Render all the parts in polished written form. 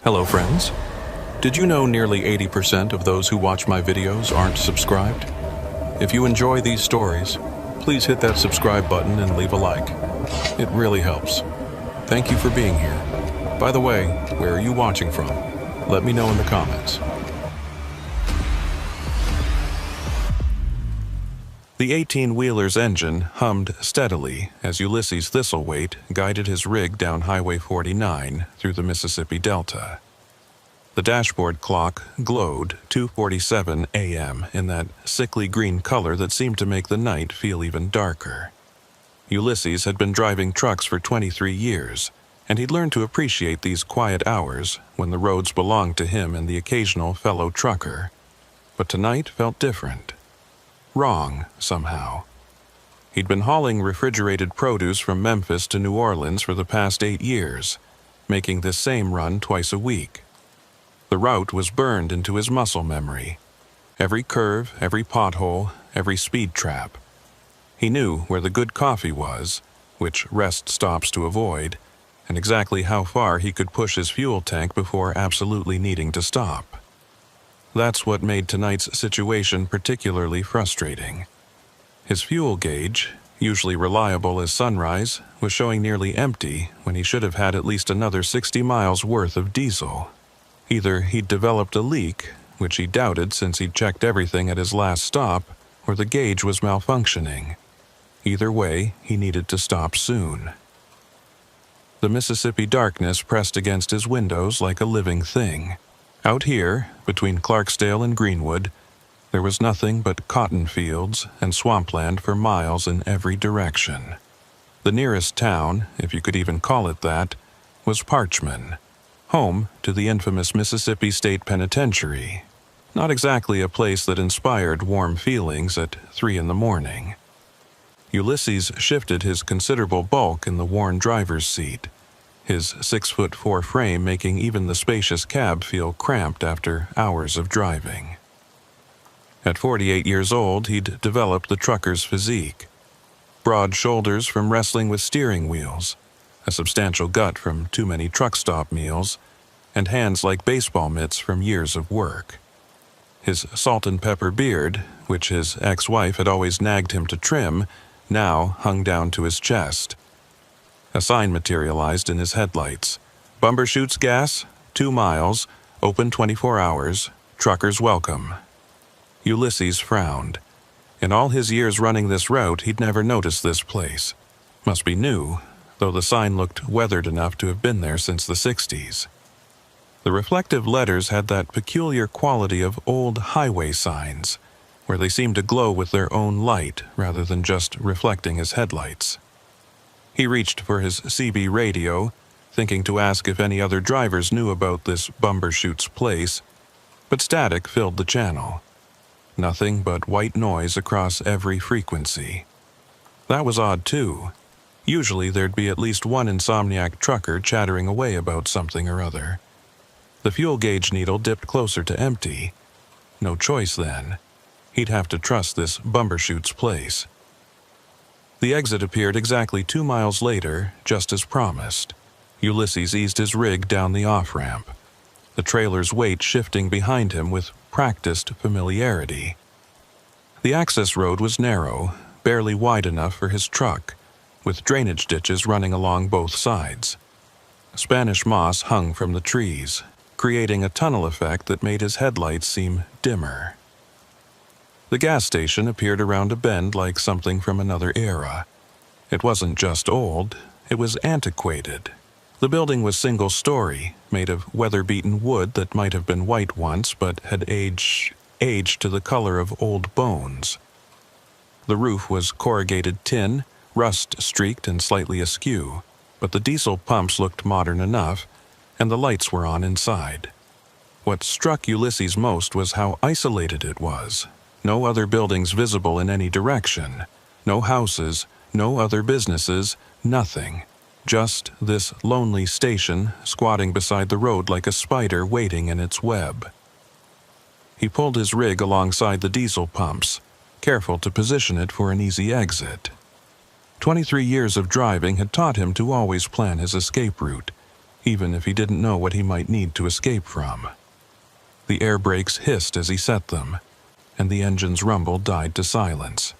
Hello friends. Did you know nearly 80% of those who watch my videos aren't subscribed? If you enjoy these stories, please hit that subscribe button and leave a like. It really helps. Thank you for being here. By the way, where are you watching from? Let me know in the comments. The 18-wheeler's engine hummed steadily as Ulysses Thistlethwaite guided his rig down Highway 49 through the Mississippi Delta. The dashboard clock glowed 2:47 a.m. in that sickly green color that seemed to make the night feel even darker. Ulysses had been driving trucks for 23 years, and he'd learned to appreciate these quiet hours when the roads belonged to him and the occasional fellow trucker. But tonight felt different. Wrong, somehow. He'd been hauling refrigerated produce from Memphis to New Orleans for the past 8 years, making this same run twice a week. The route was burned into his muscle memory. Every curve, every pothole, every speed trap. He knew where the good coffee was, which rest stops to avoid, and exactly how far he could push his fuel tank before absolutely needing to stop. That's what made tonight's situation particularly frustrating. His fuel gauge, usually reliable as sunrise, was showing nearly empty when he should have had at least another 60 miles worth of diesel. Either he'd developed a leak, which he doubted since he'd checked everything at his last stop, or the gauge was malfunctioning. Either way, he needed to stop soon. The Mississippi darkness pressed against his windows like a living thing. Out here, between Clarksdale and Greenwood, there was nothing but cotton fields and swampland for miles in every direction. The nearest town, if you could even call it that, was Parchman, home to the infamous Mississippi State Penitentiary. Not exactly a place that inspired warm feelings at 3 in the morning. Ulysses shifted his considerable bulk in the worn driver's seat, his 6'4" frame making even the spacious cab feel cramped after hours of driving. At 48 years old, he'd developed the trucker's physique. Broad shoulders from wrestling with steering wheels, a substantial gut from too many truck stop meals, and hands like baseball mitts from years of work. His salt and pepper beard, which his ex-wife had always nagged him to trim, now hung down to his chest. A sign materialized in his headlights. Bumbershoots gas, 2 miles, open 24 hours, truckers welcome. Ulysses frowned. In all his years running this route, he'd never noticed this place. Must be new, though the sign looked weathered enough to have been there since the 60s. The reflective letters had that peculiar quality of old highway signs, where they seemed to glow with their own light rather than just reflecting his headlights. He reached for his CB radio, thinking to ask if any other drivers knew about this Bumbershoot's place, but static filled the channel. Nothing but white noise across every frequency. That was odd too. Usually there'd be at least one insomniac trucker chattering away about something or other. The fuel gauge needle dipped closer to empty. No choice then. He'd have to trust this Bumbershoot's place. The exit appeared exactly 2 miles later, just as promised. Ulysses eased his rig down the off-ramp, the trailer's weight shifting behind him with practiced familiarity. The access road was narrow, barely wide enough for his truck, with drainage ditches running along both sides. Spanish moss hung from the trees, creating a tunnel effect that made his headlights seem dimmer. The gas station appeared around a bend like something from another era. It wasn't just old, it was antiquated. The building was single-story, made of weather-beaten wood that might have been white once but had aged to the color of old bones. The roof was corrugated tin, rust-streaked and slightly askew, but the diesel pumps looked modern enough, and the lights were on inside. What struck Ulysses most was how isolated it was. No other buildings visible in any direction. No houses, no other businesses, nothing. Just this lonely station squatting beside the road like a spider waiting in its web. He pulled his rig alongside the diesel pumps, careful to position it for an easy exit. 23 years of driving had taught him to always plan his escape route, even if he didn't know what he might need to escape from. The air brakes hissed as he set them, and the engine's rumble died to silence.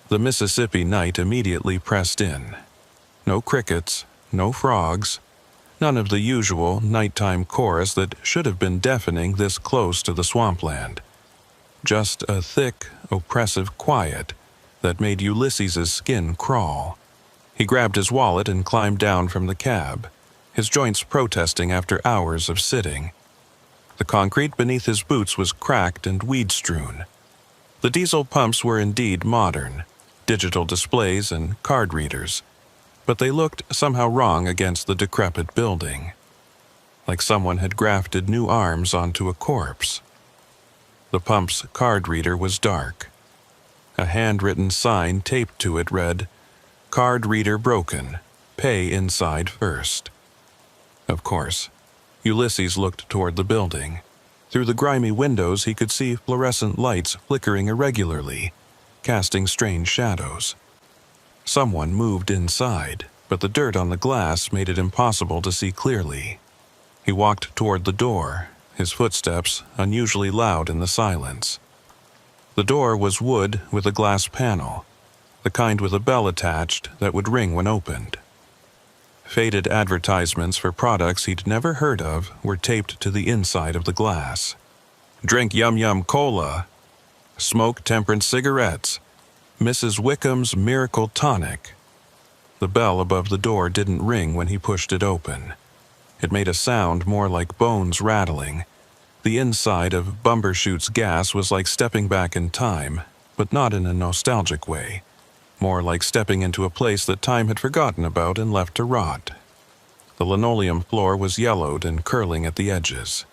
The Mississippi night immediately pressed in. No crickets, no frogs, none of the usual nighttime chorus that should have been deafening this close to the swampland. Just a thick, oppressive quiet that made Ulysses's skin crawl. He grabbed his wallet and climbed down from the cab, his joints protesting after hours of sitting. The concrete beneath his boots was cracked and weed-strewn. The diesel pumps were indeed modern, digital displays and card readers, but they looked somehow wrong against the decrepit building, like someone had grafted new arms onto a corpse. The pump's card reader was dark. A handwritten sign taped to it read, "Card reader broken. Pay inside first." Of course, Ulysses looked toward the building. Through the grimy windows he could see fluorescent lights flickering irregularly, casting strange shadows. Someone moved inside, but the dirt on the glass made it impossible to see clearly. He walked toward the door, his footsteps unusually loud in the silence. The door was wood with a glass panel, the kind with a bell attached that would ring when opened. Faded advertisements for products he'd never heard of were taped to the inside of the glass. "Drink Yum Yum Cola," "Smoke Temperance Cigarettes," "Mrs. Wickham's Miracle Tonic." The bell above the door didn't ring when he pushed it open. It made a sound more like bones rattling. The inside of Bumbershoot's gas was like stepping back in time, but not in a nostalgic way. More like stepping into a place that time had forgotten about and left to rot. The linoleum floor was yellowed and curling at the edges.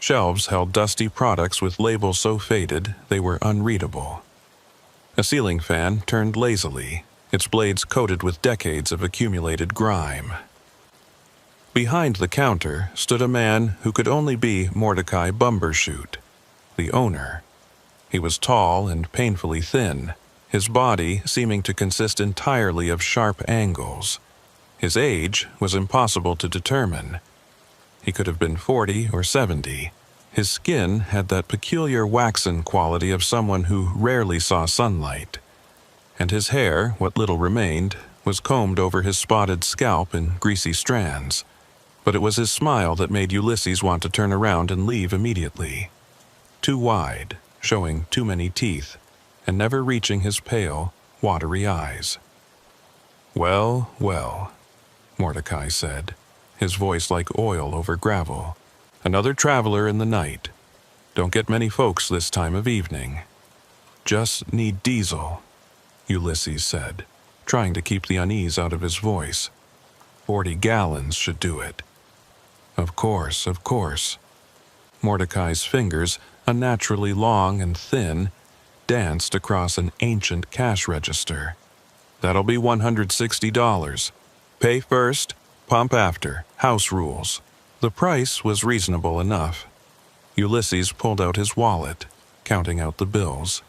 Shelves held dusty products with labels so faded they were unreadable. A ceiling fan turned lazily, its blades coated with decades of accumulated grime. Behind the counter stood a man who could only be Mordecai Bumbershoot, the owner. He was tall and painfully thin, his body seeming to consist entirely of sharp angles. His age was impossible to determine. He could have been 40 or 70. His skin had that peculiar waxen quality of someone who rarely saw sunlight, and his hair, what little remained, was combed over his spotted scalp in greasy strands. But it was his smile that made Ulysses want to turn around and leave immediately. Too wide, showing too many teeth, and never reaching his pale, watery eyes. "Well, well," Mordecai said, his voice like oil over gravel. "Another traveler in the night. Don't get many folks this time of evening." "Just need diesel," Ulysses said, trying to keep the unease out of his voice. 40 gallons should do it." Of course, of course." Mordecai's fingers, unnaturally long and thin, danced across an ancient cash register. "That'll be $160. Pay first, pump after, house rules." The price was reasonable enough. Ulysses pulled out his wallet, counting out the bills.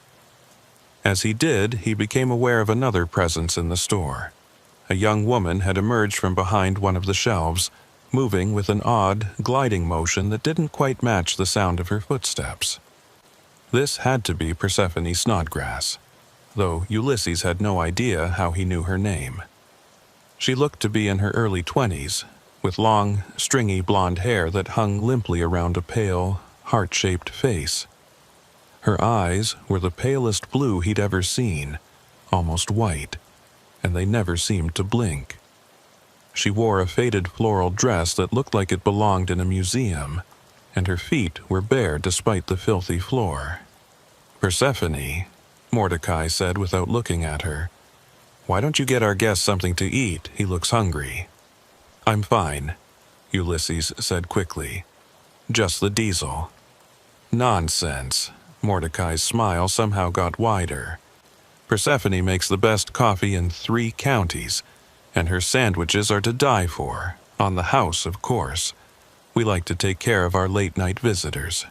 As he did, he became aware of another presence in the store. A young woman had emerged from behind one of the shelves, moving with an odd, gliding motion that didn't quite match the sound of her footsteps. This had to be Persephone Snodgrass, though Ulysses had no idea how he knew her name. She looked to be in her early 20s, with long, stringy blonde hair that hung limply around a pale, heart-shaped face. Her eyes were the palest blue he'd ever seen, almost white, and they never seemed to blink. She wore a faded floral dress that looked like it belonged in a museum, and her feet were bare despite the filthy floor. "Persephone," Mordecai said without looking at her. "Why don't you get our guest something to eat? He looks hungry." "I'm fine," Ulysses said quickly. "Just the diesel." "Nonsense." Mordecai's smile somehow got wider. "Persephone makes the best coffee in 3 counties, and her sandwiches are to die for, on the house, of course. We like to take care of our late-night visitors."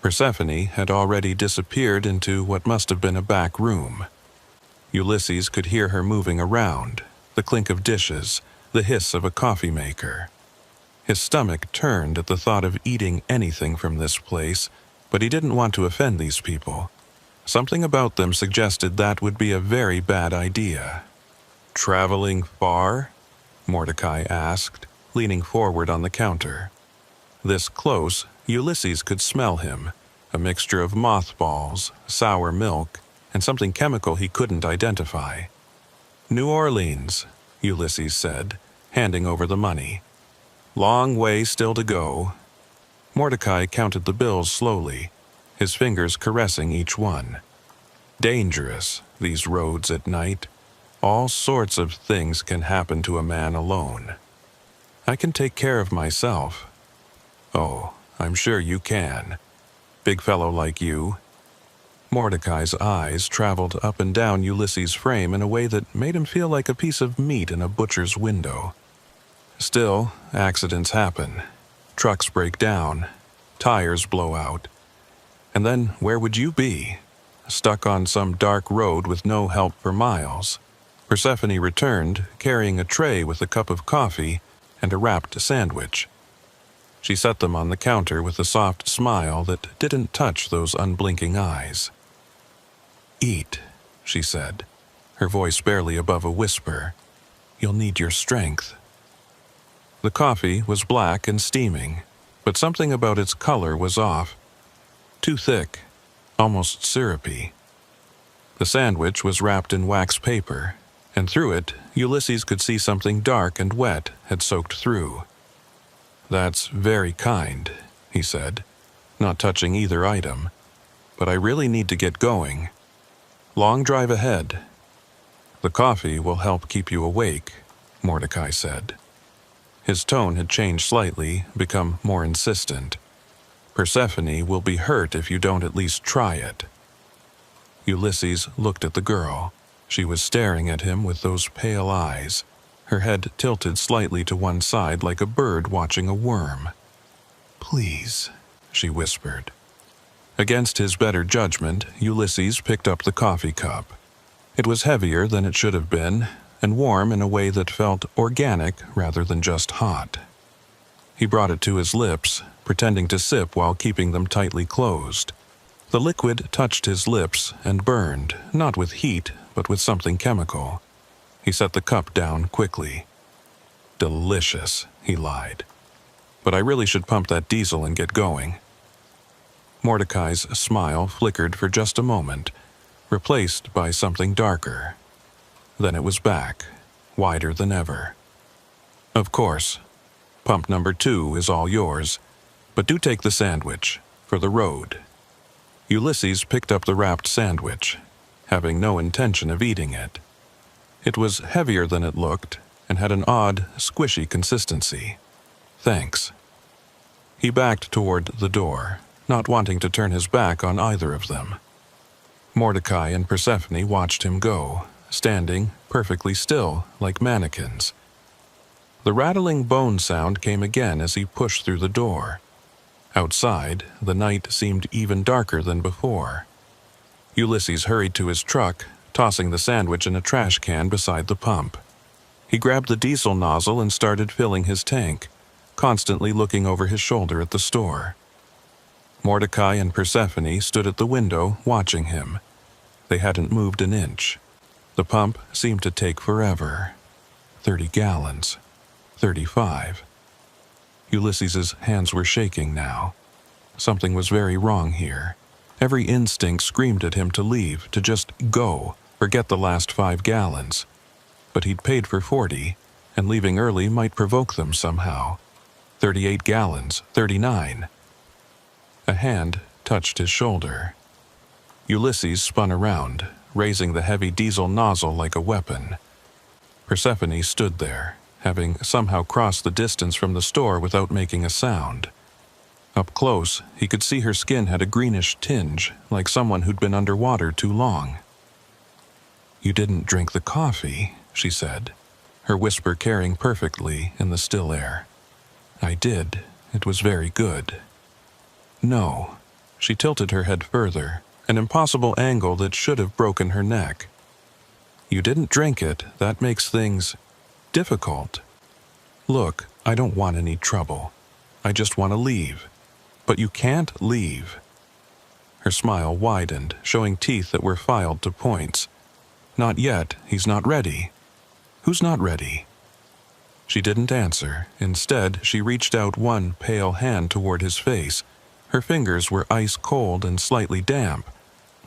Persephone had already disappeared into what must have been a back room. Ulysses could hear her moving around, the clink of dishes, the hiss of a coffee maker. His stomach turned at the thought of eating anything from this place, but he didn't want to offend these people. Something about them suggested that would be a very bad idea. "Traveling far?" Mordecai asked, leaning forward on the counter. This close, Ulysses could smell him, a mixture of mothballs, sour milk, and something chemical he couldn't identify. "New Orleans," Ulysses said, handing over the money. "Long way still to go." Mordecai counted the bills slowly, his fingers caressing each one. Dangerous, these roads at night. All sorts of things can happen to a man alone. "I can take care of myself." "Oh, I'm sure you can. Big fellow like you." Mordecai's eyes traveled up and down Ulysses' frame in a way that made him feel like a piece of meat in a butcher's window. Still, accidents happen. Trucks break down. Tires blow out. And then where would you be? Stuck on some dark road with no help for miles. Persephone returned, carrying a tray with a cup of coffee and a wrapped sandwich. She set them on the counter with a soft smile that didn't touch those unblinking eyes. "Eat," she said, her voice barely above a whisper. "You'll need your strength." The coffee was black and steaming, but something about its color was off. Too thick, almost syrupy. The sandwich was wrapped in wax paper, and through it, Ulysses could see something dark and wet had soaked through. "That's very kind," he said, not touching either item. "But I really need to get going. Long drive ahead." "The coffee will help keep you awake," Mordecai said. His tone had changed slightly, become more insistent. "Persephone will be hurt if you don't at least try it." Ulysses looked at the girl. She was staring at him with those pale eyes, her head tilted slightly to one side like a bird watching a worm. "Please," she whispered. Against his better judgment, Ulysses picked up the coffee cup. It was heavier than it should have been, and warm in a way that felt organic rather than just hot. He brought it to his lips, pretending to sip while keeping them tightly closed. The liquid touched his lips and burned, not with heat, but with something chemical. He set the cup down quickly. "Delicious," he lied. "But I really should pump that diesel and get going." Mordecai's smile flickered for just a moment, replaced by something darker. Then it was back, wider than ever. "Of course. Pump number 2 is all yours, but do take the sandwich, for the road." Ulysses picked up the wrapped sandwich, having no intention of eating it. It was heavier than it looked, and had an odd, squishy consistency. "Thanks." He backed toward the door, not wanting to turn his back on either of them. Mordecai and Persephone watched him go, standing perfectly still like mannequins. The rattling bone sound came again as he pushed through the door. Outside, the night seemed even darker than before. Ulysses hurried to his truck, tossing the sandwich in a trash can beside the pump. He grabbed the diesel nozzle and started filling his tank, constantly looking over his shoulder at the store. Mordecai and Persephone stood at the window watching him. They hadn't moved an inch. The pump seemed to take forever. 30 gallons. 35. Ulysses's hands were shaking now. Something was very wrong here. Every instinct screamed at him to leave, to just go, forget the last 5 gallons. But he'd paid for 40, and leaving early might provoke them somehow. 38 gallons, 39. A hand touched his shoulder. Ulysses spun around, raising the heavy diesel nozzle like a weapon. Persephone stood there, having somehow crossed the distance from the store without making a sound. Up close, he could see her skin had a greenish tinge, like someone who'd been underwater too long. "You didn't drink the coffee," she said, her whisper carrying perfectly in the still air. "I did. It was very good." "No." She tilted her head further, an impossible angle that should have broken her neck. "You didn't drink it. That makes things difficult. Look, I don't want any trouble. I just want to leave. But you can't leave." Her smile widened, showing teeth that were filed to points. "Not yet. He's not ready." "Who's not ready?" She didn't answer. Instead, she reached out one pale hand toward his face. Her fingers were ice cold and slightly damp,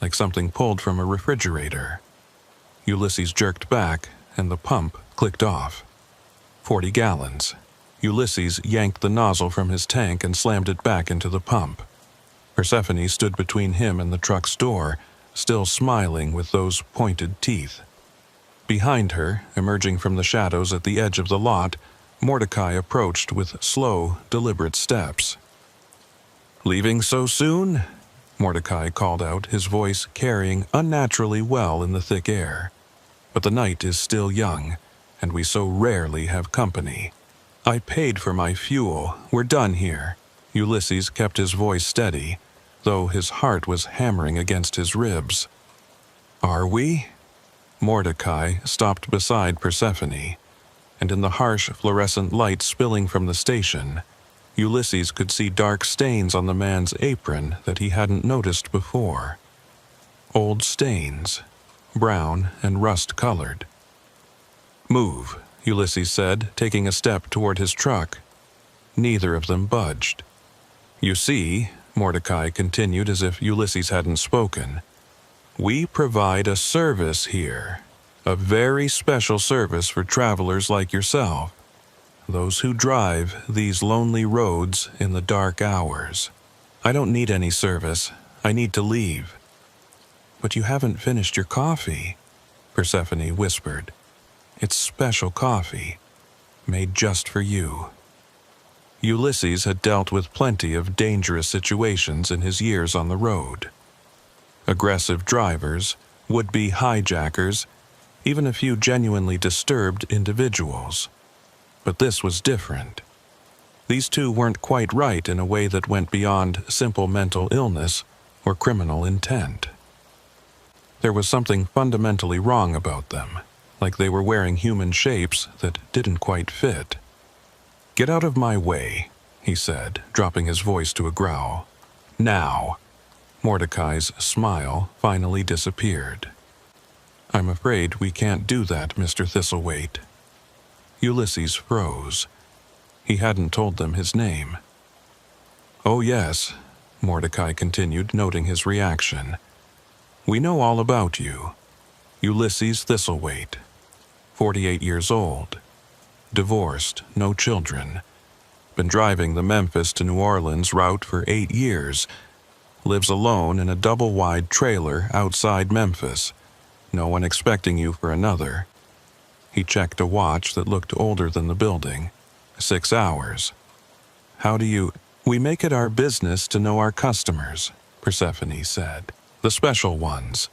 like something pulled from a refrigerator. Ulysses jerked back, and the pump clicked off. 40 gallons. Ulysses yanked the nozzle from his tank and slammed it back into the pump. Persephone stood between him and the truck's door, still smiling with those pointed teeth. Behind her, emerging from the shadows at the edge of the lot, Mordecai approached with slow, deliberate steps. "Leaving so soon?" Mordecai called out, his voice carrying unnaturally well in the thick air. "But the night is still young, and we so rarely have company. I paid for my fuel. We're done here." Ulysses kept his voice steady, though his heart was hammering against his ribs. "Are we?" Mordecai stopped beside Persephone, and in the harsh fluorescent light spilling from the station, Ulysses could see dark stains on the man's apron that he hadn't noticed before. Old stains, brown and rust-colored. "Move," Ulysses said, taking a step toward his truck. Neither of them budged. "You see," Mordecai continued as if Ulysses hadn't spoken, "we provide a service here, a very special service for travelers like yourself, those who drive these lonely roads in the dark hours. I don't need any service. I need to leave." "But you haven't finished your coffee," Persephone whispered. "It's special coffee, made just for you." Ulysses had dealt with plenty of dangerous situations in his years on the road. Aggressive drivers, would-be hijackers, even a few genuinely disturbed individuals. But this was different. These two weren't quite right in a way that went beyond simple mental illness or criminal intent. There was something fundamentally wrong about them, like they were wearing human shapes that didn't quite fit. "Get out of my way," he said, dropping his voice to a growl. "Now." Mordecai's smile finally disappeared. "I'm afraid we can't do that, Mr. Thistlethwaite." Ulysses froze. He hadn't told them his name. "Oh yes," Mordecai continued, noting his reaction. "We know all about you. Ulysses Thistlethwaite, 48 years old, divorced, no children, been driving the Memphis to New Orleans route for 8 years, lives alone in a double-wide trailer outside Memphis, no one expecting you for another." He checked a watch that looked older than the building. 6 hours. "How do you—" "We make it our business to know our customers," Persephone said. "The special ones.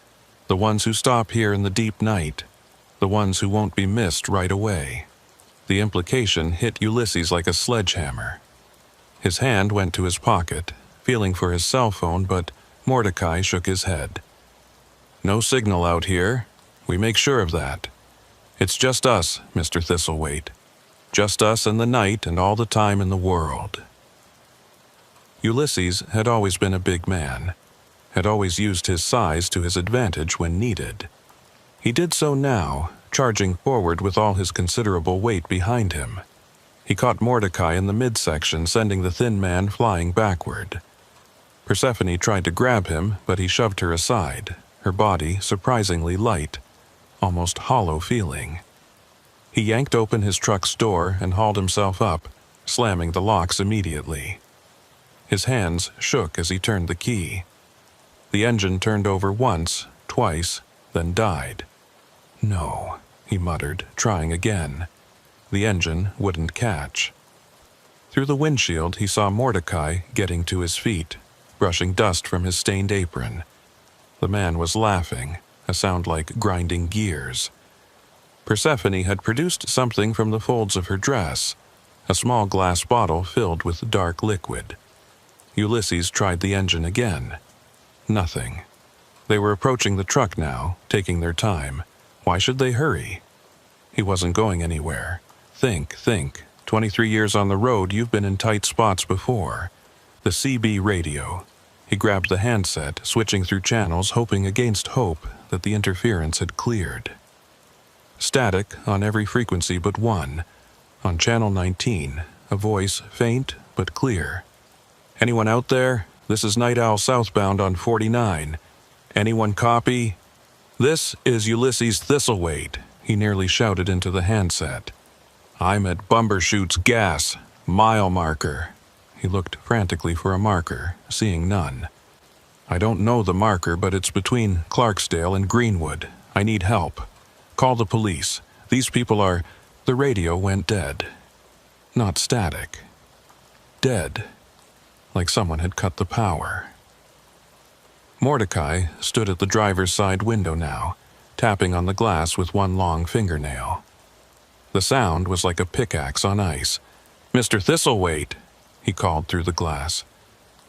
The ones who stop here in the deep night. The ones who won't be missed right away." The implication hit Ulysses like a sledgehammer. His hand went to his pocket, feeling for his cell phone, but Mordecai shook his head. "No signal out here. We make sure of that. It's just us, Mr. Thistlethwaite. Just us and the night and all the time in the world." Ulysses had always been a big man, had always used his size to his advantage when needed. He did so now, charging forward with all his considerable weight behind him. He caught Mordecai in the midsection, sending the thin man flying backward. Persephone tried to grab him, but he shoved her aside, her body surprisingly light, almost hollow feeling. He yanked open his truck's door and hauled himself up, slamming the locks immediately. His hands shook as he turned the key. The engine turned over once, twice, then died. "No," he muttered, trying again. The engine wouldn't catch. Through the windshield, he saw Mordecai getting to his feet, brushing dust from his stained apron. The man was laughing, a sound like grinding gears. Persephone had produced something from the folds of her dress, a small glass bottle filled with dark liquid. Ulysses tried the engine again. Nothing. They were approaching the truck now, taking their time. Why should they hurry? He wasn't going anywhere. Think. 23 years on the road, you've been in tight spots before. The CB radio. He grabbed the handset, switching through channels, hoping against hope that the interference had cleared. Static on every frequency but one. On channel 19, a voice faint but clear. "Anyone out there? This is Night Owl southbound on 49. Anyone copy?" "This is Ulysses Thistlethwaite," he nearly shouted into the handset. "I'm at Bumbershoot's gas, mile marker." He looked frantically for a marker, seeing none. "I don't know the marker, but it's between Clarksdale and Greenwood. I need help. Call the police. These people are—" The radio went dead. Not static. Dead. Like someone had cut the power. Mordecai stood at the driver's side window now, tapping on the glass with one long fingernail. The sound was like a pickaxe on ice. "Mr. Thistlethwaite," he called through the glass.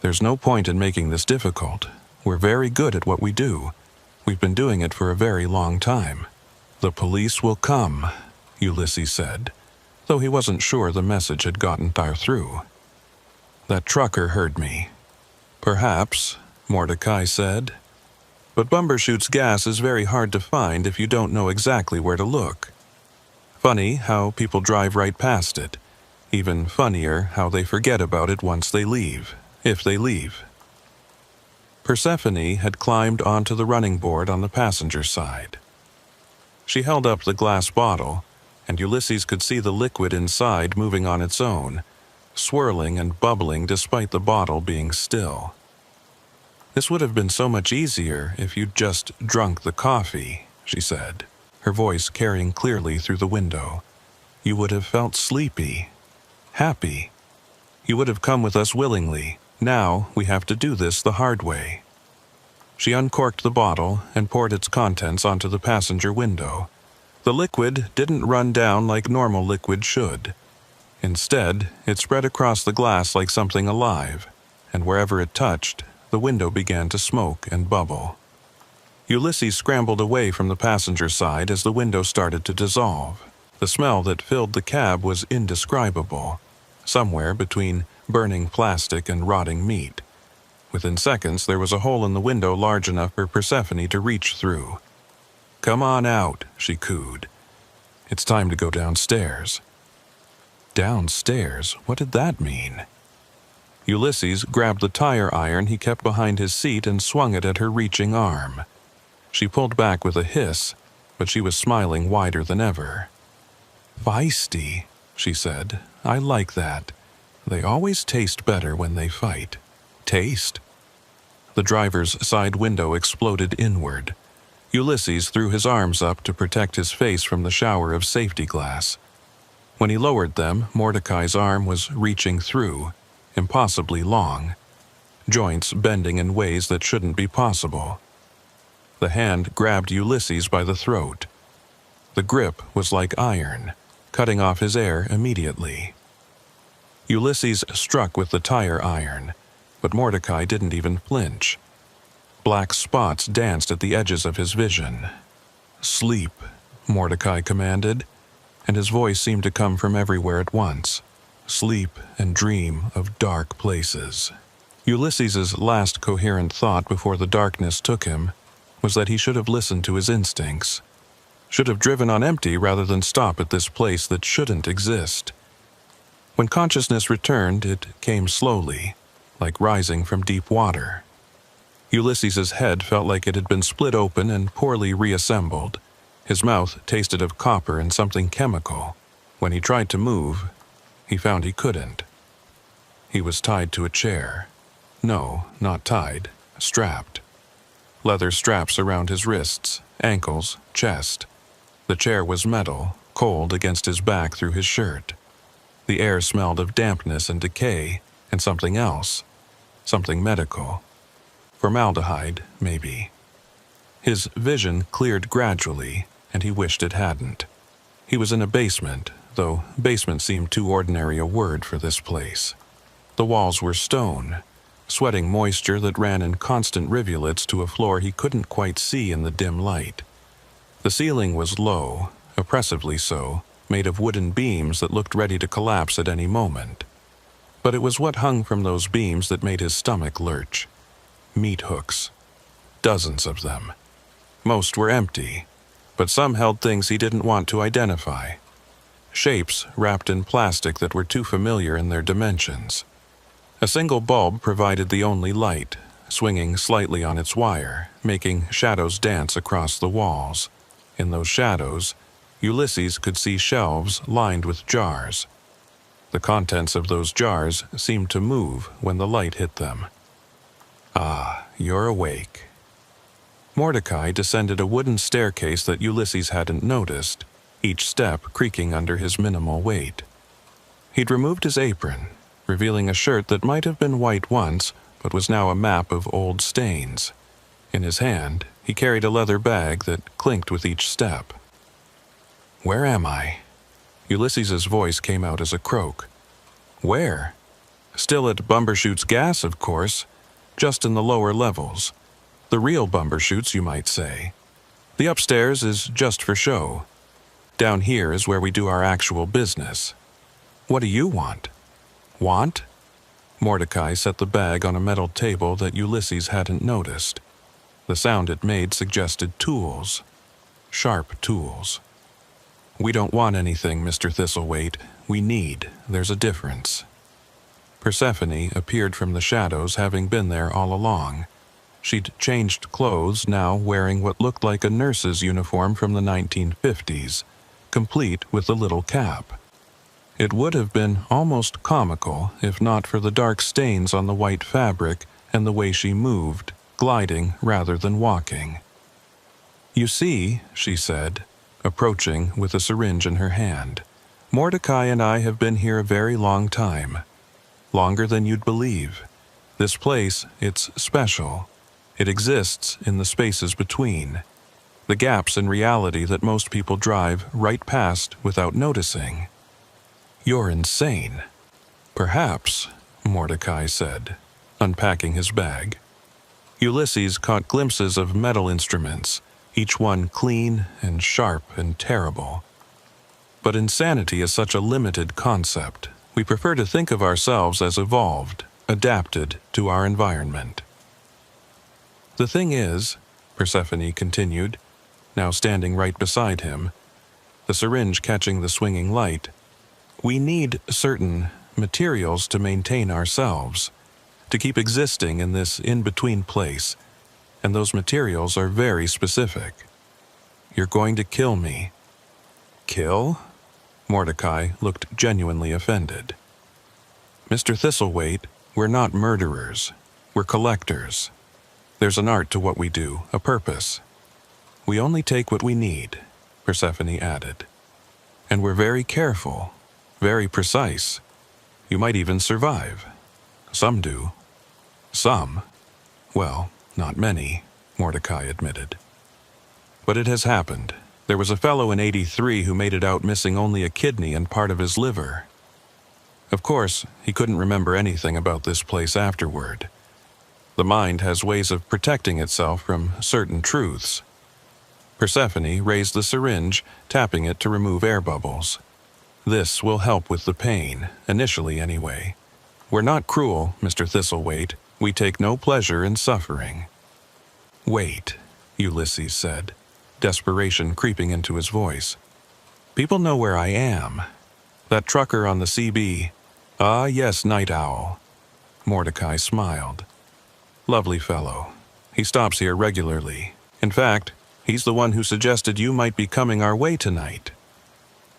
"There's no point in making this difficult. We're very good at what we do. We've been doing it for a very long time." "The police will come," Ulysses said, though he wasn't sure the message had gotten through. "That trucker heard me." "Perhaps," Mordecai said. "But Bumbershoot's gas is very hard to find if you don't know exactly where to look. Funny how people drive right past it. Even funnier how they forget about it once they leave, if they leave." Persephone had climbed onto the running board on the passenger side. She held up the glass bottle, and Ulysses could see the liquid inside moving on its own, swirling and bubbling despite the bottle being still. "This would have been so much easier if you'd just drunk the coffee," she said, her voice carrying clearly through the window. "You would have felt sleepy. Happy. You would have come with us willingly. Now we have to do this the hard way." She uncorked the bottle and poured its contents onto the passenger window. The liquid didn't run down like normal liquid should. Instead, it spread across the glass like something alive, and wherever it touched, the window began to smoke and bubble. Ulysses scrambled away from the passenger side as the window started to dissolve. The smell that filled the cab was indescribable, somewhere between burning plastic and rotting meat. Within seconds, there was a hole in the window large enough for Persephone to reach through. "Come on out," she cooed. "It's time to go downstairs." Downstairs? What did that mean? Ulysses grabbed the tire iron he kept behind his seat and swung it at her reaching arm. She pulled back with a hiss, but she was smiling wider than ever. "Feisty," she said. "I like that. They always taste better when they fight." "Taste?" The driver's side window exploded inward. Ulysses threw his arms up to protect his face from the shower of safety glass. When he lowered them, Mordecai's arm was reaching through, impossibly long, joints bending in ways that shouldn't be possible. The hand grabbed Ulysses by the throat. The grip was like iron, cutting off his air immediately. Ulysses struck with the tire iron, but Mordecai didn't even flinch. Black spots danced at the edges of his vision. "Sleep," Mordecai commanded, and his voice seemed to come from everywhere at once. "Sleep and dream of dark places." Ulysses's last coherent thought before the darkness took him was that he should have listened to his instincts, should have driven on empty rather than stop at this place that shouldn't exist. When consciousness returned, it came slowly, like rising from deep water. Ulysses's head felt like it had been split open and poorly reassembled. His mouth tasted of copper and something chemical. When he tried to move, he found he couldn't. He was tied to a chair. No, not tied, strapped. Leather straps around his wrists, ankles, chest. The chair was metal, cold against his back through his shirt. The air smelled of dampness and decay, and something else. Something medical. Formaldehyde, maybe. His vision cleared gradually, and he wished it hadn't. He was in a basement, though basement seemed too ordinary a word for this place. The walls were stone, sweating moisture that ran in constant rivulets to a floor he couldn't quite see in the dim light. The ceiling was low, oppressively so, made of wooden beams that looked ready to collapse at any moment. But it was what hung from those beams that made his stomach lurch. Meat hooks. Dozens of them. Most were empty, but some held things he didn't want to identify. Shapes wrapped in plastic that were too familiar in their dimensions. A single bulb provided the only light, swinging slightly on its wire, making shadows dance across the walls. In those shadows, Ulysses could see shelves lined with jars. The contents of those jars seemed to move when the light hit them. "Ah, you're awake." Mordecai descended a wooden staircase that Ulysses hadn't noticed, each step creaking under his minimal weight. He'd removed his apron, revealing a shirt that might have been white once, but was now a map of old stains. In his hand, he carried a leather bag that clinked with each step. "Where am I?" Ulysses's voice came out as a croak. "Where?" "Still at Bumbershoot's gas, of course, just in the lower levels. The real Bumbershoots, you might say. The upstairs is just for show. Down here is where we do our actual business. What do you want?" "Want?" Mordecai set the bag on a metal table that Ulysses hadn't noticed. The sound it made suggested tools. Sharp tools. "We don't want anything, Mr. Thistlethwaite. We need. There's a difference." Persephone appeared from the shadows, having been there all along. She'd changed clothes, now wearing what looked like a nurse's uniform from the 1950s, complete with a little cap. It would have been almost comical if not for the dark stains on the white fabric and the way she moved, gliding rather than walking. "You see," she said, approaching with a syringe in her hand, "Mordecai and I have been here a very long time. Longer than you'd believe. This place, it's special. It exists in the spaces between. The gaps in reality that most people drive right past without noticing." "You're insane." "Perhaps," Mordecai said, unpacking his bag. Ulysses caught glimpses of metal instruments, each one clean and sharp and terrible. But insanity is such a limited concept. We prefer to think of ourselves as evolved, adapted to our environment. "The thing is," Persephone continued, now standing right beside him, the syringe catching the swinging light, "we need certain materials to maintain ourselves, to keep existing in this in-between place, and those materials are very specific. You're going to kill me." "Kill?" Mordecai looked genuinely offended. "Mr. Thistlethwaite, we're not murderers. We're collectors. There's an art to what we do, a purpose. We only take what we need," Persephone added. "And we're very careful, very precise. You might even survive. Some do. Some. Well, not many," Mordecai admitted. "But it has happened. There was a fellow in '83 who made it out missing only a kidney and part of his liver. Of course, he couldn't remember anything about this place afterward. The mind has ways of protecting itself from certain truths." Persephone raised the syringe, tapping it to remove air bubbles. "This will help with the pain, initially anyway. We're not cruel, Mr. Thistlethwaite. We take no pleasure in suffering." "Wait," Ulysses said, desperation creeping into his voice. "People know where I am. That trucker on the CB. Ah, yes, Night Owl." Mordecai smiled. "Lovely fellow. He stops here regularly. In fact, he's the one who suggested you might be coming our way tonight."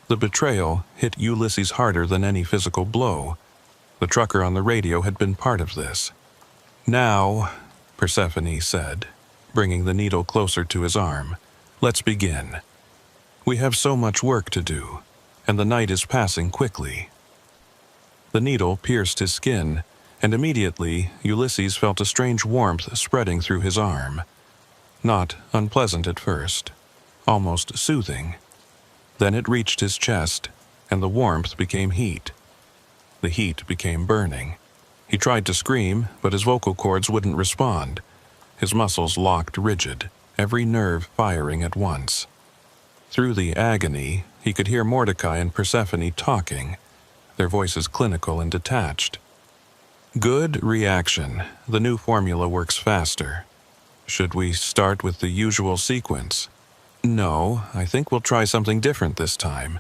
The betrayal hit Ulysses harder than any physical blow. The trucker on the radio had been part of this. "Now," Persephone said, bringing the needle closer to his arm, "let's begin. We have so much work to do, and the night is passing quickly." The needle pierced his skin, and immediately Ulysses felt a strange warmth spreading through his arm. Not unpleasant at first, almost soothing. Then it reached his chest, and the warmth became heat. The heat became burning. He tried to scream, but his vocal cords wouldn't respond. His muscles locked rigid, every nerve firing at once. Through the agony, he could hear Mordecai and Persephone talking, their voices clinical and detached. Good reaction. The new formula works faster. Should we start with the usual sequence? No, I think we'll try something different this time.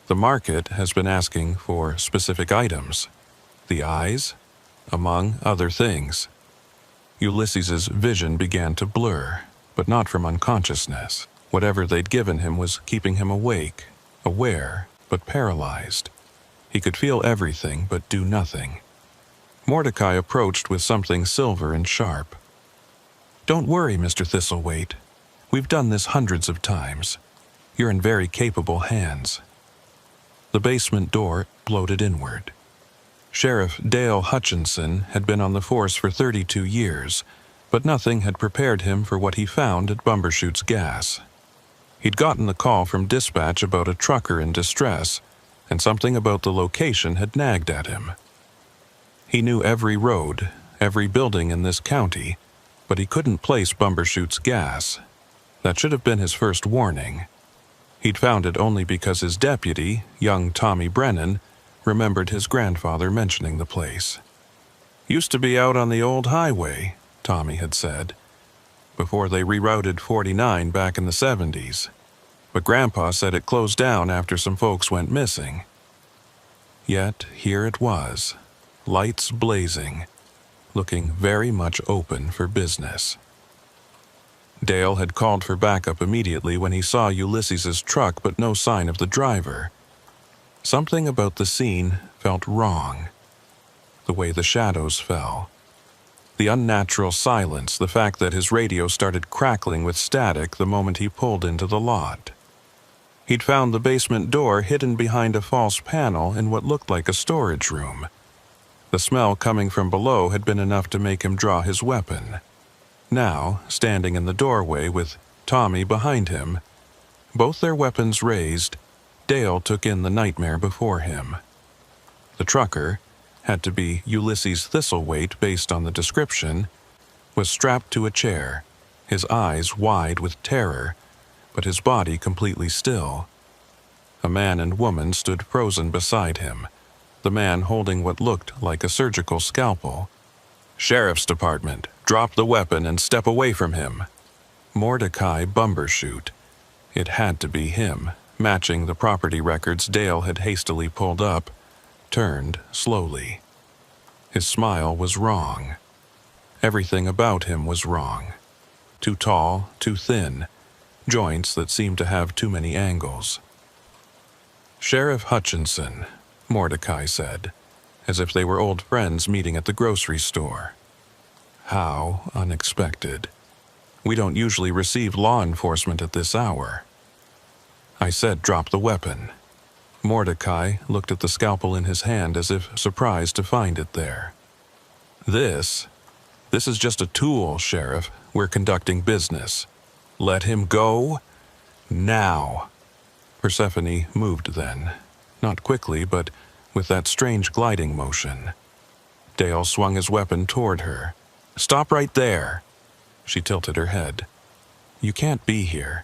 The market has been asking for specific items. The eyes, among other things. Ulysses's vision began to blur, but not from unconsciousness. Whatever they'd given him was keeping him awake, aware, but paralyzed. He could feel everything but do nothing. Mordecai approached with something silver and sharp. "Don't worry, Mr. Thistlethwaite. We've done this hundreds of times. You're in very capable hands." The basement door bloated inward. Sheriff Dale Hutchinson had been on the force for 32 years, but nothing had prepared him for what he found at Bumbershoot's Gas. He'd gotten the call from dispatch about a trucker in distress, and something about the location had nagged at him. He knew every road, every building in this county, but he couldn't place Bumbershoot's Gas. That should have been his first warning. He'd found it only because his deputy, young Tommy Brennan, remembered his grandfather mentioning the place. "Used to be out on the old highway," Tommy had said, before they rerouted 49 back in the 70s. But Grandpa said it closed down after some folks went missing. Yet here it was, lights blazing, looking very much open for business. Dale had called for backup immediately when he saw Ulysses's truck, but no sign of the driver. Something about the scene felt wrong. The way the shadows fell. The unnatural silence, the fact that his radio started crackling with static the moment he pulled into the lot. He'd found the basement door hidden behind a false panel in what looked like a storage room. The smell coming from below had been enough to make him draw his weapon. Now, standing in the doorway with Tommy behind him, both their weapons raised, Dale took in the nightmare before him. The trucker, had to be Ulysses Thistlethwaite based on the description, was strapped to a chair, his eyes wide with terror, but his body completely still. A man and woman stood frozen beside him, the man holding what looked like a surgical scalpel. "Sheriff's Department, drop the weapon and step away from him." Mordecai Bumbershoot. It had to be him, matching the property records Dale had hastily pulled up, turned slowly. His smile was wrong. Everything about him was wrong. Too tall, too thin, joints that seemed to have too many angles. "Sheriff Hutchinson," Mordecai said, as if they were old friends meeting at the grocery store. How unexpected. "We don't usually receive law enforcement at this hour." "I said drop the weapon." Mordecai looked at the scalpel in his hand as if surprised to find it there. This is just a tool, Sheriff. We're conducting business. Let him go now." Persephone moved then, not quickly, but with that strange gliding motion. Dale swung his weapon toward her. "Stop right there." She tilted her head. "You can't be here.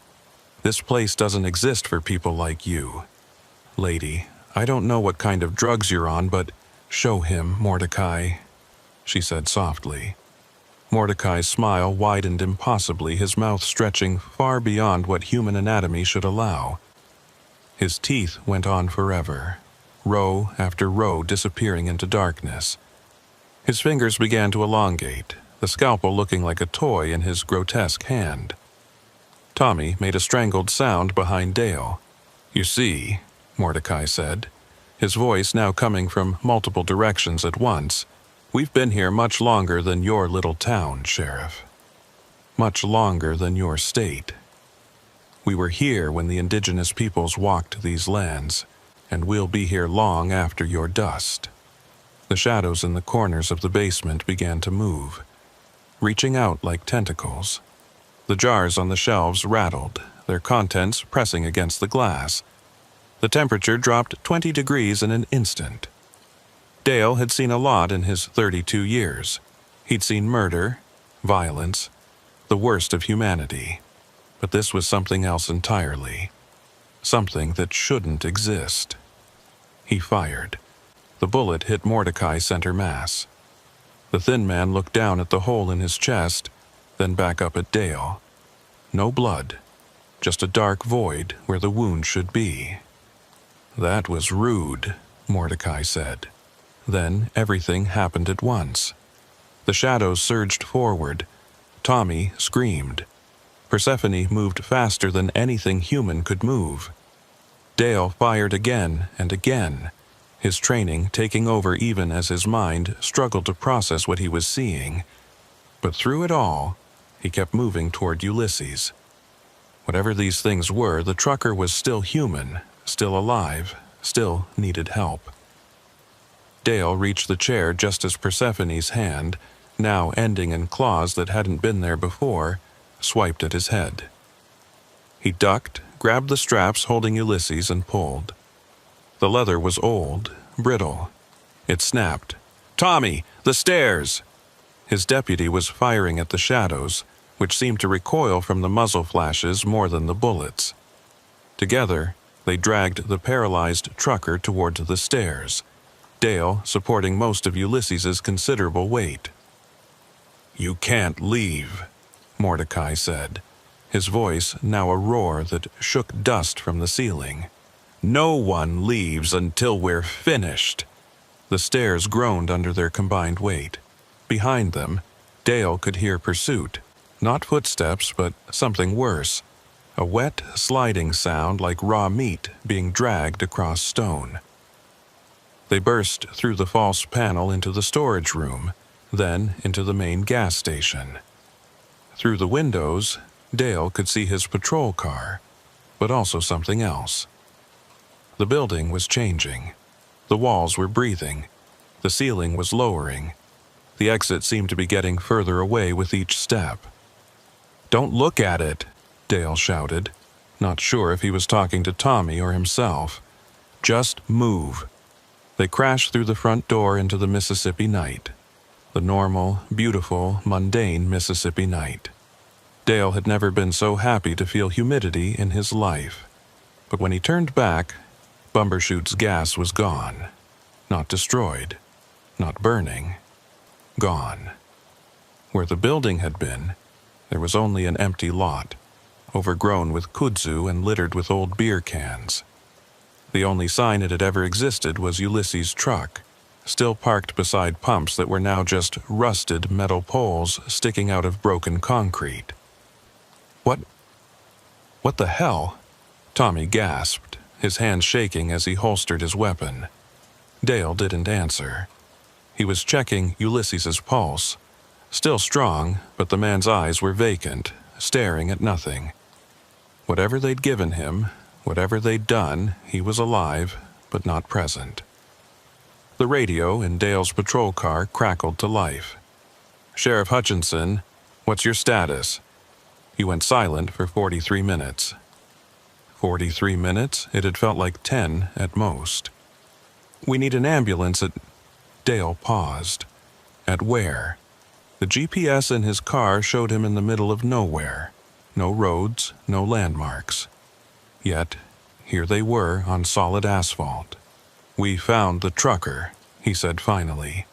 This place doesn't exist for people like you. Lady, I don't know what kind of drugs you're on, but show him, Mordecai," she said softly. Mordecai's smile widened impossibly, his mouth stretching far beyond what human anatomy should allow. His teeth went on forever, row after row disappearing into darkness. His fingers began to elongate, the scalpel looking like a toy in his grotesque hand. Tommy made a strangled sound behind Dale. "You see," Mordecai said, his voice now coming from multiple directions at once, "we've been here much longer than your little town, Sheriff. Much longer than your state. We were here when the indigenous peoples walked these lands, and we'll be here long after your dust." The shadows in the corners of the basement began to move, reaching out like tentacles. The jars on the shelves rattled, their contents pressing against the glass. The temperature dropped 20 degrees in an instant. Dale had seen a lot in his 32 years. He'd seen murder, violence, the worst of humanity. But this was something else entirely. something that shouldn't exist. He fired. The bullet hit Mordecai center mass. The thin man looked down at the hole in his chest, then back up at Dale. No blood, just a dark void where the wound should be. "That was rude," Mordecai said. Then everything happened at once. The shadows surged forward. Tommy screamed. Persephone moved faster than anything human could move. Dale fired again and again, his training taking over even as his mind struggled to process what he was seeing. But through it all, he kept moving toward Ulysses. Whatever these things were, the trucker was still human, still alive, still needed help. Dale reached the chair just as Persephone's hand, now ending in claws that hadn't been there before, swiped at his head. He ducked, grabbed the straps holding Ulysses, and pulled. The leather was old, brittle. It snapped. "Tommy, the stairs!" His deputy was firing at the shadows, which seemed to recoil from the muzzle flashes more than the bullets. Together, they dragged the paralyzed trucker toward the stairs, Dale supporting most of Ulysses's considerable weight. "You can't leave," Mordecai said, his voice now a roar that shook dust from the ceiling. "No one leaves until we're finished." The stairs groaned under their combined weight. Behind them, Dale could hear pursuit. Not footsteps, but something worse. A wet, sliding sound like raw meat being dragged across stone. They burst through the false panel into the storage room, then into the main gas station. Through the windows, Dale could see his patrol car, but also something else. The building was changing. The walls were breathing. The ceiling was lowering. The exit seemed to be getting further away with each step. "Don't look at it," Dale shouted, not sure if he was talking to Tommy or himself. "Just move." They crashed through the front door into the Mississippi night. The normal, beautiful, mundane Mississippi night. Dale had never been so happy to feel humidity in his life. But when he turned back, Bumbershoots' gas was gone. Not destroyed. Not burning. Gone. Where the building had been, there was only an empty lot, overgrown with kudzu and littered with old beer cans. The only sign it had ever existed was Ulysses' truck, still parked beside pumps that were now just rusted metal poles sticking out of broken concrete. What the hell?" Tommy gasped, his hands shaking as he holstered his weapon. Dale didn't answer. He was checking Ulysses's pulse. Still strong, but the man's eyes were vacant, staring at nothing. Whatever they'd given him, whatever they'd done, he was alive, but not present. The radio in Dale's patrol car crackled to life. "Sheriff Hutchinson, what's your status?" He went silent for 43 minutes. 43 minutes? It had felt like 10 at most. "We need an ambulance at..." Dale paused. At where? The GPS in his car showed him in the middle of nowhere. No roads, no landmarks. Yet, here they were on solid asphalt. "We found the trucker," he said finally.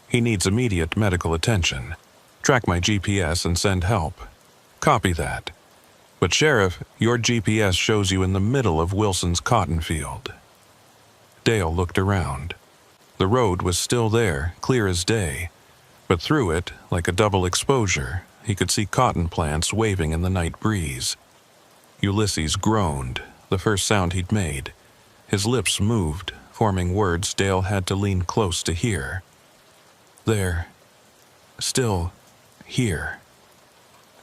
"He needs immediate medical attention. Track my GPS and send help." "Copy that. But Sheriff, your GPS shows you in the middle of Wilson's cotton field." Dale looked around. The road was still there, clear as day, but through it, like a double exposure, he could see cotton plants waving in the night breeze. Ulysses groaned, the first sound he'd made. His lips moved, forming words Dale had to lean close to hear. "They're still here."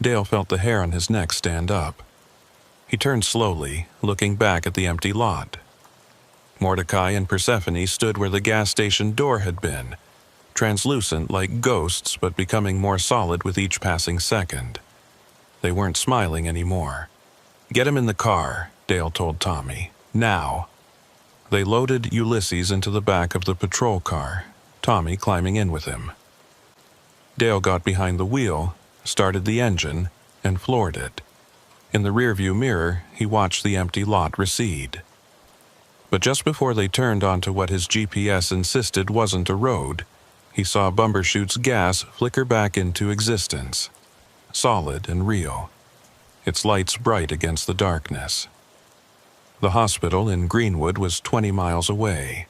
Dale felt the hair on his neck stand up. He turned slowly, looking back at the empty lot. Mordecai and Persephone stood where the gas station door had been, translucent like ghosts but becoming more solid with each passing second. They weren't smiling anymore. "Get him in the car," Dale told Tommy. "Now." They loaded Ulysses into the back of the patrol car, Tommy climbing in with him. Dale got behind the wheel, started the engine, and floored it. In the rearview mirror, he watched the empty lot recede. But just before they turned onto what his GPS insisted wasn't a road, he saw Bumbershoots gas flicker back into existence, solid and real, its lights bright against the darkness. The hospital in Greenwood was 20 miles away.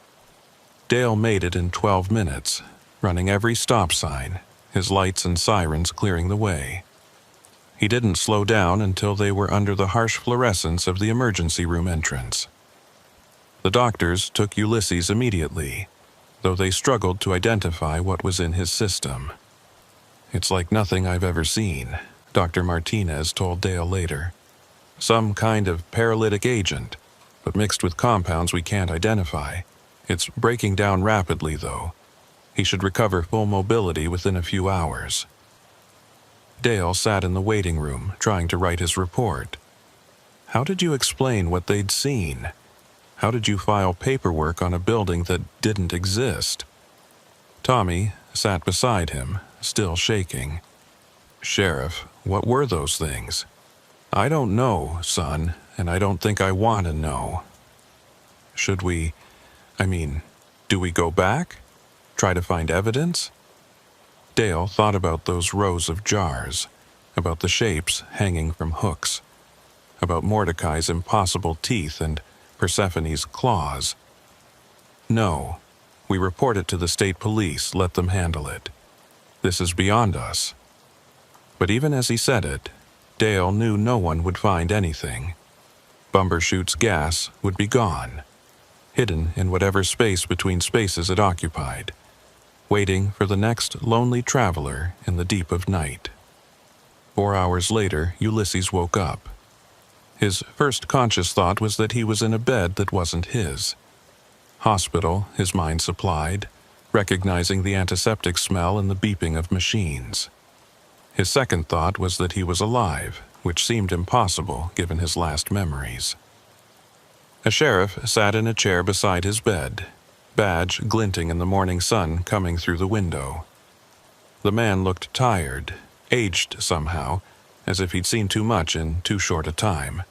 Dale made it in 12 minutes, running every stop sign, his lights and sirens clearing the way. He didn't slow down until they were under the harsh fluorescence of the emergency room entrance. The doctors took Ulysses immediately, though they struggled to identify what was in his system. "It's like nothing I've ever seen," Dr. Martinez told Dale later. "Some kind of paralytic agent, but mixed with compounds we can't identify. It's breaking down rapidly, though. He should recover full mobility within a few hours." Dale sat in the waiting room, trying to write his report. How did you explain what they'd seen? How did you file paperwork on a building that didn't exist? Tommy sat beside him, still shaking. "Sheriff, what were those things?" "I don't know, son, and I don't think I want to know." "Should we, do we go back? Try to find evidence?" Dale thought about those rows of jars, about the shapes hanging from hooks, about Mordecai's impossible teeth and Persephone's claws. "No, we report it to the state police, let them handle it. This is beyond us." But even as he said it, Dale knew no one would find anything. Bumbershoot's gas would be gone, hidden in whatever space between spaces it occupied, waiting for the next lonely traveler in the deep of night. 4 hours later, Ulysses woke up. His first conscious thought was that he was in a bed that wasn't his. Hospital, his mind supplied, recognizing the antiseptic smell and the beeping of machines. His second thought was that he was alive, which seemed impossible given his last memories. A sheriff sat in a chair beside his bed, badge glinting in the morning sun coming through the window. The man looked tired, aged somehow, as if he'd seen too much in too short a time.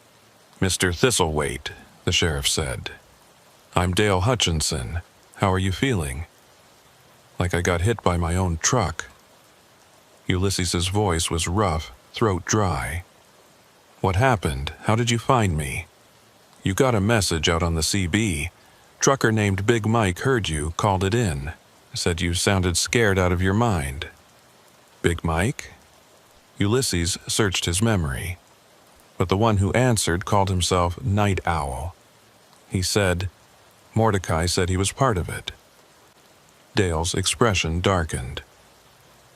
"Mr. Thistlethwaite," the sheriff said. "I'm Dale Hutchinson. How are you feeling?" "Like I got hit by my own truck." Ulysses's voice was rough, throat dry. "What happened? How did you find me?" "You got a message out on the CB. Trucker named Big Mike heard you, called it in. Said you sounded scared out of your mind." "Big Mike?" Ulysses searched his memory, but the one who answered called himself Night Owl. He said, Mordecai said he was part of it. Dale's expression darkened.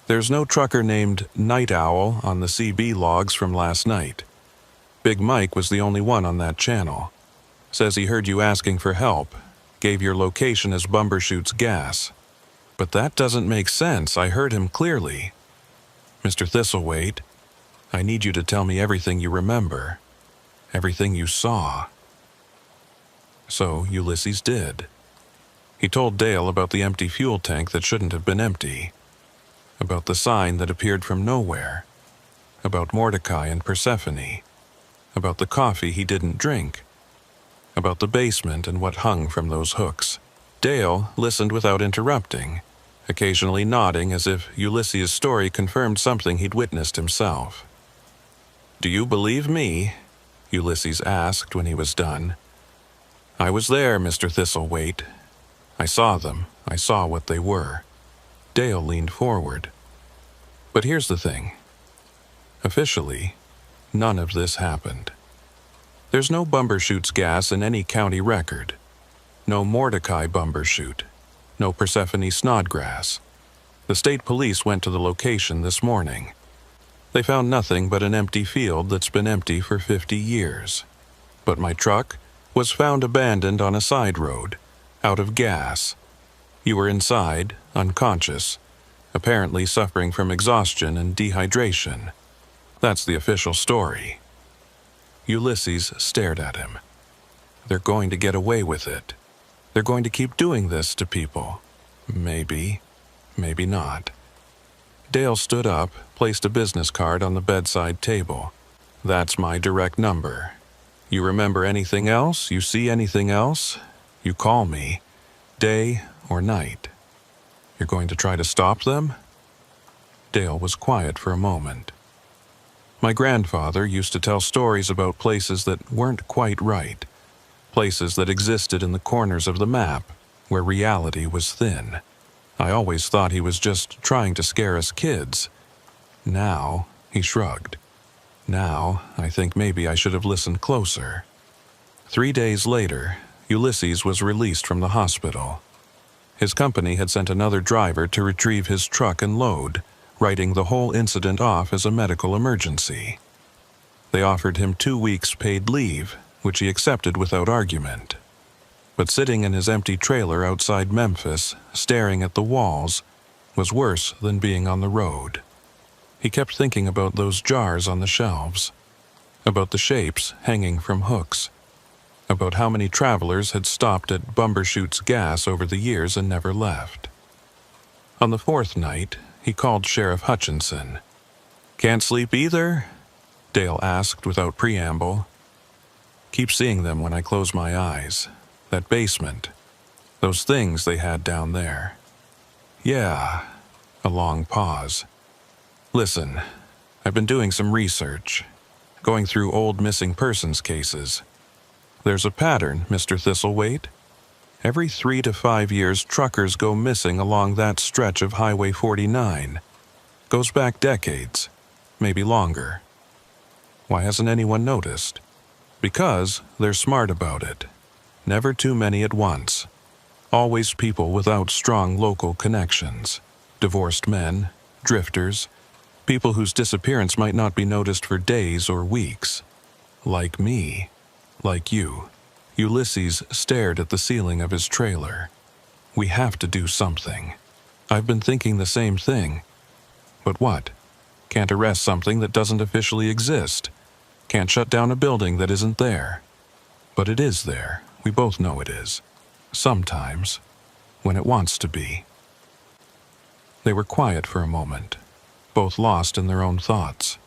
"There's no trucker named Night Owl on the CB logs from last night. Big Mike was the only one on that channel. Says he heard you asking for help, gave your location as Bumbershoot's gas. But that doesn't make sense. I heard him clearly. Mr. Thistlethwaite, I need you to tell me everything you remember, everything you saw." So Ulysses did. He told Dale about the empty fuel tank that shouldn't have been empty, about the sign that appeared from nowhere, about Mordecai and Persephone, about the coffee he didn't drink, about the basement and what hung from those hooks. Dale listened without interrupting, occasionally nodding as if Ulysses' story confirmed something he'd witnessed himself. "Do you believe me?" Ulysses asked when he was done. "I was there, Mr. Thistlethwaite. I saw them. I saw what they were." Dale leaned forward. "But here's the thing. Officially, none of this happened. There's no Bumbershoot's gas in any county record. No Mordecai Bumbershoot. No Persephone Snodgrass. The state police went to the location this morning. They found nothing but an empty field that's been empty for 50 years. But my truck was found abandoned on a side road, out of gas. You were inside, unconscious, apparently suffering from exhaustion and dehydration. That's the official story." Ulysses stared at him. "They're going to get away with it. They're going to keep doing this to people. Maybe, maybe not." Dale stood up, placed a business card on the bedside table. That's my direct number. You remember anything else? You see anything else? You call me, day or night. You're going to try to stop them?" Dale was quiet for a moment. "My grandfather used to tell stories about places that weren't quite right, places that existed in the corners of the map, where reality was thin. I always thought he was just trying to scare us kids. Now," he shrugged, "now I think maybe I should have listened closer." 3 days later, Ulysses was released from the hospital. His company had sent another driver to retrieve his truck and load, writing the whole incident off as a medical emergency. They offered him 2 weeks paid leave, which he accepted without argument. But sitting in his empty trailer outside Memphis, staring at the walls, was worse than being on the road. He kept thinking about those jars on the shelves, about the shapes hanging from hooks, about how many travelers had stopped at Bumbershoot's Gas over the years and never left. On the 4th night, he called Sheriff Hutchinson. "Can't sleep either?" Dale asked without preamble. "Keep seeing them when I close my eyes. That basement. Those things they had down there." "Yeah." A long pause. "Listen, I've been doing some research, going through old missing persons cases. There's a pattern, Mr. Thistlethwaite. Every 3 to 5 years, truckers go missing along that stretch of Highway 49. Goes back decades, maybe longer. Why hasn't anyone noticed? Because they're smart about it. Never too many at once. Always people without strong local connections. Divorced men, drifters, people whose disappearance might not be noticed for days or weeks. Like me. Like you." Ulysses stared at the ceiling of his trailer. "We have to do something. I've been thinking the same thing. But what? Can't arrest something that doesn't officially exist. Can't shut down a building that isn't there. But it is there. We both know it is. Sometimes. When it wants to be." They were quiet for a moment, both lost in their own thoughts.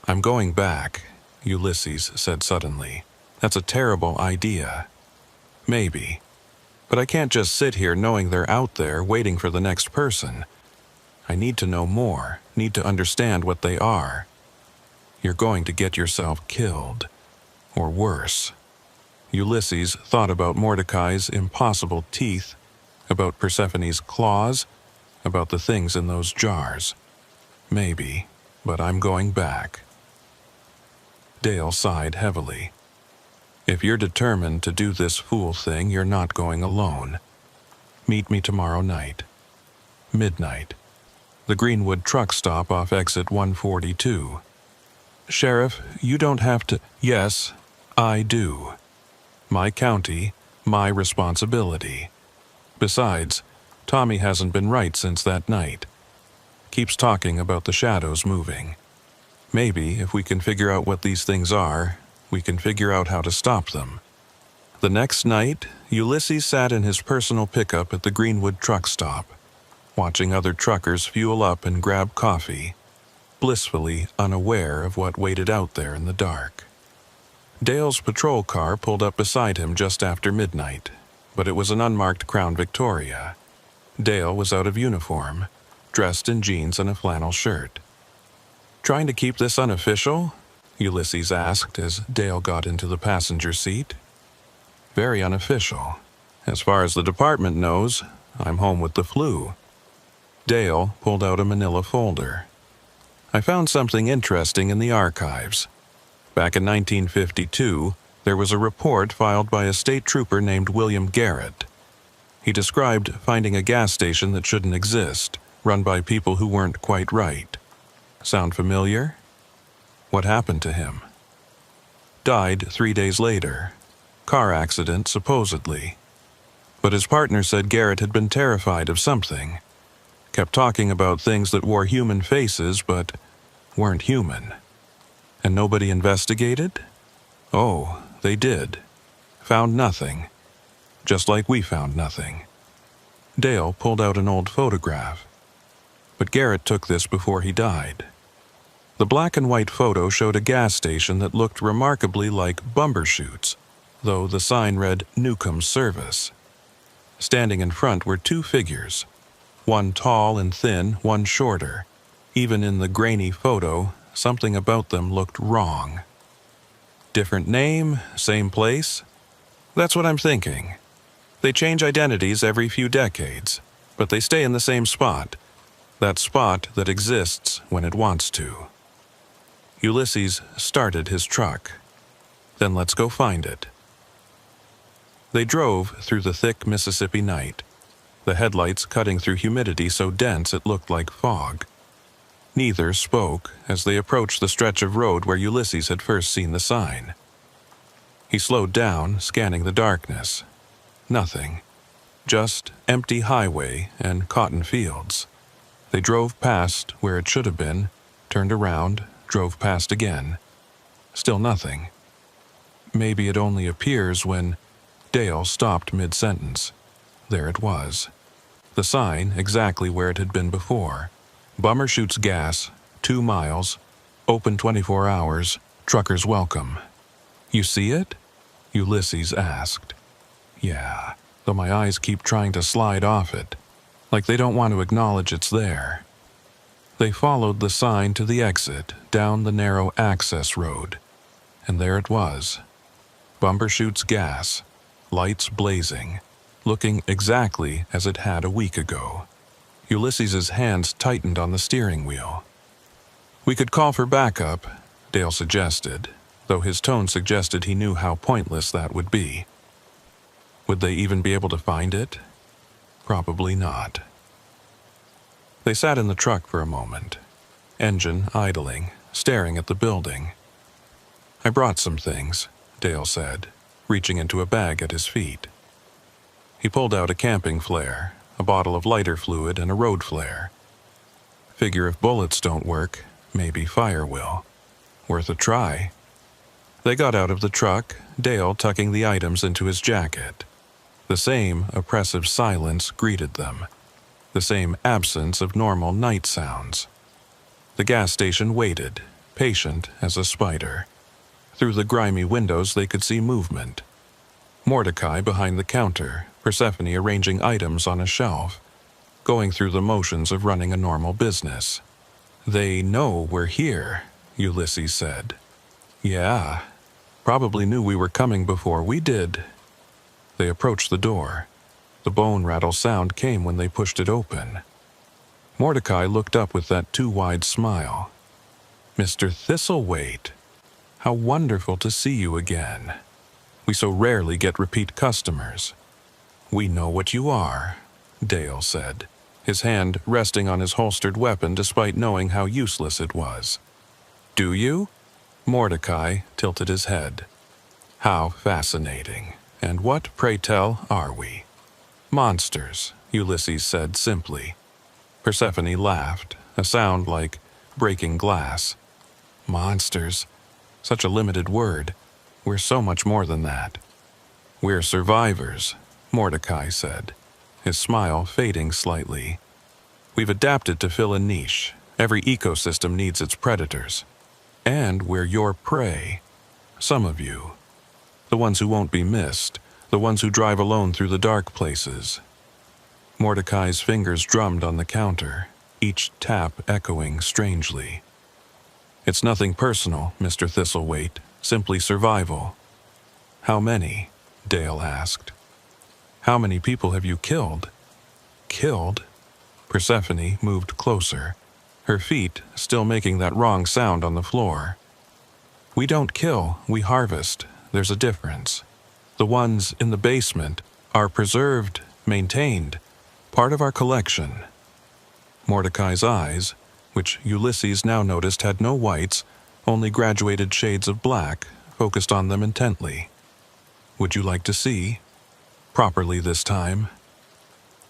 "I'm going back," Ulysses said suddenly. "That's a terrible idea. Maybe. But I can't just sit here knowing they're out there waiting for the next person. I need to know more, need to understand what they are. You're going to get yourself killed. Or worse." Ulysses thought about Mordecai's impossible teeth, about Persephone's claws, about the things in those jars. "Maybe, but I'm going back." Dale sighed heavily. "If you're determined to do this fool thing, you're not going alone. Meet me tomorrow night. Midnight. The Greenwood truck stop off exit 142. Sheriff, you don't have to—" "Yes, I do. My county, my responsibility. Besides, Tommy hasn't been right since that night. Keeps talking about the shadows moving. Maybe if we can figure out what these things are, we can figure out how to stop them." The next night, Ulysses sat in his personal pickup at the Greenwood truck stop, watching other truckers fuel up and grab coffee, blissfully unaware of what waited out there in the dark. Dale's patrol car pulled up beside him just after midnight, but it was an unmarked Crown Victoria. Dale was out of uniform, dressed in jeans and a flannel shirt. "Trying to keep this unofficial?" Ulysses asked as Dale got into the passenger seat. "Very unofficial. As far as the department knows, I'm home with the flu." Dale pulled out a manila folder. "I found something interesting in the archives. Back in 1952, there was a report filed by a state trooper named William Garrett. He described finding a gas station that shouldn't exist, run by people who weren't quite right. Sound familiar? What happened to him? Died 3 days later. Car accident, supposedly. But his partner said Garrett had been terrified of something. Kept talking about things that wore human faces but weren't human. And nobody investigated? Oh, they did. Found nothing. Just like we found nothing." Dale pulled out an old photograph. "But Garrett took this before he died. The black and white photo showed a gas station that looked remarkably like Bumbershoot's, though the sign read Newcomb's Service. Standing in front were two figures, one tall and thin, one shorter. Even in the grainy photo, something about them looked wrong. Different name, same place? That's what I'm thinking. They change identities every few decades, but they stay in the same spot. That spot that exists when it wants to. Ulysses started his truck. Then let's go find it. They drove through the thick Mississippi night, the headlights cutting through humidity so dense it looked like fog. Neither spoke as they approached the stretch of road where Ulysses had first seen the sign. He slowed down, scanning the darkness. Nothing. Just empty highway and cotton fields. They drove past where it should have been, turned around, drove past again. Still nothing. Maybe it only appears when... Dale stopped mid-sentence. There it was. The sign exactly where it had been before. Bumbershoot's Gas, 2 miles, open 24 hours, truckers welcome. You see it? Ulysses asked. Yeah, though my eyes keep trying to slide off it, like they don't want to acknowledge it's there. They followed the sign to the exit, down the narrow access road. And there it was. Bumbershoot's Gas, lights blazing, looking exactly as it had a week ago. Ulysses's hands tightened on the steering wheel. We could call for backup, Dale suggested, though his tone suggested he knew how pointless that would be. Would they even be able to find it? Probably not. They sat in the truck for a moment, engine idling, staring at the building. I brought some things, Dale said, reaching into a bag at his feet. He pulled out a camping flare, a bottle of lighter fluid, and a road flare. Figure if bullets don't work, maybe fire will. Worth a try. They got out of the truck, Dale tucking the items into his jacket. The same oppressive silence greeted them. The same absence of normal night sounds. The gas station waited, patient as a spider. Through the grimy windows they could see movement. Mordecai behind the counter, Persephone arranging items on a shelf, going through the motions of running a normal business. They know we're here, Ulysses said. Yeah, probably knew we were coming before we did. They approached the door. The bone rattle sound came when they pushed it open. Mordecai looked up with that too-wide smile. Mr. Thistlethwaite, how wonderful to see you again. We so rarely get repeat customers. We know what you are, Dale said, his hand resting on his holstered weapon despite knowing how useless it was. Do you? Mordecai tilted his head. How fascinating. And what, pray tell, are we? Monsters, Ulysses said simply. Persephone laughed, a sound like breaking glass. Monsters. Such a limited word. We're so much more than that. We're survivors, Mordecai said, his smile fading slightly. We've adapted to fill a niche. Every ecosystem needs its predators. And we're your prey. Some of you. The ones who won't be missed. The ones who drive alone through the dark places. Mordecai's fingers drummed on the counter, each tap echoing strangely. It's nothing personal, Mr. Thistlethwaite, simply survival. How many? Dale asked. How many people have you killed? Killed? Persephone moved closer, her feet still making that wrong sound on the floor. We don't kill, we harvest. There's a difference. The ones in the basement are preserved, maintained, part of our collection. Mordecai's eyes, which Ulysses now noticed had no whites, only graduated shades of black, focused on them intently. Would you like to see? Properly this time.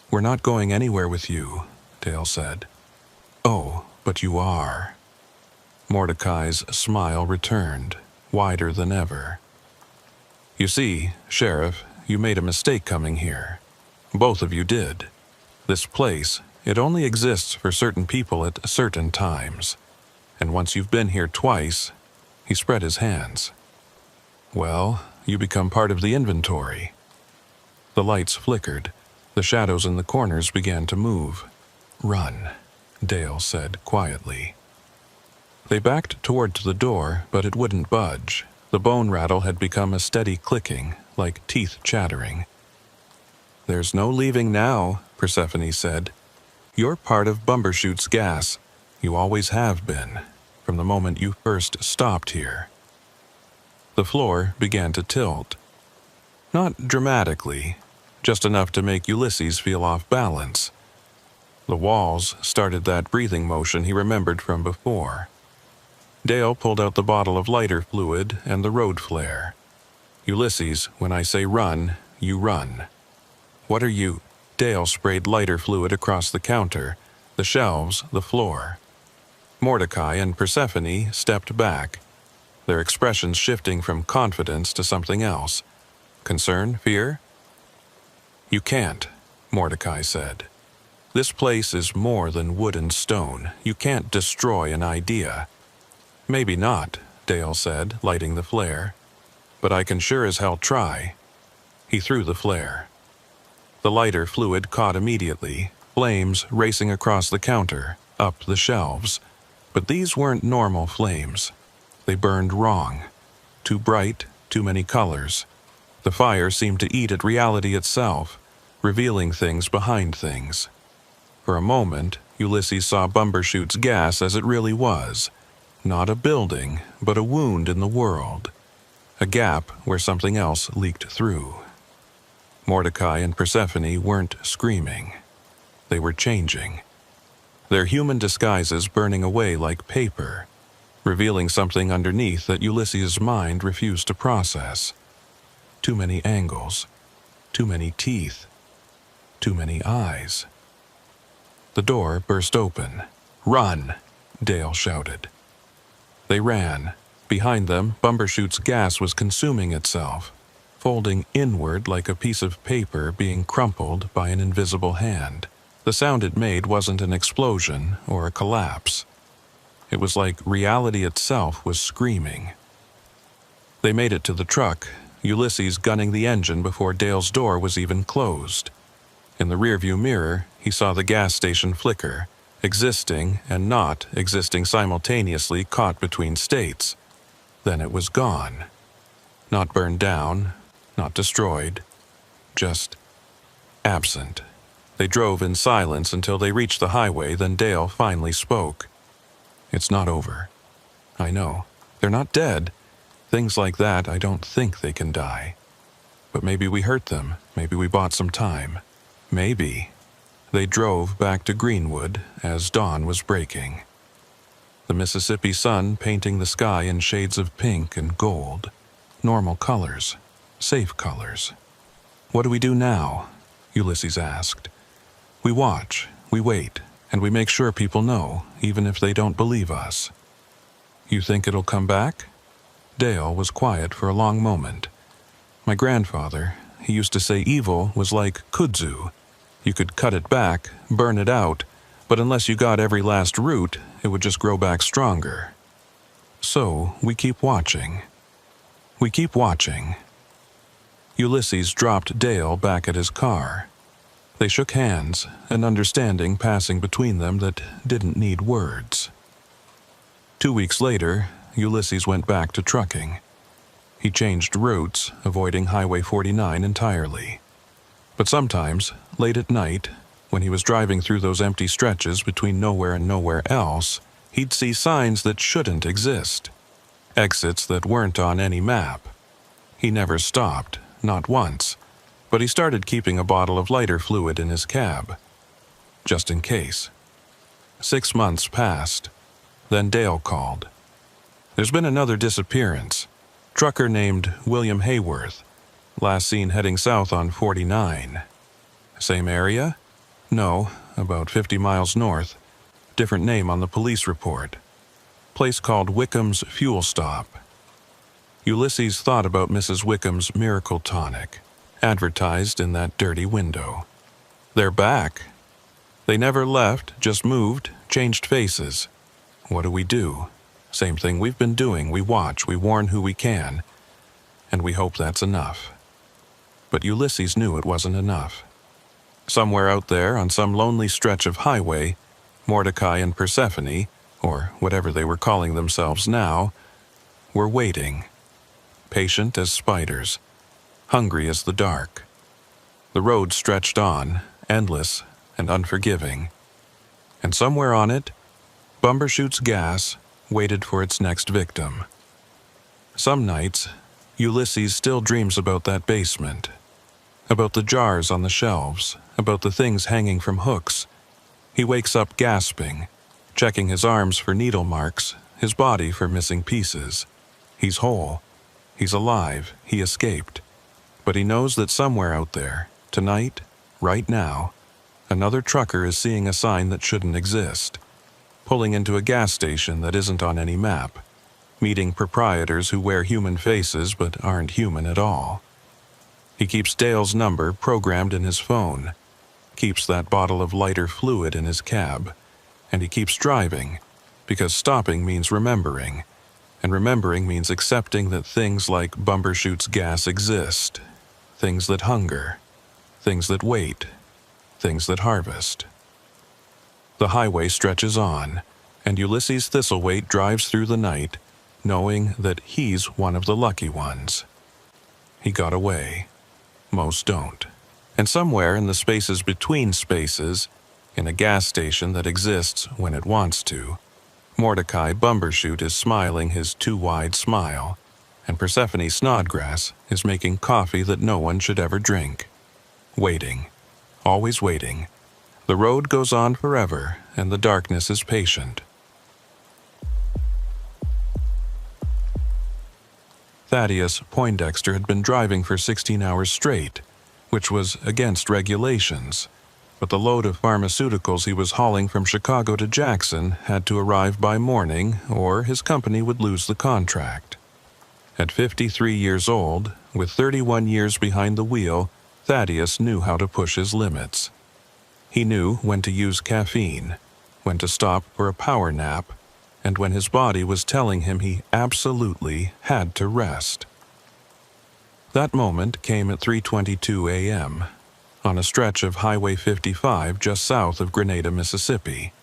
We're not going anywhere with you, Dale said. Oh, but you are. Mordecai's smile returned, wider than ever. You see, Sheriff, you made a mistake coming here. Both of you did. This place, it only exists for certain people at certain times. And once you've been here twice, he spread his hands. Well, you become part of the inventory. The lights flickered. The shadows in the corners began to move. Run, Dale said quietly. They backed toward the door, but it wouldn't budge. The bone rattle had become a steady clicking, like teeth chattering. There's no leaving now, Persephone said. You're part of Bumbershoot's gas. You always have been, from the moment you first stopped here. The floor began to tilt. Not dramatically, just enough to make Ulysses feel off balance. The walls started that breathing motion he remembered from before. Dale pulled out the bottle of lighter fluid and the road flare. Ulysses, when I say run, you run. What are you? Dale sprayed lighter fluid across the counter, the shelves, the floor. Mordecai and Persephone stepped back, their expressions shifting from confidence to something else. Concern? Fear? You can't, Mordecai said. This place is more than wood and stone. You can't destroy an idea. Maybe not, Dale said, lighting the flare. But I can sure as hell try. He threw the flare. The lighter fluid caught immediately, flames racing across the counter, up the shelves. But these weren't normal flames. They burned wrong. Too bright, too many colors. The fire seemed to eat at reality itself, revealing things behind things. For a moment, Ulysses saw Bumbershoot's gas as it really was. Not a building, but a wound in the world. A gap where something else leaked through. Mordecai and Persephone weren't screaming. They were changing. Their human disguises burning away like paper, revealing something underneath that Ulysses' mind refused to process. Too many angles. Too many teeth. Too many eyes. The door burst open. Run! Dale shouted. They ran. Behind them, Bumbershoot's gas was consuming itself, folding inward like a piece of paper being crumpled by an invisible hand. The sound it made wasn't an explosion or a collapse. It was like reality itself was screaming. They made it to the truck, Ulysses gunning the engine before Dale's door was even closed. In the rearview mirror, he saw the gas station flicker, existing and not existing simultaneously caught between states. Then it was gone. Not burned down, not destroyed, just absent. They drove in silence until they reached the highway, then Dale finally spoke. It's not over. I know. They're not dead. Things like that, I don't think they can die. But maybe we hurt them. Maybe we bought some time. Maybe. They drove back to Greenwood as dawn was breaking. The Mississippi sun painting the sky in shades of pink and gold. Normal colors. Safe colors. What do we do now? Ulysses asked. We watch, we wait, and we make sure people know, even if they don't believe us. You think it'll come back? Dale was quiet for a long moment. My grandfather, he used to say evil was like kudzu. You could cut it back, burn it out, but unless you got every last root, it would just grow back stronger. So, we keep watching. We keep watching. Ulysses dropped Dale back at his car. They shook hands, an understanding passing between them that didn't need words. 2 weeks later, Ulysses went back to trucking. He changed routes, avoiding Highway 49 entirely. But sometimes, late at night, when he was driving through those empty stretches between nowhere and nowhere else, he'd see signs that shouldn't exist. Exits that weren't on any map. He never stopped, not once, but he started keeping a bottle of lighter fluid in his cab. Just in case. 6 months passed. Then Dale called. There's been another disappearance. Trucker named William Hayworth. Last seen heading south on 49. Same area? No, about 50 miles north. Different name on the police report. Place called Wickham's Fuel Stop. Ulysses thought about Mrs. Wickham's miracle tonic, advertised in that dirty window. They're back. They never left, just moved, changed faces. What do? Same thing we've been doing. We watch, we warn who we can, and we hope that's enough. But Ulysses knew it wasn't enough. Somewhere out there, on some lonely stretch of highway, Mordecai and Persephone, or whatever they were calling themselves now, were waiting, patient as spiders, hungry as the dark. The road stretched on, endless and unforgiving, and somewhere on it, Bumbershoot's gas waited for its next victim. Some nights, Ulysses still dreams about that basement, about the jars on the shelves, about the things hanging from hooks. He wakes up gasping, checking his arms for needle marks, his body for missing pieces. He's whole. He's alive. He escaped. But he knows that somewhere out there, tonight, right now, another trucker is seeing a sign that shouldn't exist, pulling into a gas station that isn't on any map, meeting proprietors who wear human faces but aren't human at all. He keeps Dale's number programmed in his phone, keeps that bottle of lighter fluid in his cab, and he keeps driving, because stopping means remembering, and remembering means accepting that things like Bumbershoot's gas exist, things that hunger, things that wait, things that harvest. The highway stretches on, and Ulysses Thistlethwaite drives through the night, knowing that he's one of the lucky ones. He got away. Most don't. And somewhere in the spaces between spaces, in a gas station that exists when it wants to, Mordecai Bumbershoot is smiling his too-wide smile, and Persephone Snodgrass is making coffee that no one should ever drink. Waiting. Always waiting. The road goes on forever, and the darkness is patient. Thaddeus Poindexter had been driving for 16 hours straight, which was against regulations, but the load of pharmaceuticals he was hauling from Chicago to Jackson had to arrive by morning, or his company would lose the contract. At 53 years old, with 31 years behind the wheel, Thaddeus knew how to push his limits. He knew when to use caffeine, when to stop for a power nap, and when his body was telling him he absolutely had to rest. That moment came at 3:22 a.m., on a stretch of Highway 55 just south of Grenada, Mississippi.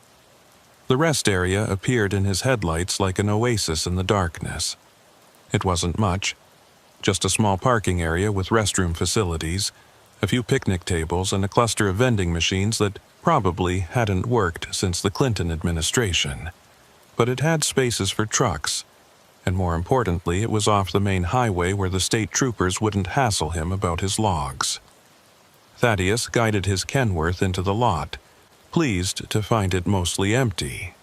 The rest area appeared in his headlights like an oasis in the darkness. It wasn't much, just a small parking area with restroom facilities, a few picnic tables, and a cluster of vending machines that probably hadn't worked since the Clinton administration. But it had spaces for trucks, and more importantly, it was off the main highway where the state troopers wouldn't hassle him about his logs. Thaddeus guided his Kenworth into the lot, pleased to find it mostly empty.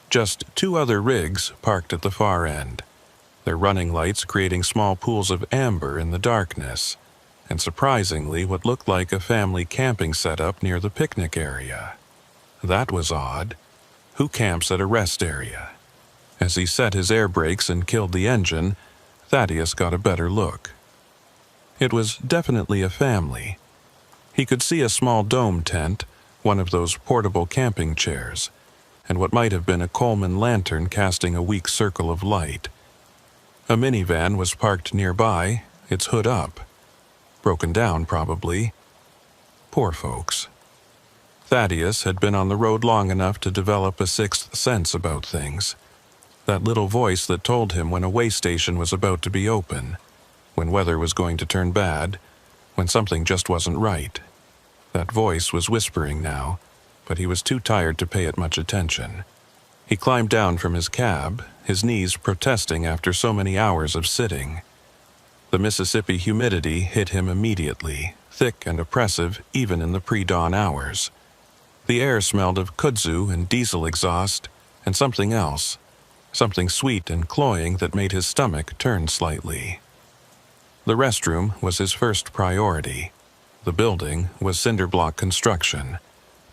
Just 2 other rigs parked at the far end, their running lights creating small pools of amber in the darkness, and surprisingly what looked like a family camping setup near the picnic area. That was odd. Who camps at a rest area? As he set his air brakes and killed the engine, Thaddeus got a better look. It was definitely a family. He could see a small dome tent, one of those portable camping chairs, and what might have been a Coleman lantern casting a weak circle of light. A minivan was parked nearby, its hood up. Broken down, probably. Poor folks. Thaddeus had been on the road long enough to develop a sixth sense about things. That little voice that told him when a way station was about to be open, when weather was going to turn bad, when something just wasn't right. That voice was whispering now, but he was too tired to pay it much attention. He climbed down from his cab, his knees protesting after so many hours of sitting. The Mississippi humidity hit him immediately, thick and oppressive even in the pre-dawn hours. The air smelled of kudzu and diesel exhaust, and something else, something sweet and cloying that made his stomach turn slightly. The restroom was his first priority. The building was cinder block construction,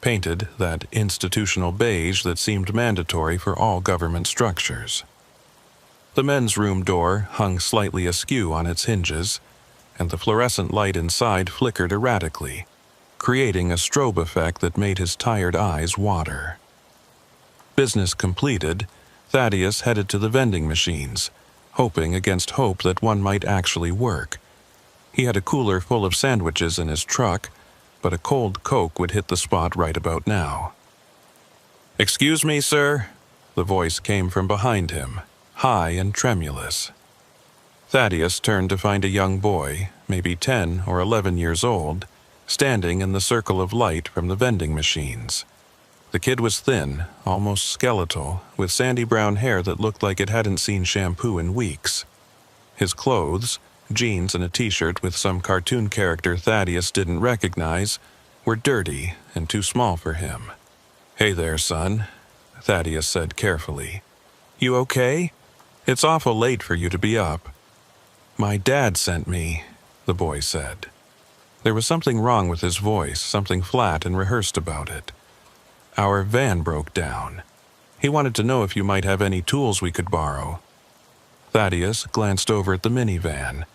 painted that institutional beige that seemed mandatory for all government structures. The men's room door hung slightly askew on its hinges, and the fluorescent light inside flickered erratically, creating a strobe effect that made his tired eyes water. Business completed, Thaddeus headed to the vending machines, hoping against hope that one might actually work. He had a cooler full of sandwiches in his truck, but a cold Coke would hit the spot right about now. "Excuse me, sir?" The voice came from behind him, high and tremulous. Thaddeus turned to find a young boy, maybe 10 or 11 years old, standing in the circle of light from the vending machines. The kid was thin, almost skeletal, with sandy brown hair that looked like it hadn't seen shampoo in weeks. His clothes, jeans and a t-shirt with some cartoon character Thaddeus didn't recognize, were dirty and too small for him. "Hey there, son," Thaddeus said carefully. "You okay? It's awful late for you to be up." "My dad sent me," the boy said. There was something wrong with his voice, something flat and rehearsed about it. "Our van broke down. He wanted to know if you might have any tools we could borrow." Thaddeus glanced over at the minivan.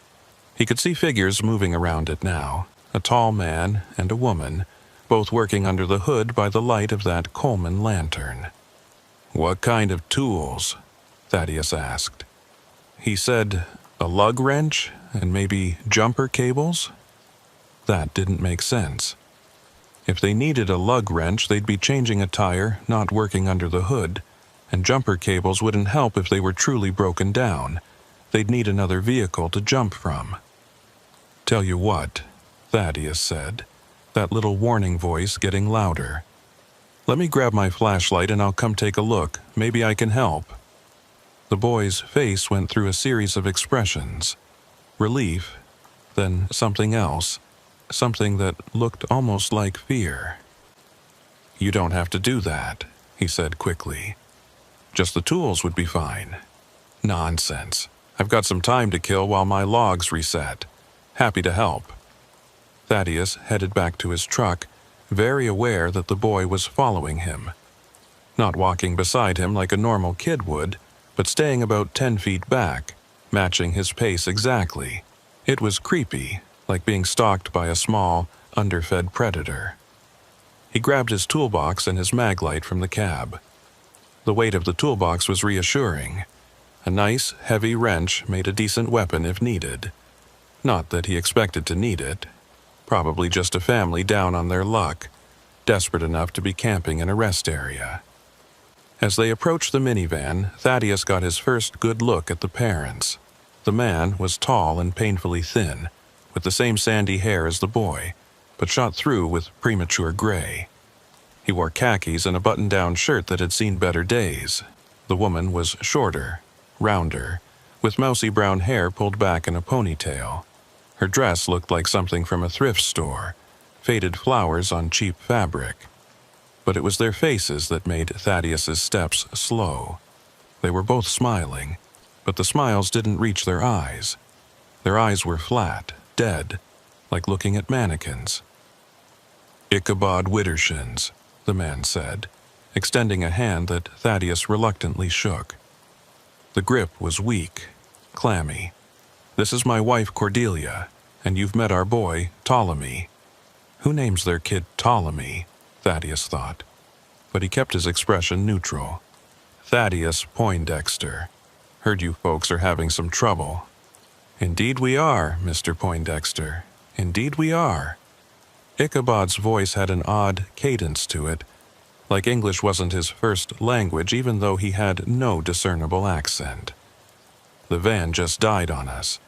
He could see figures moving around it now, a tall man and a woman, both working under the hood by the light of that Coleman lantern. "What kind of tools?" Thaddeus asked. He said, "A lug wrench and maybe jumper cables?" That didn't make sense. If they needed a lug wrench, they'd be changing a tire, not working under the hood, and jumper cables wouldn't help if they were truly broken down. They'd need another vehicle to jump from. "Tell you what," Thaddeus said, that little warning voice getting louder. "Let me grab my flashlight and I'll come take a look. Maybe I can help." The boy's face went through a series of expressions. Relief, then something else. Something that looked almost like fear. "You don't have to do that," he said quickly. "Just the tools would be fine." "Nonsense. I've got some time to kill while my logs reset. Happy to help." Thaddeus headed back to his truck, very aware that the boy was following him. Not walking beside him like a normal kid would, but staying about 10 feet back, matching his pace exactly. It was creepy, like being stalked by a small, underfed predator. He grabbed his toolbox and his maglite from the cab. The weight of the toolbox was reassuring. A nice, heavy wrench made a decent weapon if needed. Not that he expected to need it. Probably just a family down on their luck, desperate enough to be camping in a rest area. As they approached the minivan, Thaddeus got his first good look at the parents. The man was tall and painfully thin, with the same sandy hair as the boy, but shot through with premature gray. He wore khakis and a button-down shirt that had seen better days. The woman was shorter, rounder, with mousy brown hair pulled back in a ponytail. Her dress looked like something from a thrift store, faded flowers on cheap fabric. But it was their faces that made Thaddeus's steps slow. They were both smiling, but the smiles didn't reach their eyes. Their eyes were flat, dead, like looking at mannequins. "Ichabod Widdershins," the man said, extending a hand that Thaddeus reluctantly shook. The grip was weak, clammy. "This is my wife Cordelia, and you've met our boy, Ptolemy." Who names their kid Ptolemy? Thaddeus thought. But he kept his expression neutral. "Thaddeus Poindexter. Heard you folks are having some trouble." "Indeed we are, Mr. Poindexter. Indeed we are." Ichabod's voice had an odd cadence to it, like English wasn't his first language even though he had no discernible accent. "The van just died on us.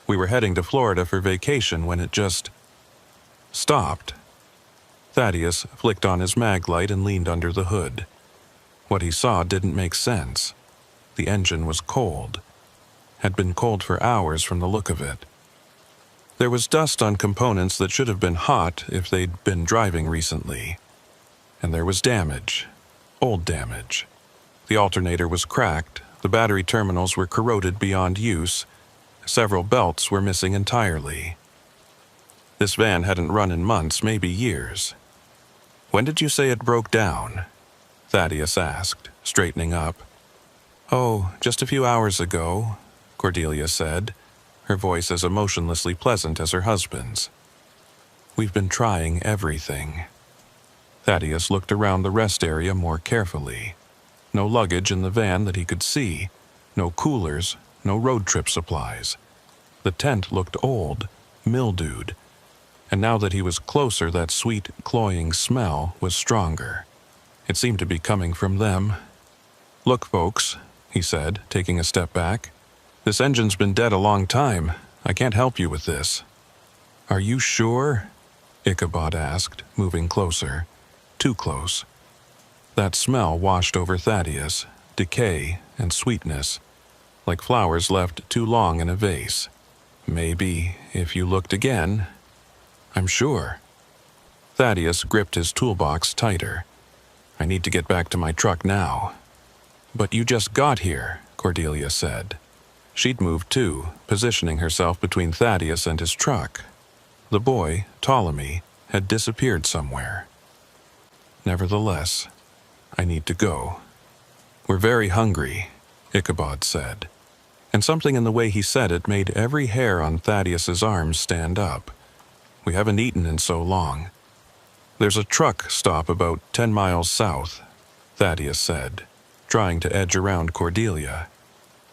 We were heading to Florida for vacation when it just stopped." Thaddeus flicked on his maglite and leaned under the hood. What he saw didn't make sense. The engine was cold. Had been cold for hours from the look of it. There was dust on components that should have been hot if they'd been driving recently. And there was damage. Old damage. The alternator was cracked, the battery terminals were corroded beyond use, several belts were missing entirely. This van hadn't run in months, maybe years. "When did you say it broke down?" Thaddeus asked, straightening up. "Oh, just a few hours ago," Cordelia said, her voice as emotionlessly pleasant as her husband's. "We've been trying everything." Thaddeus looked around the rest area more carefully. No luggage in the van that he could see. No coolers, no road trip supplies. The tent looked old, mildewed, and now that he was closer, that sweet, cloying smell was stronger. It seemed to be coming from them. "Look, folks," he said, taking a step back. "This engine's been dead a long time. I can't help you with this." "Are you sure?" Ichabod asked, moving closer. Too close. That smell washed over Thaddeus, decay and sweetness, like flowers left too long in a vase. "Maybe, if you looked again." "I'm sure." Thaddeus gripped his toolbox tighter. "I need to get back to my truck now." "But you just got here," Cordelia said. She'd moved too, positioning herself between Thaddeus and his truck. The boy, Ptolemy, had disappeared somewhere. "Nevertheless, I need to go." "We're very hungry," Ichabod said. And something in the way he said it made every hair on Thaddeus's arms stand up. "We haven't eaten in so long." "There's a truck stop about 10 miles south," Thaddeus said, trying to edge around Cordelia.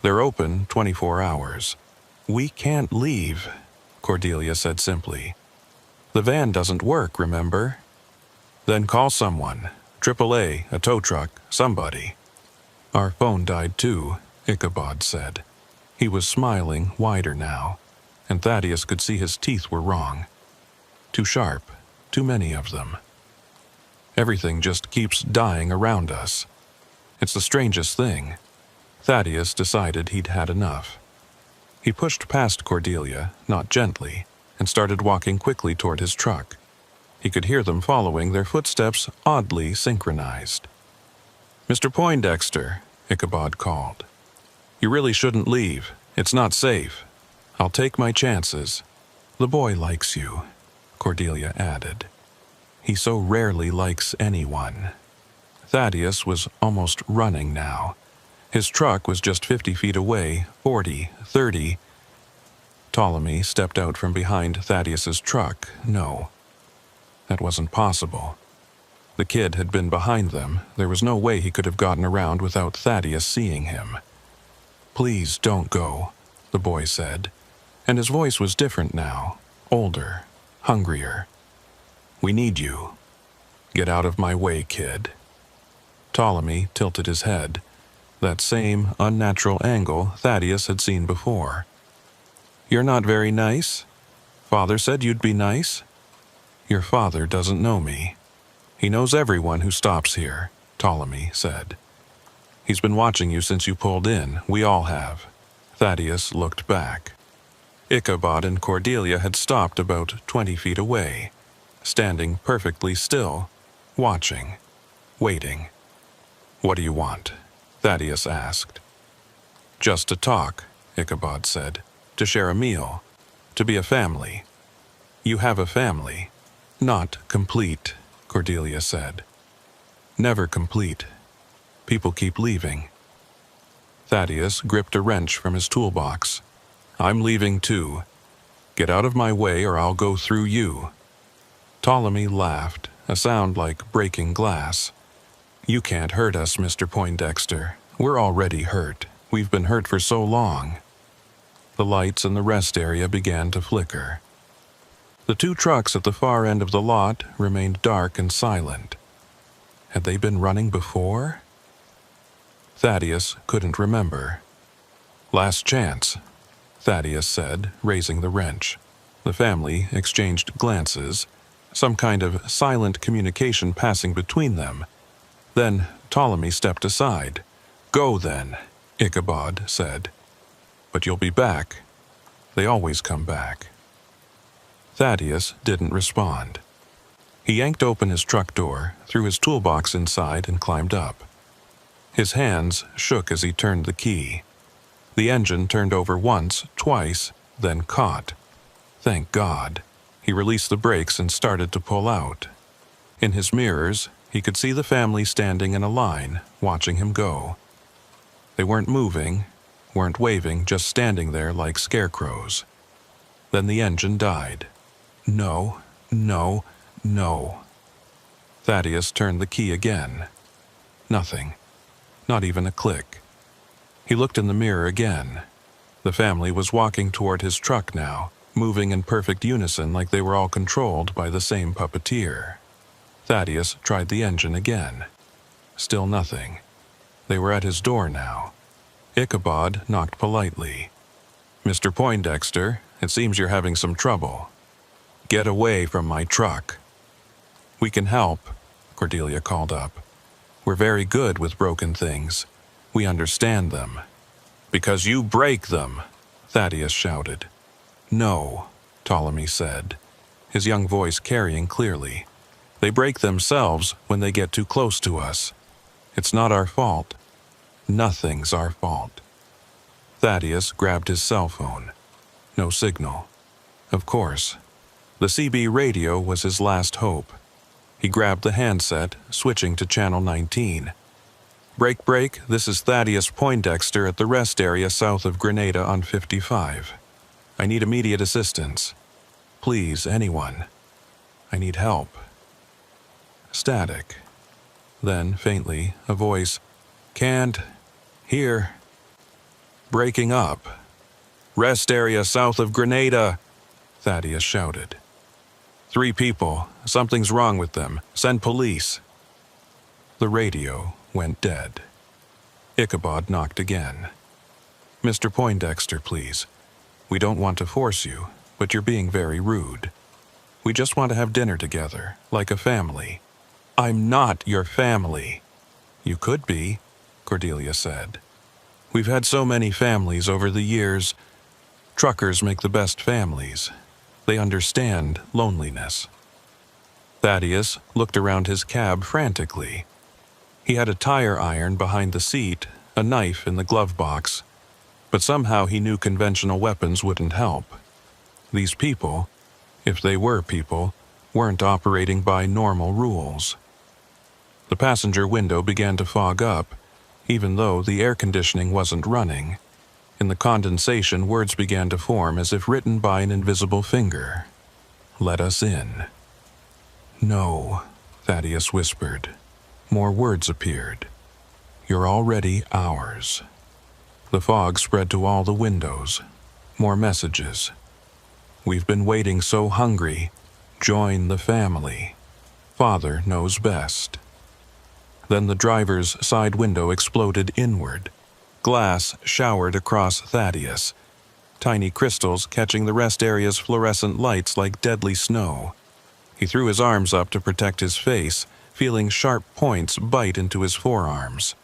"They're open 24 hours. "We can't leave," Cordelia said simply. "The van doesn't work, remember?" "Then call someone. AAA, a tow truck, somebody." "Our phone died too," Ichabod said. He was smiling wider now, and Thaddeus could see his teeth were wrong. Too sharp, too many of them. "Everything just keeps dying around us. It's the strangest thing." Thaddeus decided he'd had enough. He pushed past Cordelia, not gently, and started walking quickly toward his truck. He could hear them following, their footsteps oddly synchronized. "Mr. Poindexter," Ichabod called. "You really shouldn't leave. It's not safe. I'll take my chances." "The boy likes you," Cordelia added. "He so rarely likes anyone." Thaddeus was almost running now. His truck was just 50 feet away, 40, 30. Ptolemy stepped out from behind Thaddeus's truck. No, that wasn't possible. The kid had been behind them. There was no way he could have gotten around without Thaddeus seeing him. "Please don't go," the boy said, and his voice was different now, older, hungrier. "We need you. Get out of my way, kid." Ptolemy tilted his head, that same unnatural angle Thaddeus had seen before. "You're not very nice? Father said you'd be nice?" "Your father doesn't know me. He knows everyone who stops here," Ptolemy said. "He's been watching you since you pulled in. We all have." Thaddeus looked back. Ichabod and Cordelia had stopped about 20 feet away, standing perfectly still, watching, waiting. "What do you want?" Thaddeus asked. "Just to talk," Ichabod said. "To share a meal. To be a family." "You have a family." "Not complete," Cordelia said. "Never complete. People keep leaving." Thaddeus gripped a wrench from his toolbox. "I'm leaving too. Get out of my way or I'll go through you." Ptolemy laughed, a sound like breaking glass. "You can't hurt us, Mr. Poindexter. We're already hurt. We've been hurt for so long." The lights in the rest area began to flicker. The two trucks at the far end of the lot remained dark and silent. Had they been running before? Thaddeus couldn't remember. "Last chance," Thaddeus said, raising the wrench. The family exchanged glances, some kind of silent communication passing between them. Then Ptolemy stepped aside. "Go then," Ichabod said. "But you'll be back. They always come back." Thaddeus didn't respond. He yanked open his truck door, threw his toolbox inside, and climbed up. His hands shook as he turned the key. The engine turned over once, twice, then caught. Thank God. He released the brakes and started to pull out. In his mirrors, he could see the family standing in a line, watching him go. They weren't moving, weren't waving, just standing there like scarecrows. Then the engine died. No, no, no. Thaddeus turned the key again. Nothing. Not even a click. He looked in the mirror again. The family was walking toward his truck now, moving in perfect unison like they were all controlled by the same puppeteer. Thaddeus tried the engine again. Still nothing. They were at his door now. Ichabod knocked politely. "Mr. Poindexter, it seems you're having some trouble. Get away from my truck." "We can help," Cordelia called up. "We're very good with broken things. We understand them." "Because you break them," Thaddeus shouted. "No," Ptolemy said, his young voice carrying clearly. "They break themselves when they get too close to us. It's not our fault. Nothing's our fault." Thaddeus grabbed his cell phone. No signal. Of course. The CB radio was his last hope. He grabbed the handset, switching to channel 19. Break, this is Thaddeus Poindexter at the rest area south of Grenada on 55. I need immediate assistance. Please, anyone. I need help." Static. Then, faintly, a voice. "Can't. Hear. Breaking up. Rest area south of Grenada," Thaddeus shouted. "3 people. Something's wrong with them. Send police." The radio went dead. Ichabod knocked again. "Mr. Poindexter, please. We don't want to force you, but you're being very rude. We just want to have dinner together, like a family." "I'm not your family." "You could be," Cordelia said. "We've had so many families over the years. Truckers make the best families. They understand loneliness." Thaddeus looked around his cab frantically. He had a tire iron behind the seat, a knife in the glove box, but somehow he knew conventional weapons wouldn't help. These people, if they were people, weren't operating by normal rules. The passenger window began to fog up, even though the air conditioning wasn't running. In the condensation, words began to form as if written by an invisible finger. "Let us in." "No," Thaddeus whispered. More words appeared. "You're already ours." The fog spread to all the windows. More messages. "We've been waiting so hungry. Join the family. Father knows best." Then the driver's side window exploded inward. Glass showered across Thaddeus, tiny crystals catching the rest area's fluorescent lights like deadly snow. He threw his arms up to protect his face, feeling sharp points bite into his forearms.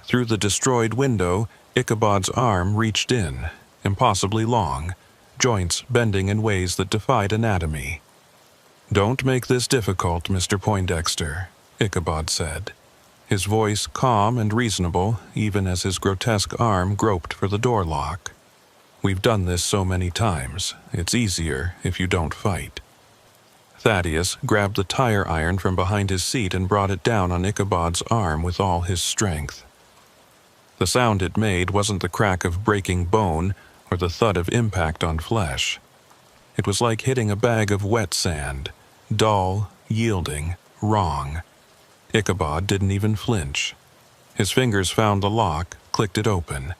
Through the destroyed window, Ichabod's arm reached in, impossibly long, joints bending in ways that defied anatomy. "Don't make this difficult, Mr. Poindexter," Ichabod said, his voice calm and reasonable even as his grotesque arm groped for the door lock. "We've done this so many times. It's easier if you don't fight." Thaddeus grabbed the tire iron from behind his seat and brought it down on Ichabod's arm with all his strength. The sound it made wasn't the crack of breaking bone or the thud of impact on flesh. It was like hitting a bag of wet sand, dull, yielding, wrong. Ichabod didn't even flinch. His fingers found the lock, clicked it open.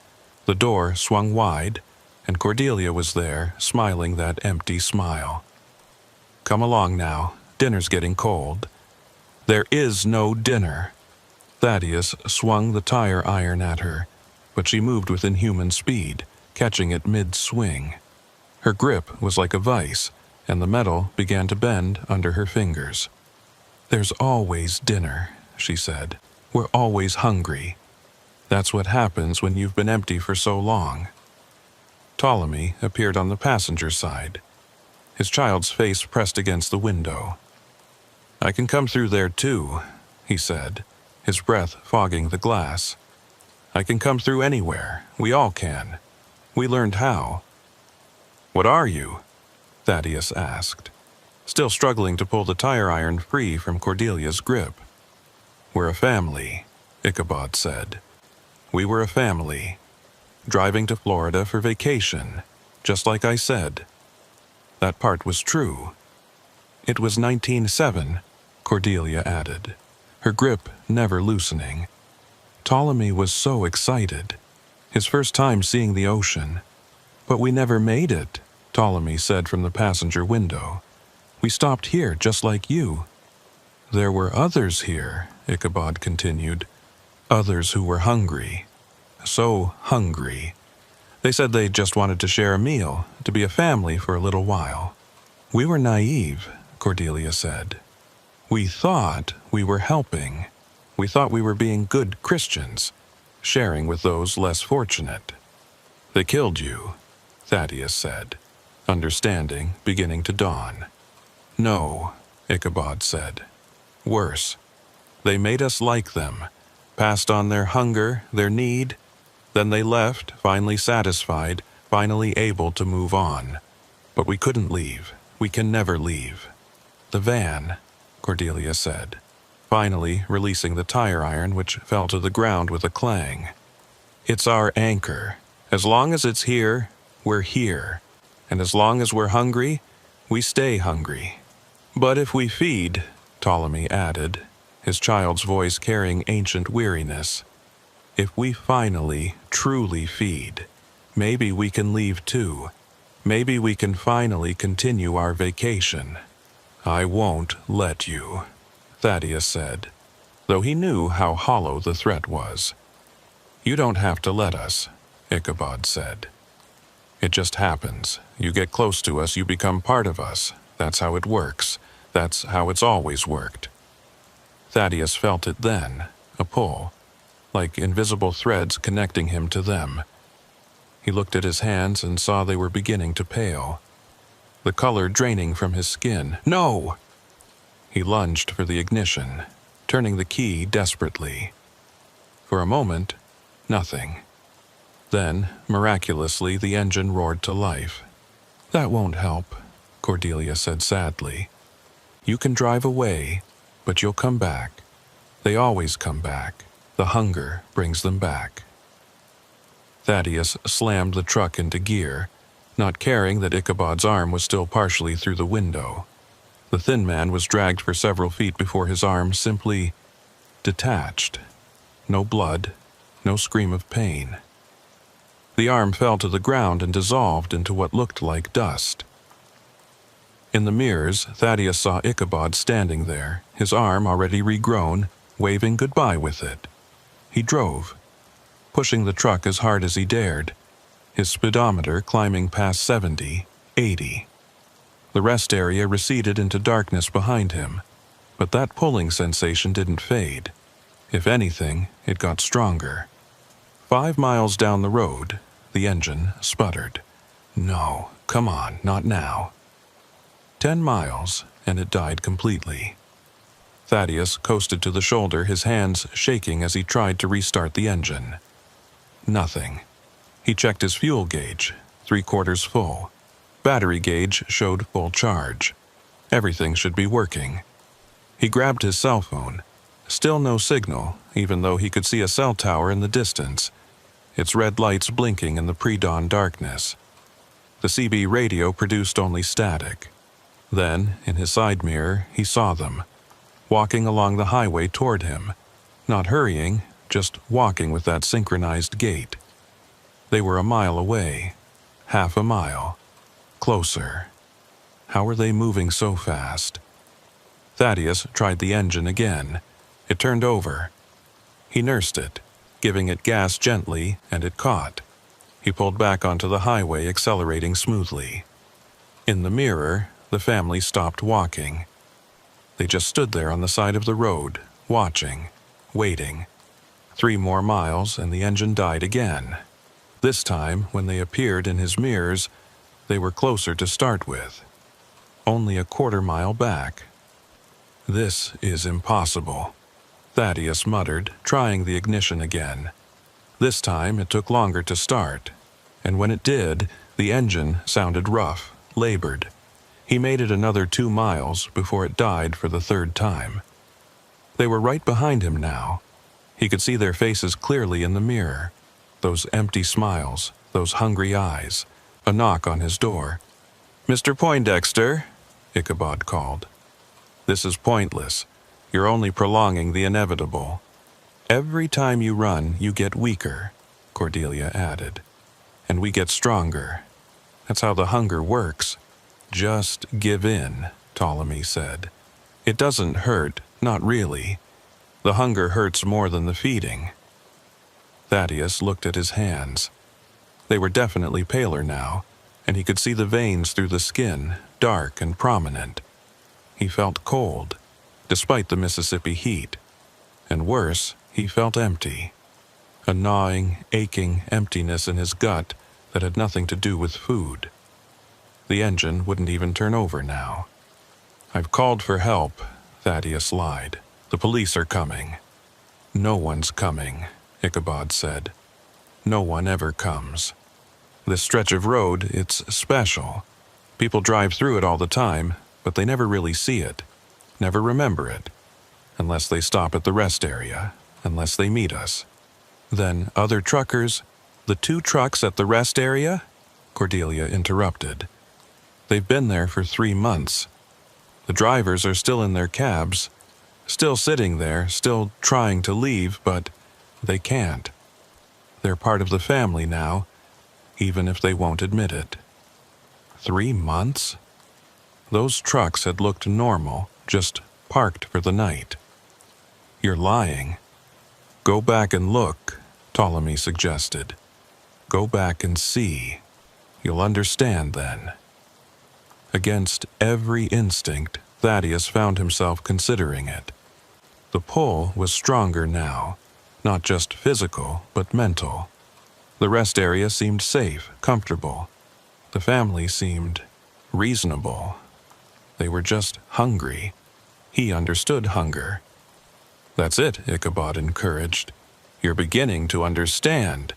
The door swung wide, and Cordelia was there, smiling that empty smile. "Come along now. Dinner's getting cold." "There is no dinner." Thaddeus swung the tire iron at her, but she moved with inhuman speed, catching it mid-swing. Her grip was like a vice, and the metal began to bend under her fingers. "There's always dinner," she said. "We're always hungry. That's what happens when you've been empty for so long." Ptolemy appeared on the passenger side, his child's face pressed against the window. "I can come through there too," he said, his breath fogging the glass. "I can come through anywhere. We all can. We learned how." "What are you?" Thaddeus asked, still struggling to pull the tire iron free from Cordelia's grip. "We're a family," Ichabod said. "We were a family, driving to Florida for vacation, just like I said." That part was true. "It was 1907, Cordelia added, her grip never loosening. Ptolemy was so excited. His first time seeing the ocean. "But we never made it," Ptolemy said from the passenger window. "We stopped here just like you." "There were others here," Ichabod continued. "Others who were hungry. So hungry. They said they just wanted to share a meal, to be a family for a little while." "We were naive," Cordelia said. "We thought we were helping. We thought we were being good Christians, sharing with those less fortunate." "They killed you," Thaddeus said, understanding beginning to dawn. "No," Ichabod said. "Worse. They made us like them, passed on their hunger, their need. Then they left, finally satisfied, finally able to move on. But we couldn't leave. We can never leave." "The van," Cordelia said, finally releasing the tire iron which fell to the ground with a clang. "It's our anchor. As long as it's here, we're here. And as long as we're hungry, we stay hungry. But if we feed," Ptolemy added, his child's voice carrying ancient weariness, "if we finally, truly feed, maybe we can leave too. Maybe we can finally continue our vacation." "I won't let you," Thaddeus said, though he knew how hollow the threat was. "You don't have to let us," Ichabod said. "It just happens. You get close to us, you become part of us. That's how it works. That's how it's always worked." Thaddeus felt it then, a pull, like invisible threads connecting him to them. He looked at his hands and saw they were beginning to pale, the color draining from his skin. "No!" He lunged for the ignition, turning the key desperately. For a moment, nothing. Then, miraculously, the engine roared to life. "That won't help," Cordelia said sadly. "You can drive away, but you'll come back. They always come back. The hunger brings them back." Thaddeus slammed the truck into gear, not caring that Ichabod's arm was still partially through the window. The thin man was dragged for several feet before his arm simply detached. No blood, no scream of pain. The arm fell to the ground and dissolved into what looked like dust. In the mirrors, Thaddeus saw Ichabod standing there, his arm already regrown, waving goodbye with it. He drove, pushing the truck as hard as he dared, his speedometer climbing past 70, 80. The rest area receded into darkness behind him, but that pulling sensation didn't fade. If anything, it got stronger. 5 miles down the road, the engine sputtered. "No, come on, not now." 10 miles, and it died completely. Thaddeus coasted to the shoulder, his hands shaking as he tried to restart the engine. Nothing. He checked his fuel gauge, 3/4 full. Battery gauge showed full charge. Everything should be working. He grabbed his cell phone. Still no signal, even though he could see a cell tower in the distance, its red lights blinking in the pre-dawn darkness. The CB radio produced only static. Then, in his side mirror, he saw them, walking along the highway toward him, not hurrying, just walking with that synchronized gait. They were a mile away, half a mile, closer. How were they moving so fast? Thaddeus tried the engine again. It turned over. He nursed it, giving it gas gently, and it caught. He pulled back onto the highway, accelerating smoothly. In the mirror, the family stopped walking. They just stood there on the side of the road, watching, waiting. 3 more miles, and the engine died again. This time, when they appeared in his mirrors, they were closer to start with. Only a 1/4 mile back. "This is impossible," Thaddeus muttered, trying the ignition again. This time it took longer to start, and when it did, the engine sounded rough, labored. He made it another 2 miles before it died for the 3rd time. They were right behind him now. He could see their faces clearly in the mirror. Those empty smiles, those hungry eyes. A knock on his door. "Mr. Poindexter," Ichabod called. "This is pointless. You're only prolonging the inevitable." Every time you run, you get weaker, Cordelia added. And we get stronger. That's how the hunger works. Just give in, Ptolemy said. It doesn't hurt, not really. The hunger hurts more than the feeding. Thaddeus looked at his hands. They were definitely paler now, and he could see the veins through the skin, dark and prominent. He felt cold, despite the Mississippi heat. And worse, he felt empty. A gnawing, aching emptiness in his gut that had nothing to do with food. The engine wouldn't even turn over now. I've called for help, Thaddeus lied. The police are coming. No one's coming, Ichabod said. No one ever comes. This stretch of road, it's special. People drive through it all the time, but they never really see it, never remember it, unless they stop at the rest area, unless they meet us. Then other truckers, the 2 trucks at the rest area? Cordelia interrupted. They've been there for 3 months. The drivers are still in their cabs, still sitting there, still trying to leave, but they can't. They're part of the family now, even if they won't admit it. 3 months? Those trucks had looked normal, just parked for the night. You're lying. Go back and look, Ptolemy suggested. Go back and see. You'll understand then. Against every instinct, Thaddeus found himself considering it. The pull was stronger now, not just physical, but mental. The rest area seemed safe, comfortable. The family seemed reasonable. They were just hungry. He understood hunger. That's it, Ichabod encouraged. You're beginning to understand.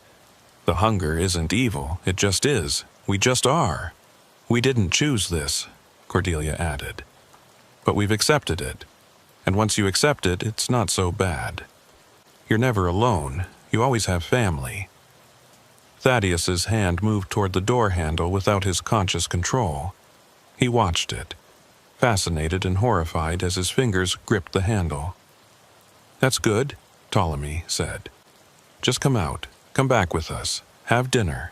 The hunger isn't evil, it just is. We just are. We didn't choose this, Cordelia added. But we've accepted it. And once you accept it, it's not so bad. You're never alone. You always have family. Thaddeus's hand moved toward the door handle without his conscious control. He watched it, fascinated and horrified as his fingers gripped the handle. That's good, Ptolemy said. Just come out. Come back with us. Have dinner.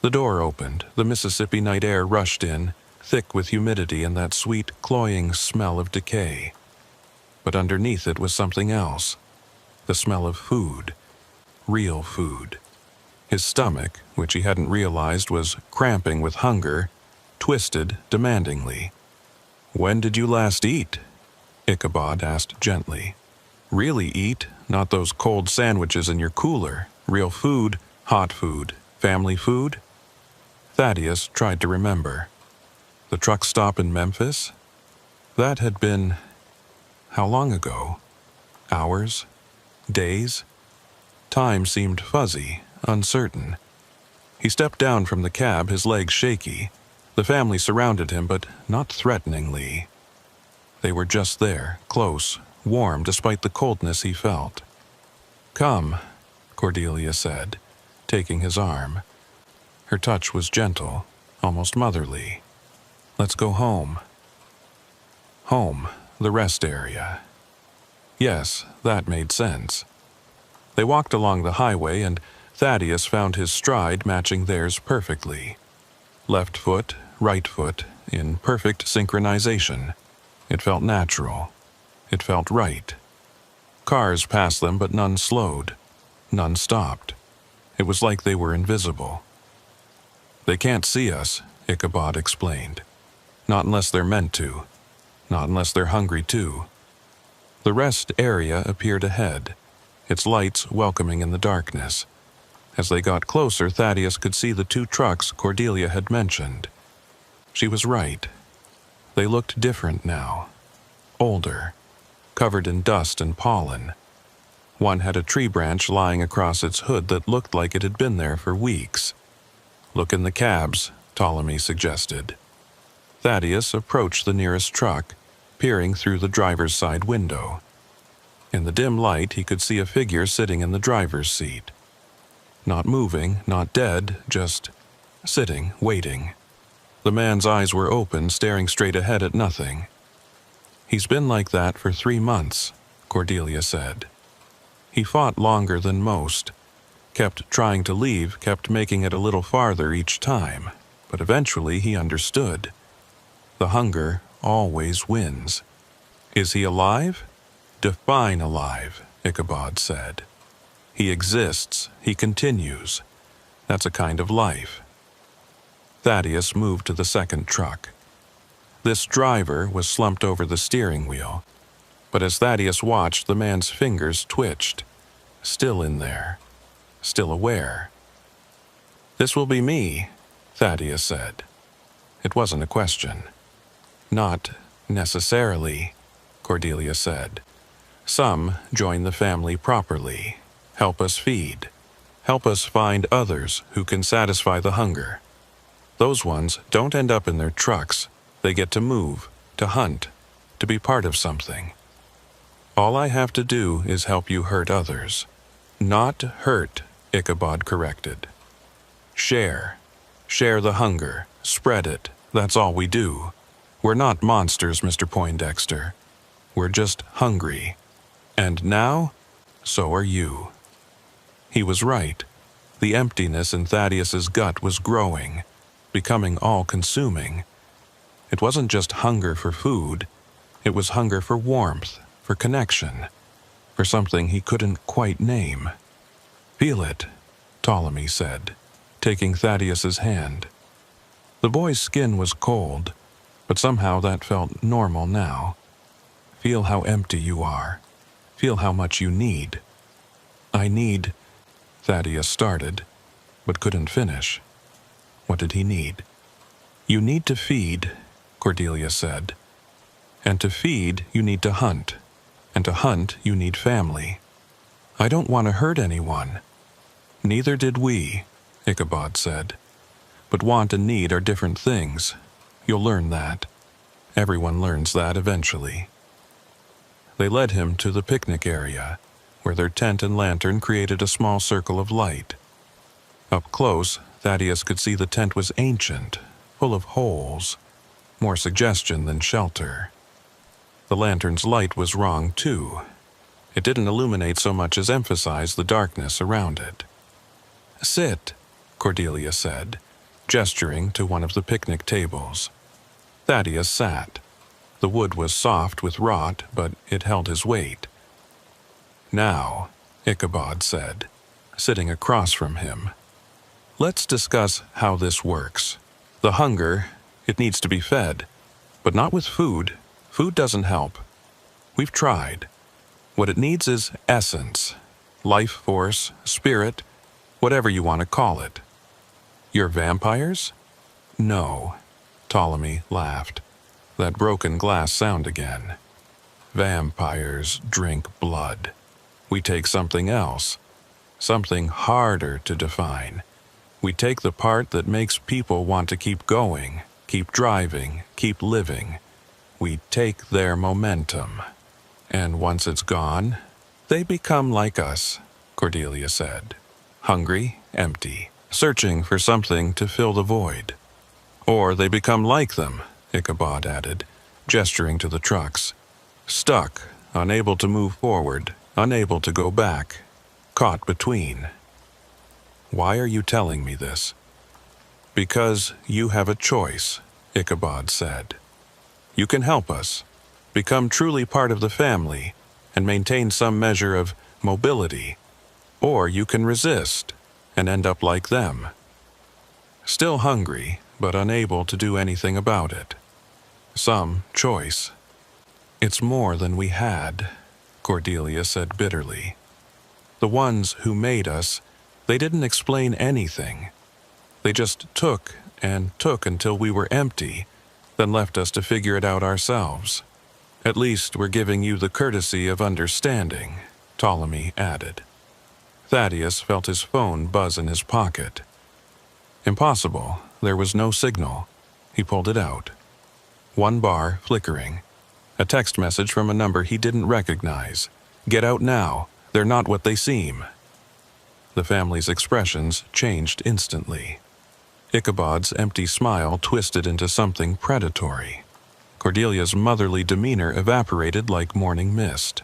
The door opened. The Mississippi night air rushed in, thick with humidity and that sweet, cloying smell of decay. But underneath it was something else. The smell of food. Real food. His stomach, which he hadn't realized was cramping with hunger, twisted demandingly. When did you last eat? Ichabod asked gently. Really eat, not those cold sandwiches in your cooler. Real food, hot food, family food? Thaddeus tried to remember. The truck stop in Memphis? That had been... how long ago? Hours? Days? Time seemed fuzzy, uncertain. He stepped down from the cab, his legs shaky. The family surrounded him, but not threateningly. They were just there, close, warm despite the coldness he felt. Come, Cordelia said, taking his arm. Her touch was gentle, almost motherly. Let's go home. Home, the rest area. Yes, that made sense. They walked along the highway, and Thaddeus found his stride matching theirs perfectly. Left foot, right foot, in perfect synchronization. It felt natural. It felt right. Cars passed them, but none slowed. None stopped. It was like they were invisible. They can't see us, Ichabod explained. Not unless they're meant to. Not unless they're hungry too. The rest area appeared ahead, its lights welcoming in the darkness. As they got closer, Thaddeus could see the 2 trucks Cordelia had mentioned. She was right. They looked different now. Older, covered in dust and pollen. One had a tree branch lying across its hood that looked like it had been there for weeks. Look in the cabs, Ptolemy suggested. Thaddeus approached the nearest truck, peering through the driver's side window. In the dim light, he could see a figure sitting in the driver's seat. Not moving, not dead, just sitting, waiting. The man's eyes were open, staring straight ahead at nothing. He's been like that for 3 months, Cordelia said. He fought longer than most, kept trying to leave, kept making it a little farther each time, but eventually he understood. The hunger always wins. Is he alive? Define alive, Ichabod said. He exists, he continues. That's a kind of life. Thaddeus moved to the second truck. This driver was slumped over the steering wheel, but as Thaddeus watched, the man's fingers twitched. Still in there. Still aware. "This will be me," Thaddeus said. It wasn't a question. "Not necessarily," Cordelia said. "Some join the family properly, help us feed, help us find others who can satisfy the hunger. Those ones don't end up in their trucks. They get to move, to hunt, to be part of something. All I have to do is help you hurt others." "Not hurt," Ichabod corrected. "Share. Share the hunger. Spread it. That's all we do. We're not monsters, Mr. Poindexter. We're just hungry. And now, so are you." He was right. The emptiness in Thaddeus's gut was growing, becoming all-consuming. It wasn't just hunger for food. It was hunger for warmth, for connection, for something he couldn't quite name. "Feel it," Ptolemy said, taking Thaddeus's hand. The boy's skin was cold, but somehow that felt normal now. "Feel how empty you are. Feel how much you need." "I need," Thaddeus started, but couldn't finish. What did he need? "You need to feed," Cordelia said. "And to feed, you need to hunt. And to hunt, you need family. I don't want to hurt anyone." "Neither did we," Ichabod said. "But want and need are different things. You'll learn that. Everyone learns that eventually." They led him to the picnic area, where their tent and lantern created a small circle of light. Up close, Thaddeus could see the tent was ancient, full of holes, more suggestion than shelter. The lantern's light was wrong, too. It didn't illuminate so much as emphasize the darkness around it. "Sit," Cordelia said, gesturing to one of the picnic tables. Thaddeus sat. The wood was soft with rot, but it held his weight. "Now," Ichabod said, sitting across from him, "let's discuss how this works. The hunger, it needs to be fed, but not with food. Food doesn't help. We've tried. What it needs is essence, life force, spirit, whatever you want to call it. You're vampires?" "No," Ptolemy laughed. That broken glass sound again. "Vampires drink blood. We take something else, something harder to define. We take the part that makes people want to keep going, keep driving, keep living. We take their momentum. And once it's gone, they become like us," Cordelia said. "Hungry, empty, searching for something to fill the void." "Or they become like them," Ichabod added, gesturing to the trucks. "Stuck, unable to move forward, unable to go back, caught between." "Why are you telling me this?" "Because you have a choice," Ichabod said. "You can help us, become truly part of the family, and maintain some measure of mobility, or you can resist and end up like them. Still hungry, but unable to do anything about it. Some choice." "It's more than we had," Cordelia said bitterly. "The ones who made us, they didn't explain anything. They just took and took until we were empty, then left us to figure it out ourselves. At least we're giving you the courtesy of understanding," Ptolemy added. Thaddeus felt his phone buzz in his pocket. Impossible. There was no signal. He pulled it out. One bar flickering. A text message from a number he didn't recognize. "Get out now. They're not what they seem." The family's expressions changed instantly. Ichabod's empty smile twisted into something predatory. Cordelia's motherly demeanor evaporated like morning mist.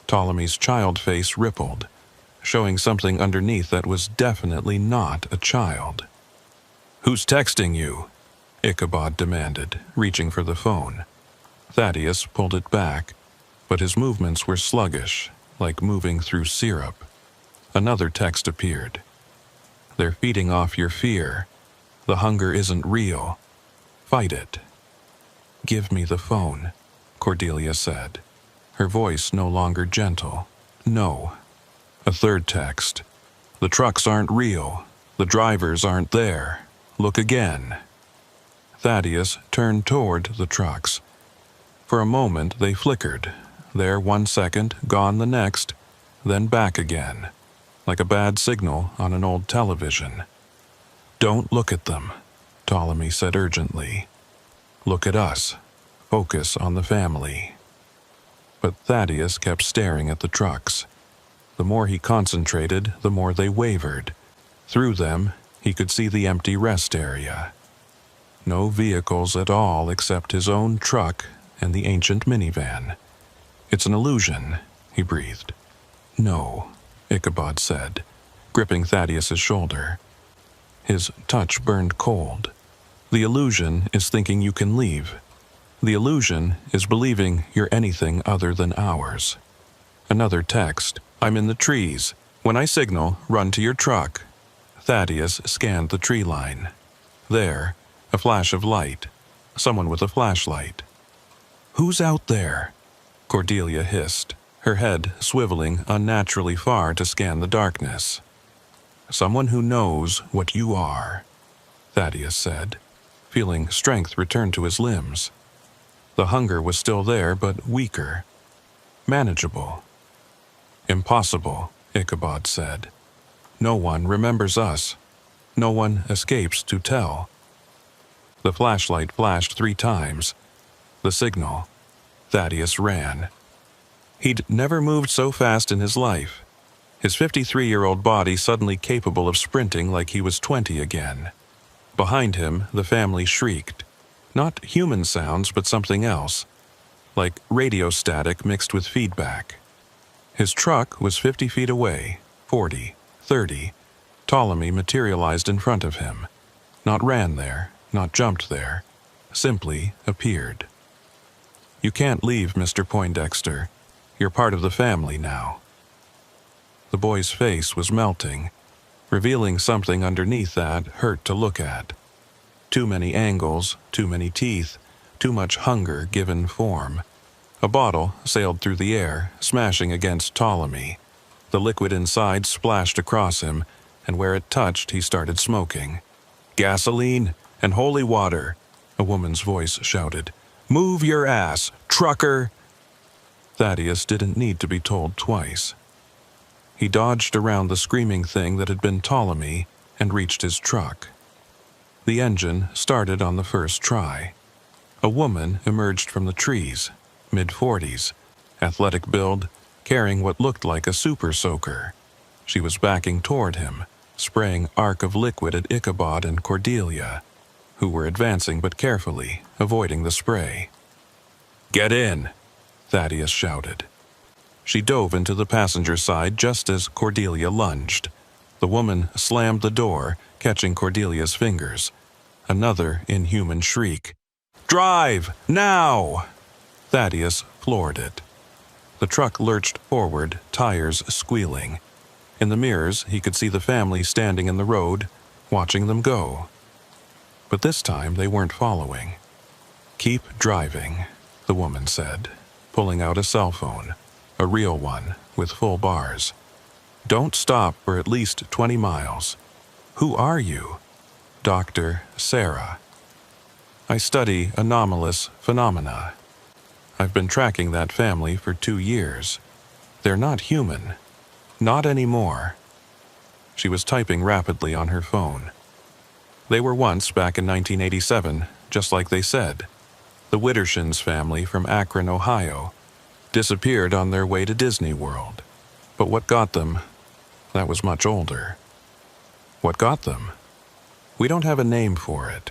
Ptolemy's child face rippled, showing something underneath that was definitely not a child. "Who's texting you?" Ichabod demanded, reaching for the phone. Thaddeus pulled it back, but his movements were sluggish, like moving through syrup. Another text appeared. "They're feeding off your fear. The hunger isn't real. Fight it." "Give me the phone," Cordelia said, her voice no longer gentle. "No." A third text. "The trucks aren't real. The drivers aren't there. Look again." Thaddeus turned toward the trucks. For a moment they flickered, there 1 second, gone the next, then back again, like a bad signal on an old television. "Don't look at them," Ptolemy said urgently. "Look at us. Focus on the family." But Thaddeus kept staring at the trucks. The more he concentrated, the more they wavered. Through them, he could see the empty rest area. No vehicles at all except his own truck and the ancient minivan. "It's an illusion," he breathed. "No," Ichabod said, gripping Thaddeus's shoulder. His touch burned cold. "The illusion is thinking you can leave. The illusion is believing you're anything other than ours." Another text. "I'm in the trees. When I signal, run to your truck." Thaddeus scanned the tree line. There, a flash of light. Someone with a flashlight. "Who's out there?" Cordelia hissed, her head swiveling unnaturally far to scan the darkness. "Someone who knows what you are," Thaddeus said, feeling strength return to his limbs. The hunger was still there, but weaker. Manageable. "Impossible," Ichabod said. "No one remembers us. No one escapes to tell." The flashlight flashed 3 times. The signal. Thaddeus ran. He'd never moved so fast in his life. His 53-year-old body suddenly capable of sprinting like he was 20 again. Behind him, the family shrieked. Not human sounds, but something else. Like radio static mixed with feedback. His truck was 50 feet away, 40, 30. Ptolemy materialized in front of him. Not ran there, not jumped there. Simply appeared. "You can't leave, Mr. Poindexter. You're part of the family now." The boy's face was melting, revealing something underneath that hurt to look at. Too many angles, too many teeth, too much hunger given form. A bottle sailed through the air, smashing against Ptolemy. The liquid inside splashed across him, and where it touched he started smoking. "Gasoline and holy water," a woman's voice shouted. "Move your ass, trucker!" Thaddeus didn't need to be told twice. He dodged around the screaming thing that had been Ptolemy and reached his truck. The engine started on the first try. A woman emerged from the trees, mid-40s, athletic build, carrying what looked like a super soaker. She was backing toward him, spraying arc of liquid at Ichabod and Cordelia, who were advancing but carefully, avoiding the spray. "Get in!" Thaddeus shouted. She dove into the passenger side just as Cordelia lunged. The woman slammed the door, catching Cordelia's fingers. Another inhuman shriek. "Drive! Now!" Thaddeus floored it. The truck lurched forward, tires squealing. In the mirrors, he could see the family standing in the road, watching them go. But this time they weren't following. "Keep driving," the woman said, pulling out a cell phone, a real one with full bars. "Don't stop for at least 20 miles. Who are you?" "Dr. Sarah. I study anomalous phenomena. I've been tracking that family for 2 years. They're not human. Not anymore." She was typing rapidly on her phone. "They were once back in 1987, just like they said. The Widdershins family from Akron, Ohio, disappeared on their way to Disney World. But what got them, that was much older." "What got them?" "We don't have a name for it.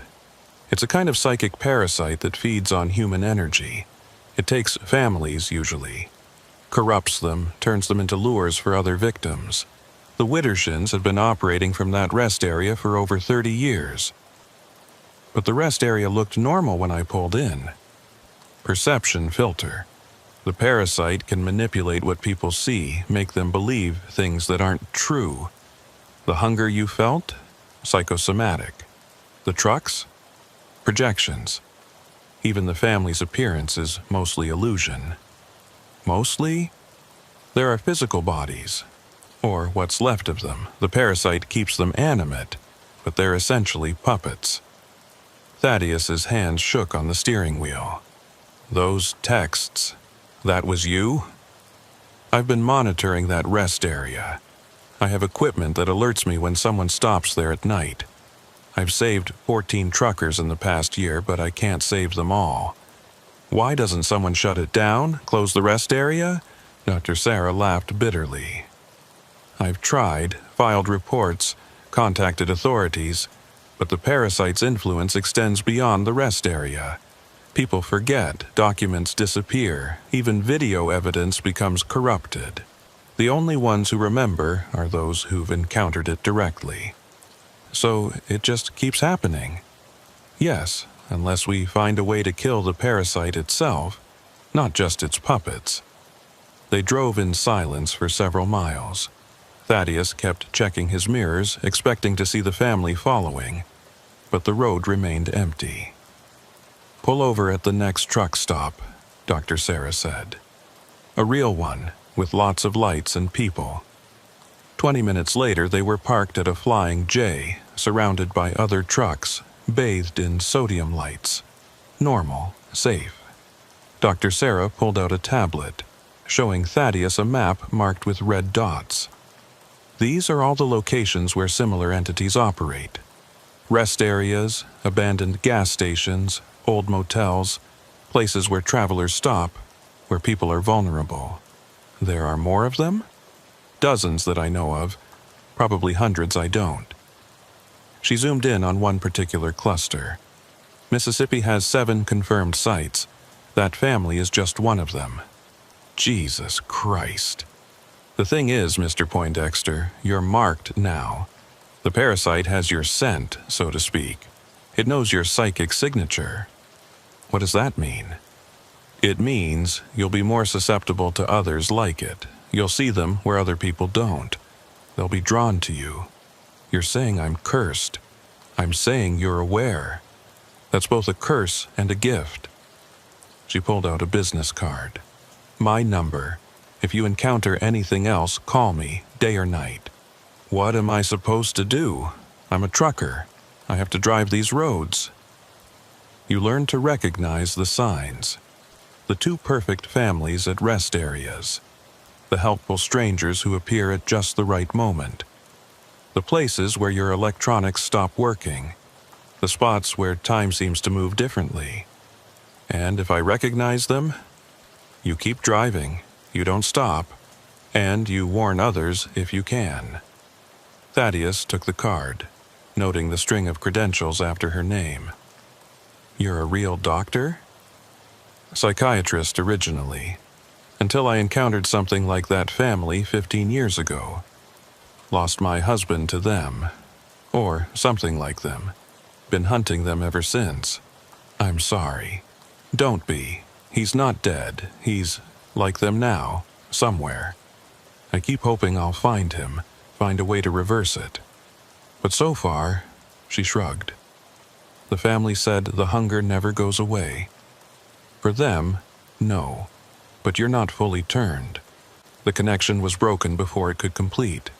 It's a kind of psychic parasite that feeds on human energy. It takes families, usually. corrupts them, turns them into lures for other victims. The Widdershins had been operating from that rest area for over 30 years. But the rest area looked normal when I pulled in. Perception filter. The parasite can manipulate what people see, make them believe things that aren't true. The hunger you felt? Psychosomatic. The trucks? Projections. Even the family's appearance is mostly illusion. Mostly? There are physical bodies, or what's left of them. The parasite keeps them animate, but they're essentially puppets. Thaddeus's hands shook on the steering wheel. Those texts, that was you? I've been monitoring that rest area. I have equipment that alerts me when someone stops there at night. I've saved 14 truckers in the past year, but I can't save them all. Why doesn't someone shut it down, close the rest area? Dr. Sarah laughed bitterly. I've tried, filed reports, contacted authorities, but the parasite's influence extends beyond the rest area. People forget, documents disappear, even video evidence becomes corrupted. The only ones who remember are those who've encountered it directly. So it just keeps happening. Yes, unless we find a way to kill the parasite itself, not just its puppets. They drove in silence for several miles. Thaddeus kept checking his mirrors, expecting to see the family following, but the road remained empty. "Pull over at the next truck stop," Dr. Sarah said. "A real one, with lots of lights and people." 20 minutes later, they were parked at a Flying J, surrounded by other trucks, bathed in sodium lights. Normal, safe. Dr. Sarah pulled out a tablet, showing Thaddeus a map marked with red dots. These are all the locations where similar entities operate. Rest areas, abandoned gas stations, old motels, places where travelers stop, where people are vulnerable. There are more of them? Dozens that I know of, probably hundreds I don't. She zoomed in on one particular cluster. Mississippi has 7 confirmed sites. That family is just one of them. Jesus Christ. The thing is, Mr. Poindexter, you're marked now. The parasite has your scent, so to speak. It knows your psychic signature. What does that mean? It means you'll be more susceptible to others like it. You'll see them where other people don't. They'll be drawn to you. You're saying I'm cursed. I'm saying you're aware. That's both a curse and a gift. She pulled out a business card. My number. If you encounter anything else, call me, day or night. What am I supposed to do? I'm a trucker. I have to drive these roads. You learn to recognize the signs. The 2 perfect families at rest areas. The helpful strangers who appear at just the right moment. The places where your electronics stop working. The spots where time seems to move differently. And if I recognize them, you keep driving, you don't stop, and you warn others if you can. Thaddeus took the card, noting the string of credentials after her name. You're a real doctor? Psychiatrist originally, until I encountered something like that family 15 years ago. Lost my husband to them, or something like them. Been hunting them ever since. I'm sorry. Don't be. He's not dead. He's like them now, somewhere. I keep hoping I'll find him, find a way to reverse it. But so far, she shrugged. The family said the hunger never goes away. For them, no. But you're not fully turned. The connection was broken before it could complete.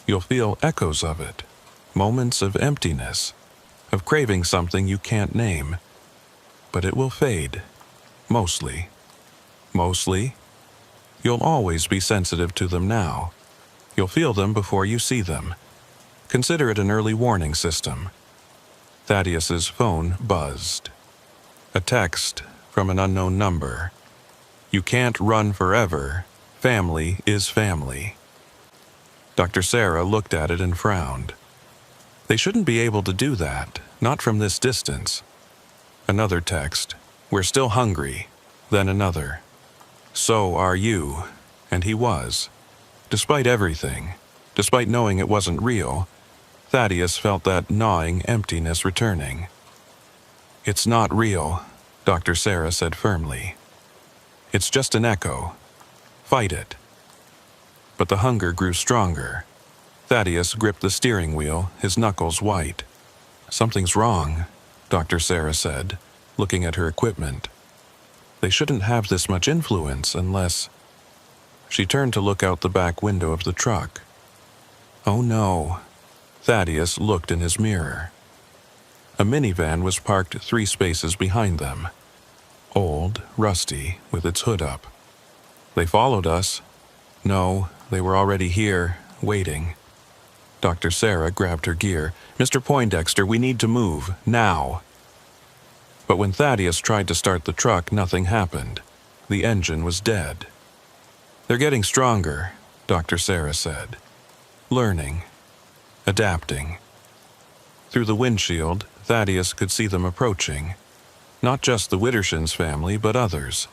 You'll feel echoes of it, moments of emptiness, of craving something you can't name. But it will fade, mostly. Mostly? You'll always be sensitive to them now. You'll feel them before you see them. Consider it an early warning system. Thaddeus's phone buzzed. A text from an unknown number. You can't run forever. Family is family. Dr. Sarah looked at it and frowned. They shouldn't be able to do that, not from this distance. Another text. We're still hungry. Then another. So are you. And he was. Despite everything, despite knowing it wasn't real, Thaddeus felt that gnawing emptiness returning. It's not real, Dr. Sarah said firmly. It's just an echo. Fight it. But the hunger grew stronger. Thaddeus gripped the steering wheel, his knuckles white. Something's wrong, Dr. Sarah said, looking at her equipment. They shouldn't have this much influence unless... She turned to look out the back window of the truck. Oh no. Thaddeus looked in his mirror. A minivan was parked 3 spaces behind them. Old, rusty, with its hood up. They followed us. No, they were already here, waiting. Dr. Sarah grabbed her gear. Mr. Poindexter, we need to move, now. But when Thaddeus tried to start the truck, nothing happened. The engine was dead. They're getting stronger, Dr. Sarah said. Learning. Adapting. Through the windshield, Thaddeus could see them approaching. Not just the Widdershins family, but others.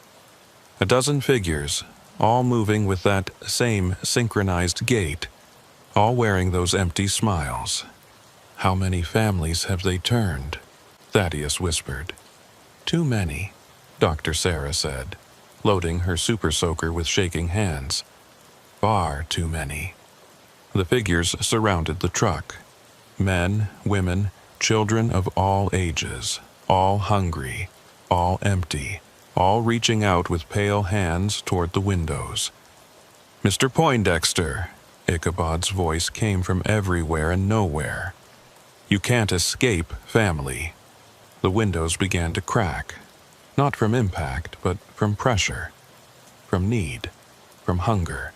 A dozen figures, all moving with that same synchronized gait, all wearing those empty smiles. How many families have they turned? Thaddeus whispered. Too many, Dr. Sarah said, loading her super soaker with shaking hands. Far too many. The figures surrounded the truck. Men, women, children of all ages, all hungry, all empty, all reaching out with pale hands toward the windows. Mr. Poindexter, Ichabod's voice came from everywhere and nowhere. You can't escape family. The windows began to crack, not from impact, but from pressure, from need, from hunger.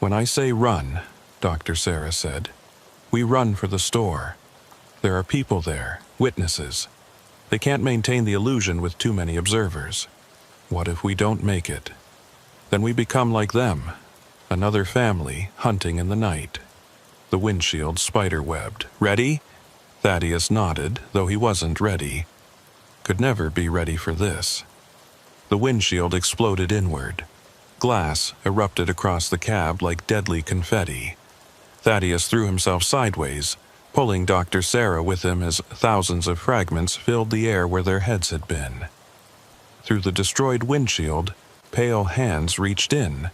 When I say run, Dr. Sarah said, we run for the store. There are people there, witnesses. They can't maintain the illusion with too many observers. What if we don't make it? Then we become like them, another family hunting in the night. The windshield spider-webbed. Ready? Thaddeus nodded, though he wasn't ready. Could never be ready for this. The windshield exploded inward. Glass erupted across the cab like deadly confetti. Thaddeus threw himself sideways, pulling Dr. Sarah with him as thousands of fragments filled the air where their heads had been. Through the destroyed windshield, pale hands reached in,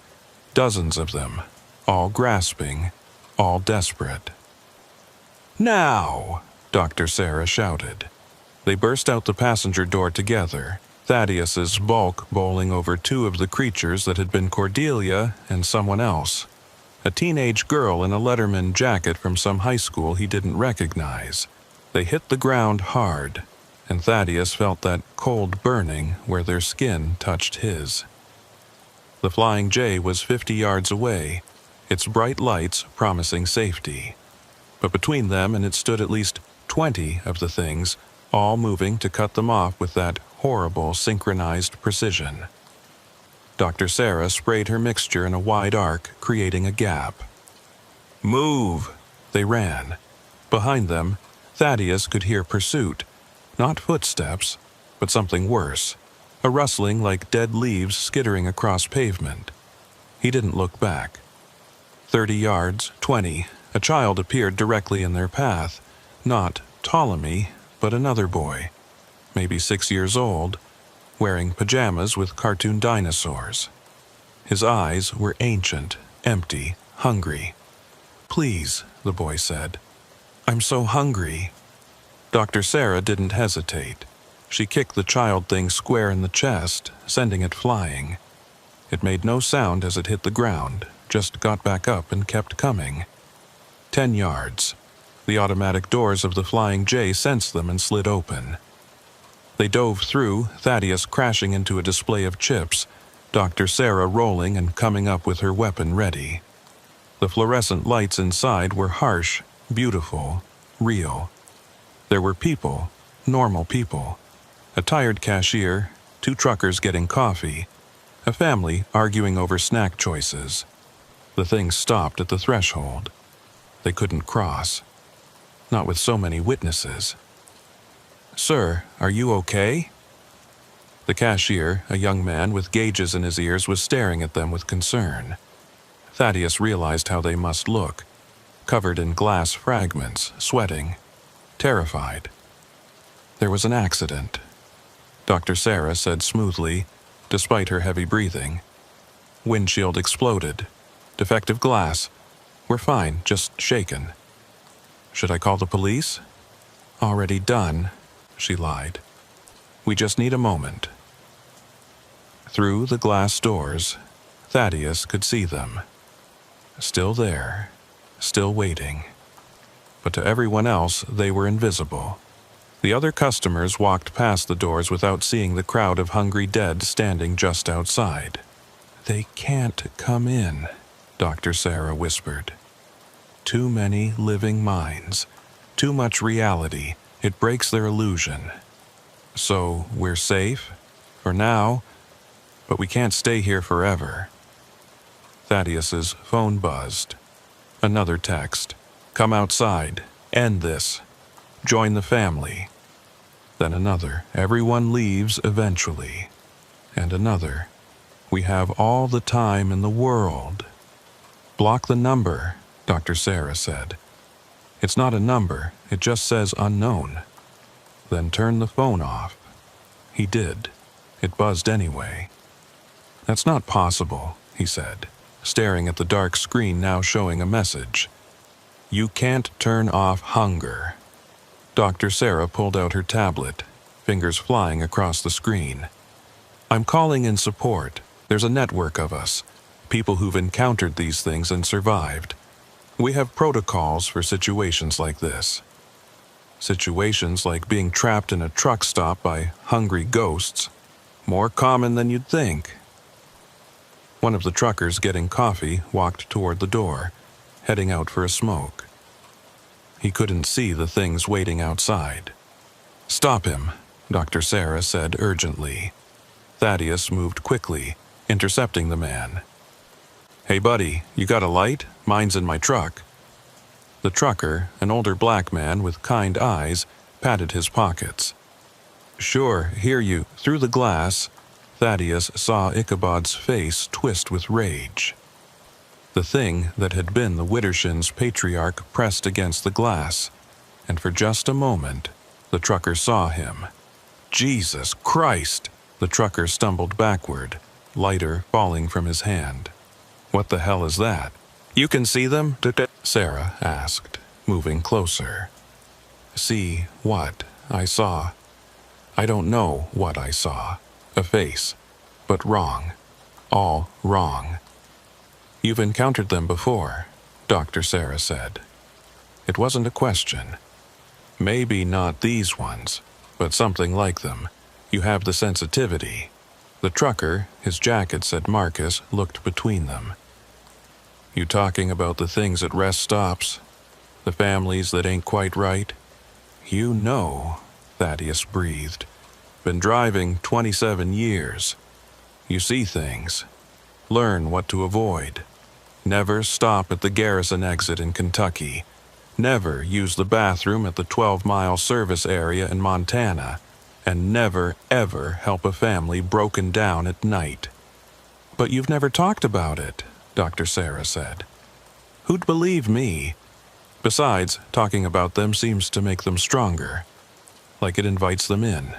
dozens of them, all grasping, all desperate. Now! Dr. Sarah shouted. They burst out the passenger door together, Thaddeus's bulk bowling over 2 of the creatures that had been Cordelia and someone else. A teenage girl in a Letterman jacket from some high school he didn't recognize. They hit the ground hard, and Thaddeus felt that cold burning where their skin touched his. The Flying J was 50 yards away, its bright lights promising safety. But between them and it stood at least 20 of the things, all moving to cut them off with that horrible synchronized precision. Dr. Sarah sprayed her mixture in a wide arc, creating a gap. Move! They ran. Behind them, Thaddeus could hear pursuit. Not footsteps, but something worse. A rustling like dead leaves skittering across pavement. He didn't look back. 30 yards, 20, a child appeared directly in their path. Not Ptolemy, but another boy, maybe 6 years old, wearing pajamas with cartoon dinosaurs. His eyes were ancient, empty, hungry. Please, the boy said. I'm so hungry. Dr. Sarah didn't hesitate. She kicked the child thing square in the chest, sending it flying. It made no sound as it hit the ground, just got back up and kept coming. 10 yards. The automatic doors of the Flying J sensed them and slid open. They dove through, Thaddeus crashing into a display of chips, Dr. Sarah rolling and coming up with her weapon ready. The fluorescent lights inside were harsh, beautiful, real. There were people, normal people. A tired cashier, 2 truckers getting coffee, a family arguing over snack choices. The thing stopped at the threshold. They couldn't cross. Not with so many witnesses. Sir, are you okay? The cashier, a young man with gauges in his ears, was staring at them with concern. Thaddeus realized how they must look, covered in glass fragments, sweating, terrified. There was an accident, Dr. Sarah said smoothly, despite her heavy breathing. Windshield exploded. Defective glass. We're fine, just shaken. Should I call the police? Already done, she lied. We just need a moment. Through the glass doors, Thaddeus could see them. Still there, still waiting. But to everyone else, they were invisible. The other customers walked past the doors without seeing the crowd of hungry dead standing just outside. They can't come in, Dr. Sarah whispered. Too many living minds. Too much reality. It breaks their illusion. So, we're safe? For now? But we can't stay here forever. Thaddeus's phone buzzed. Another text. Come outside. End this. Join the family. Then another. Everyone leaves eventually. And another. We have all the time in the world. Block the number, Dr. Sarah said. It's not a number. It just says unknown. Then turn the phone off. He did. It buzzed anyway. That's not possible, he said, staring at the dark screen now showing a message. You can't turn off hunger. Dr. Sarah pulled out her tablet, fingers flying across the screen. I'm calling in support. There's a network of us, people who've encountered these things and survived. We have protocols for situations like this. Situations like being trapped in a truck stop by hungry ghosts. More common than you'd think. One of the truckers getting coffee walked toward the door, heading out for a smoke. He couldn't see the things waiting outside. Stop him, Dr. Sarah said urgently. Thaddeus moved quickly, intercepting the man. Hey buddy, you got a light? Mine's in my truck. The trucker, an older black man with kind eyes, patted his pockets. Sure, hear you. Through the glass, Thaddeus saw Ichabod's face twist with rage. The thing that had been the Widdershins' patriarch pressed against the glass, and for just a moment, the trucker saw him. Jesus Christ! The trucker stumbled backward, lighter falling from his hand. What the hell is that? You can see them? Sarah asked, moving closer. See what I saw? I don't know what I saw. A face, but wrong. All wrong. You've encountered them before, Dr. Sarah said. It wasn't a question. Maybe not these ones, but something like them. You have the sensitivity. The trucker, his jacket said Marcus, looked between them. You talking about the things at rest stops? The families that ain't quite right? You know, Thaddeus breathed. Been driving 27 years. You see things. Learn what to avoid. Never stop at the Garrison exit in Kentucky. Never use the bathroom at the 12-mile service area in Montana. And never, ever help a family broken down at night. But you've never talked about it, Dr. Sarah said. Who'd believe me? Besides, talking about them seems to make them stronger. Like it invites them in.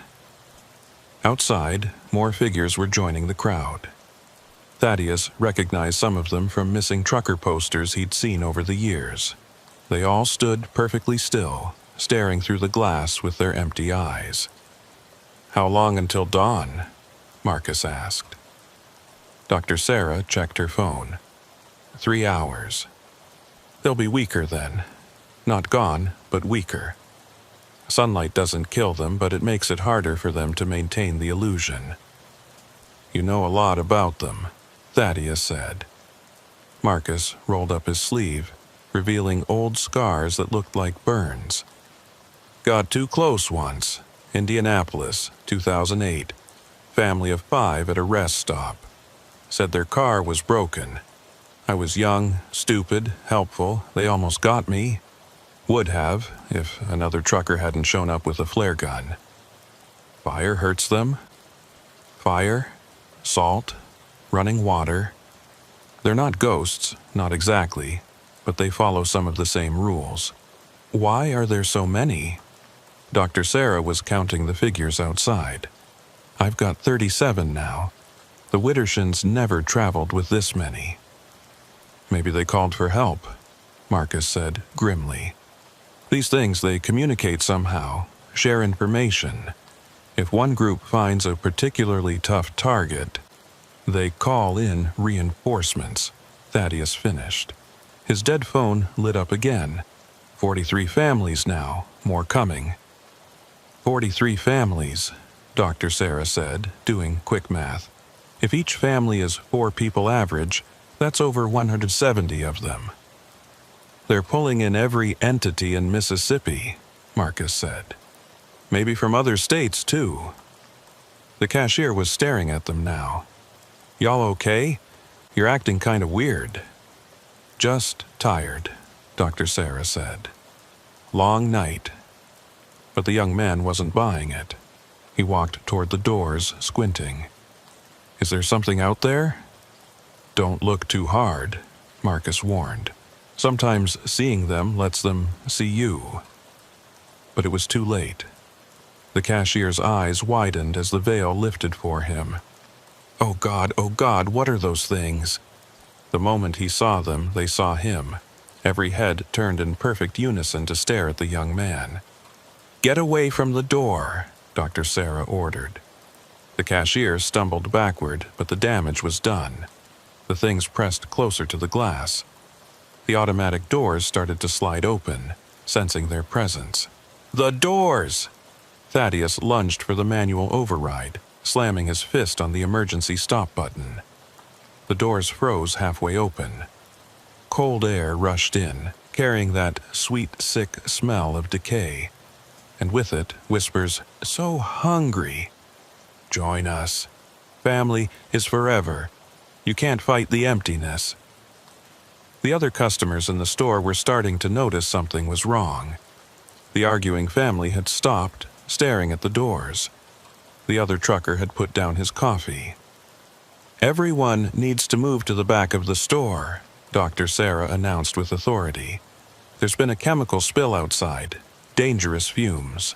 Outside, more figures were joining the crowd. Thaddeus recognized some of them from missing trucker posters he'd seen over the years. They all stood perfectly still, staring through the glass with their empty eyes. How long until dawn? Marcus asked. Dr. Sarah checked her phone. 3 hours. They'll be weaker then. Not gone, but weaker. Sunlight doesn't kill them, but it makes it harder for them to maintain the illusion. You know a lot about them, Thaddeus said. Marcus rolled up his sleeve, revealing old scars that looked like burns. Got too close once. Indianapolis, 2008. Family of 5 at a rest stop. Said their car was broken. I was young, stupid, helpful. They almost got me. Would have, if another trucker hadn't shown up with a flare gun. Fire hurts them? Fire, salt, running water. They're not ghosts, not exactly, but they follow some of the same rules. Why are there so many? Dr. Sarah was counting the figures outside. I've got 37 now. The Widdershins never traveled with this many. Maybe they called for help, Marcus said grimly. These things, they communicate somehow, share information. If one group finds a particularly tough target, they call in reinforcements, Thaddeus finished. His dead phone lit up again. 43 families now, more coming. 43 families, Dr. Sarah said, doing quick math. If each family is 4 people average, that's over 170 of them. They're pulling in every entity in Mississippi, Marcus said. Maybe from other states, too. The cashier was staring at them now. Y'all okay? You're acting kind of weird. Just tired, Dr. Sarah said. Long night. But the young man wasn't buying it. He walked toward the doors, squinting. Is there something out there? Don't look too hard, Marcus warned. Sometimes seeing them lets them see you. But it was too late. The cashier's eyes widened as the veil lifted for him. Oh God, what are those things? The moment he saw them, they saw him. Every head turned in perfect unison to stare at the young man. Get away from the door, Dr. Sarah ordered. The cashier stumbled backward, but the damage was done. The things pressed closer to the glass. The automatic doors started to slide open, sensing their presence. The doors! Thaddeus lunged for the manual override, slamming his fist on the emergency stop button. The doors froze halfway open. Cold air rushed in, carrying that sweet, sick smell of decay. And with it, whispers, so hungry. Join us. Family is forever. You can't fight the emptiness. The other customers in the store were starting to notice something was wrong. The arguing family had stopped, staring at the doors. The other trucker had put down his coffee. Everyone needs to move to the back of the store, Dr. Sarah announced with authority. There's been a chemical spill outside, dangerous fumes.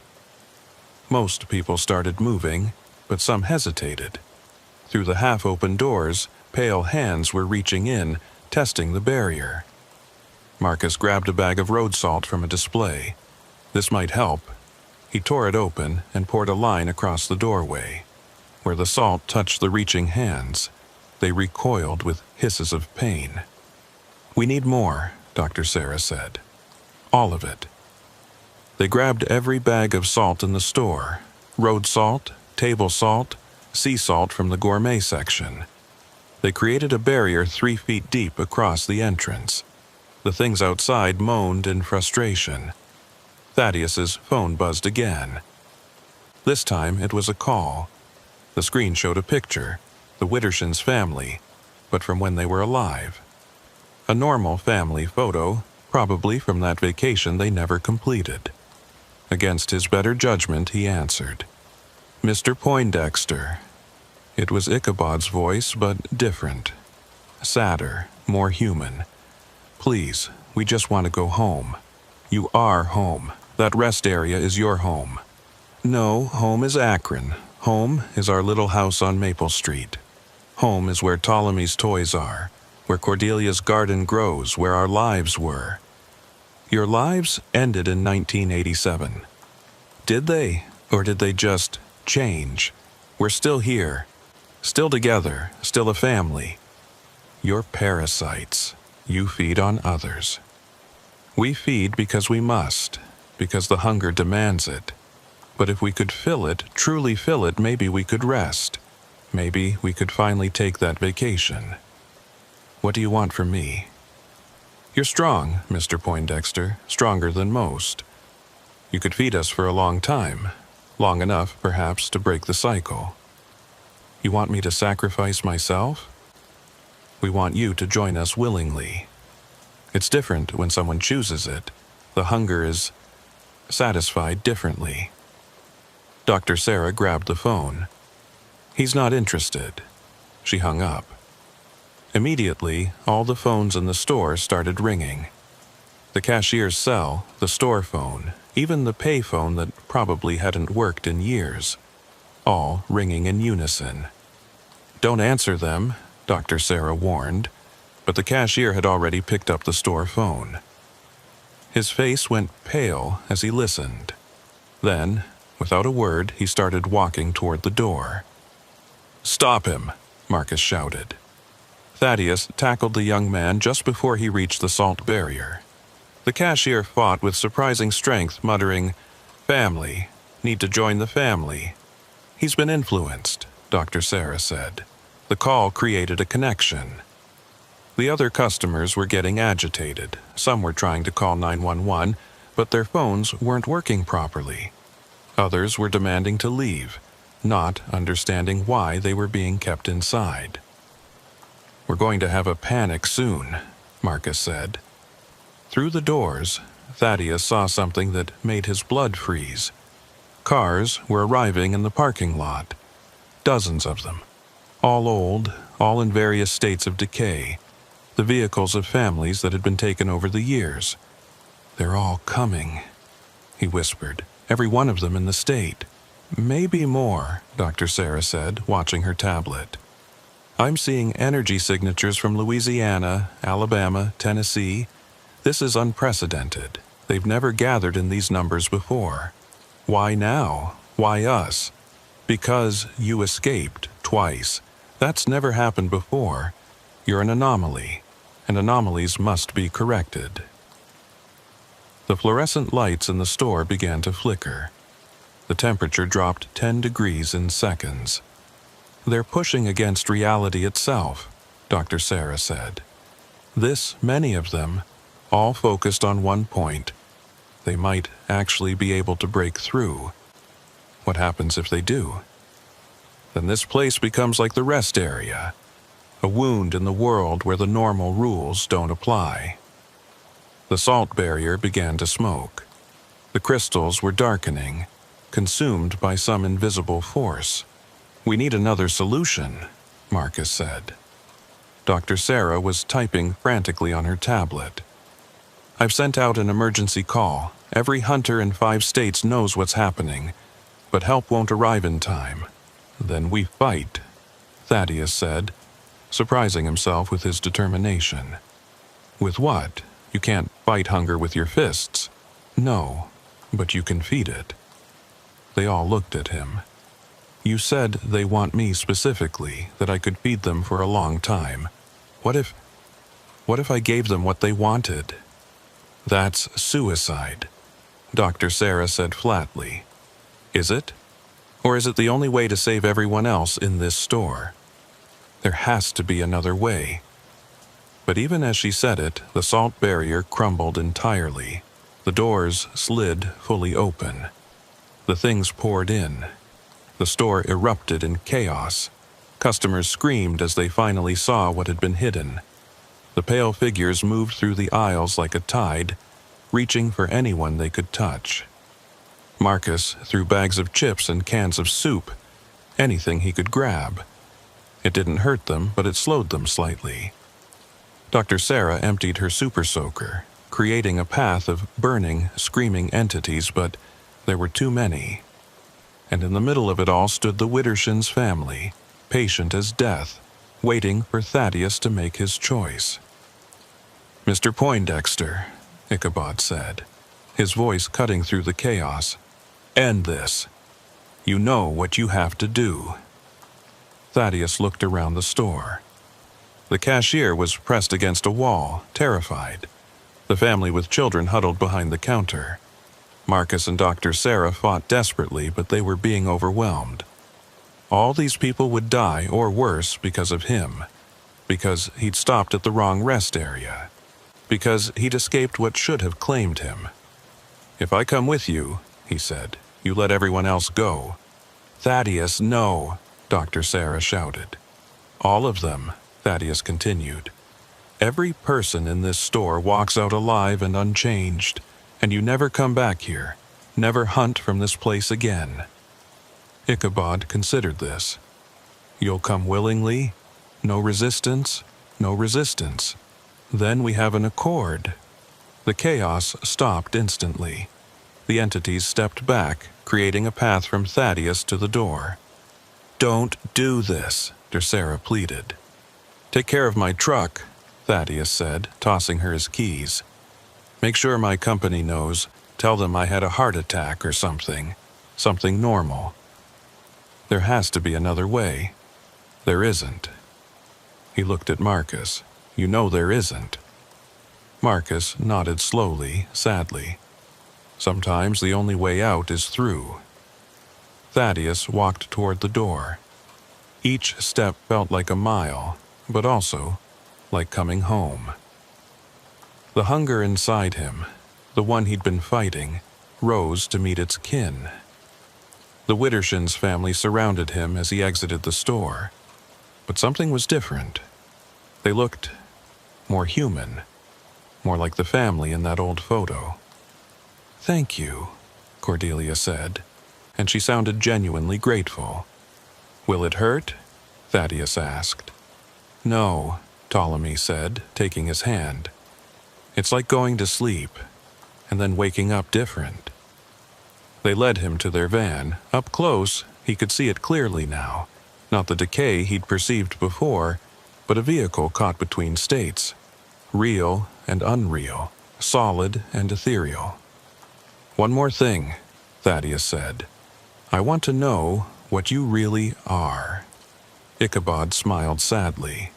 Most people started moving, but some hesitated. Through the half-open doors, pale hands were reaching in, testing the barrier. Marcus grabbed a bag of road salt from a display. This might help. He tore it open and poured a line across the doorway. Where the salt touched the reaching hands, they recoiled with hisses of pain. We need more, Dr. Sarah said. All of it. They grabbed every bag of salt in the store. Road salt, table salt, sea salt from the gourmet section. They created a barrier 3 feet deep across the entrance. The things outside moaned in frustration. Thaddeus's phone buzzed again. This time it was a call. The screen showed a picture, the Widdershins' family, but from when they were alive. A normal family photo, probably from that vacation they never completed. Against his better judgment, he answered. Mr. Poindexter. It was Ichabod's voice, but different. Sadder, more human. Please, we just want to go home. You are home. That rest area is your home. No, home is Akron. Home is our little house on Maple Street. Home is where Ptolemy's toys are, where Cordelia's garden grows, where our lives were. Your lives ended in 1987. Did they, or did they just change? We're still here, still together, still a family. You're parasites. You feed on others. We feed because we must, because the hunger demands it. But if we could fill it, truly fill it, maybe we could rest. Maybe we could finally take that vacation. What do you want from me? You're strong, Mr. Poindexter, stronger than most. You could feed us for a long time, long enough, perhaps, to break the cycle. You want me to sacrifice myself? We want you to join us willingly. It's different when someone chooses it. The hunger is satisfied differently. Dr. Sarah grabbed the phone. He's not interested. She hung up. Immediately, all the phones in the store started ringing. The cashier's cell, the store phone, even the pay phone that probably hadn't worked in years. All ringing in unison. "Don't answer them," Dr. Sarah warned, but the cashier had already picked up the store phone. His face went pale as he listened. Then, without a word, he started walking toward the door. "Stop him," Marcus shouted. Thaddeus tackled the young man just before he reached the salt barrier. The cashier fought with surprising strength, muttering, "Family. Need to join the family." "He's been influenced," Dr. Sarah said. The call created a connection. The other customers were getting agitated. Some were trying to call 911, but their phones weren't working properly. Others were demanding to leave, not understanding why they were being kept inside. "We're going to have a panic soon," Marcus said. Through the doors, Thaddeus saw something that made his blood freeze. Cars were arriving in the parking lot. Dozens of them. All old, all in various states of decay. The vehicles of families that had been taken over the years. "They're all coming," he whispered. "Every one of them in the state." "Maybe more," Dr. Sarah said, watching her tablet. "I'm seeing energy signatures from Louisiana, Alabama, Tennessee. This is unprecedented. They've never gathered in these numbers before. Why now? Why us? Because you escaped twice. That's never happened before. You're an anomaly, and anomalies must be corrected." The fluorescent lights in the store began to flicker. The temperature dropped 10 degrees in seconds. "They're pushing against reality itself," Dr. Sarah said. "This many of them, all focused on one point. They might actually be able to break through. What happens if they do? Then this place becomes like the rest area, a wound in the world where the normal rules don't apply." The salt barrier began to smoke. The crystals were darkening, consumed by some invisible force. "We need another solution," Marcus said. Dr. Sarah was typing frantically on her tablet. "I've sent out an emergency call. Every hunter in 5 states knows what's happening, but help won't arrive in time. Then we fight," Thaddeus said, surprising himself with his determination. "With what? You can't fight hunger with your fists." "No, but you can feed it." They all looked at him. "You said they want me specifically, that I could feed them for a long time. What if I gave them what they wanted?" "That's suicide," Dr. Sarah said flatly. "Is it? Or is it the only way to save everyone else in this store? There has to be another way." But even as she said it, the salt barrier crumbled entirely. The doors slid fully open. The things poured in. The store erupted in chaos. Customers screamed as they finally saw what had been hidden. The pale figures moved through the aisles like a tide, reaching for anyone they could touch. Marcus threw bags of chips and cans of soup, anything he could grab. It didn't hurt them, but it slowed them slightly. Dr. Sarah emptied her super soaker, creating a path of burning, screaming entities, but there were too many. And in the middle of it all stood the Widdershins family, patient as death, waiting for Thaddeus to make his choice. "Mr. Poindexter," Ichabod said, his voice cutting through the chaos, "end this. You know what you have to do." Thaddeus looked around the store. The cashier was pressed against a wall, terrified. The family with children huddled behind the counter. Marcus and Dr. Sarah fought desperately, but they were being overwhelmed. All these people would die, or worse, because of him. Because he'd stopped at the wrong rest area. Because he'd escaped what should have claimed him. "If I come with you," he said, "you let everyone else go." "Thaddeus, no," Dr. Sarah shouted. "All of them," Thaddeus continued. "Every person in this store walks out alive and unchanged, and you never come back here, never hunt from this place again." Ichabod considered this. You'll come willingly? No resistance? No resistance. Then we have an accord. The chaos stopped instantly. The entities stepped back, creating a path from Thaddeus to the door. Don't do this, Dracera pleaded. Take care of my truck, Thaddeus said, tossing her his keys. Make sure my company knows. Tell them I had a heart attack or something. Something normal. There has to be another way. There isn't. He looked at Marcus. You know there isn't. Marcus nodded slowly, sadly. Sometimes the only way out is through. Thaddeus walked toward the door. Each step felt like a mile, but also like coming home. The hunger inside him, the one he'd been fighting, rose to meet its kin. The Widdershins family surrounded him as he exited the store. But something was different. They looked more human, more like the family in that old photo. Thank you, Cordelia said, and she sounded genuinely grateful. Will it hurt? Thaddeus asked. No, Ptolemy said, taking his hand. It's like going to sleep, and then waking up different. They led him to their van. Up close, he could see it clearly now. Not the decay he'd perceived before, but a vehicle caught between states. Real and unreal, solid and ethereal. One more thing, Thaddeus said. I want to know what you really are. Ichabod smiled sadly.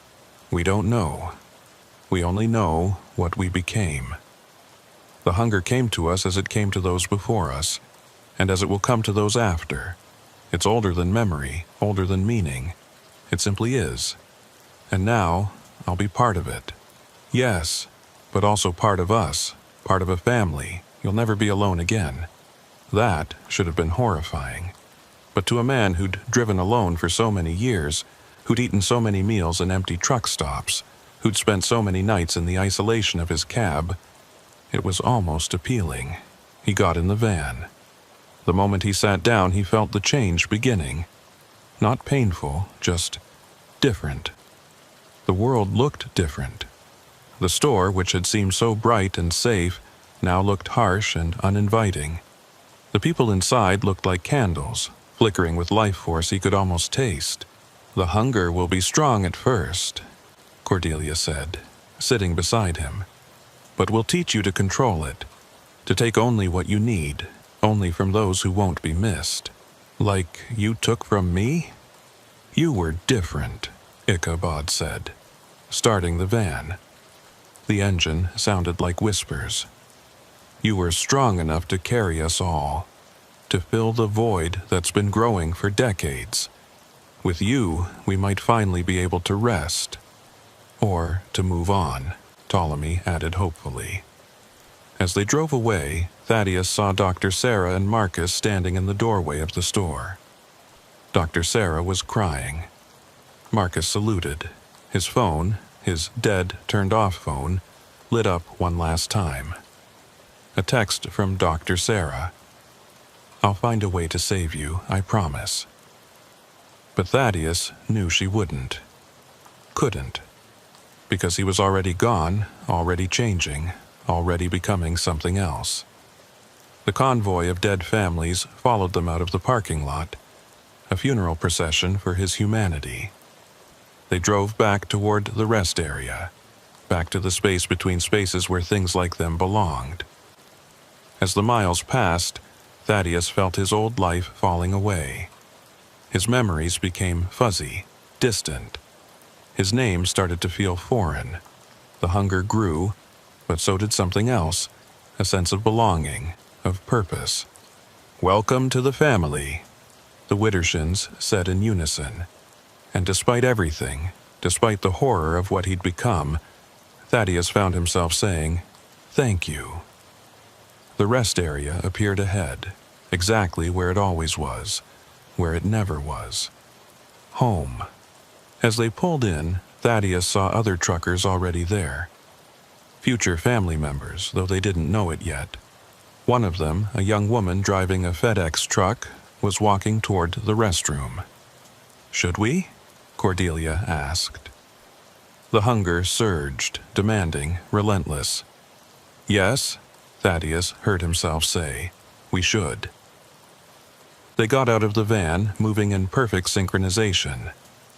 We don't know. We only know what we became. The hunger came to us as it came to those before us, and as it will come to those after. It's older than memory, older than meaning. It simply is. And now, I'll be part of it. Yes, but also part of us, part of a family. You'll never be alone again. That should have been horrifying. But to a man who'd driven alone for so many years, who'd eaten so many meals in empty truck stops, who'd spent so many nights in the isolation of his cab, it was almost appealing. He got in the van. The moment he sat down, he felt the change beginning. Not painful, just different. The world looked different. The store, which had seemed so bright and safe, now looked harsh and uninviting. The people inside looked like candles, flickering with life force he could almost taste. The hunger will be strong at first, Cordelia said, sitting beside him. But we'll teach you to control it, to take only what you need, only from those who won't be missed. Like you took from me? You were different, Ichabod said, starting the van. The engine sounded like whispers. You were strong enough to carry us all, to fill the void that's been growing for decades. With you, we might finally be able to rest. Or to move on, Ptolemy added hopefully. As they drove away, Thaddeus saw Dr. Sarah and Marcus standing in the doorway of the store. Dr. Sarah was crying. Marcus saluted. His phone, his dead, turned-off phone, lit up one last time. A text from Dr. Sarah. I'll find a way to save you, I promise. But Thaddeus knew she wouldn't. Couldn't. Because he was already gone, already changing, already becoming something else. The convoy of dead families followed them out of the parking lot, a funeral procession for his humanity. They drove back toward the rest area, back to the space between spaces where things like them belonged. As the miles passed, Thaddeus felt his old life falling away. His memories became fuzzy, distant. His name started to feel foreign. The hunger grew, but so did something else, a sense of belonging, of purpose. Welcome to the family, the Widdershins said in unison. And despite everything, despite the horror of what he'd become, Thaddeus found himself saying, "Thank you." The rest area appeared ahead, exactly where it always was, where it never was. Home. As they pulled in, Thaddeus saw other truckers already there. Future family members, though they didn't know it yet. One of them, a young woman driving a FedEx truck, was walking toward the restroom. Should we? Cordelia asked. The hunger surged, demanding, relentless. Yes, Thaddeus heard himself say, we should. They got out of the van, moving in perfect synchronization.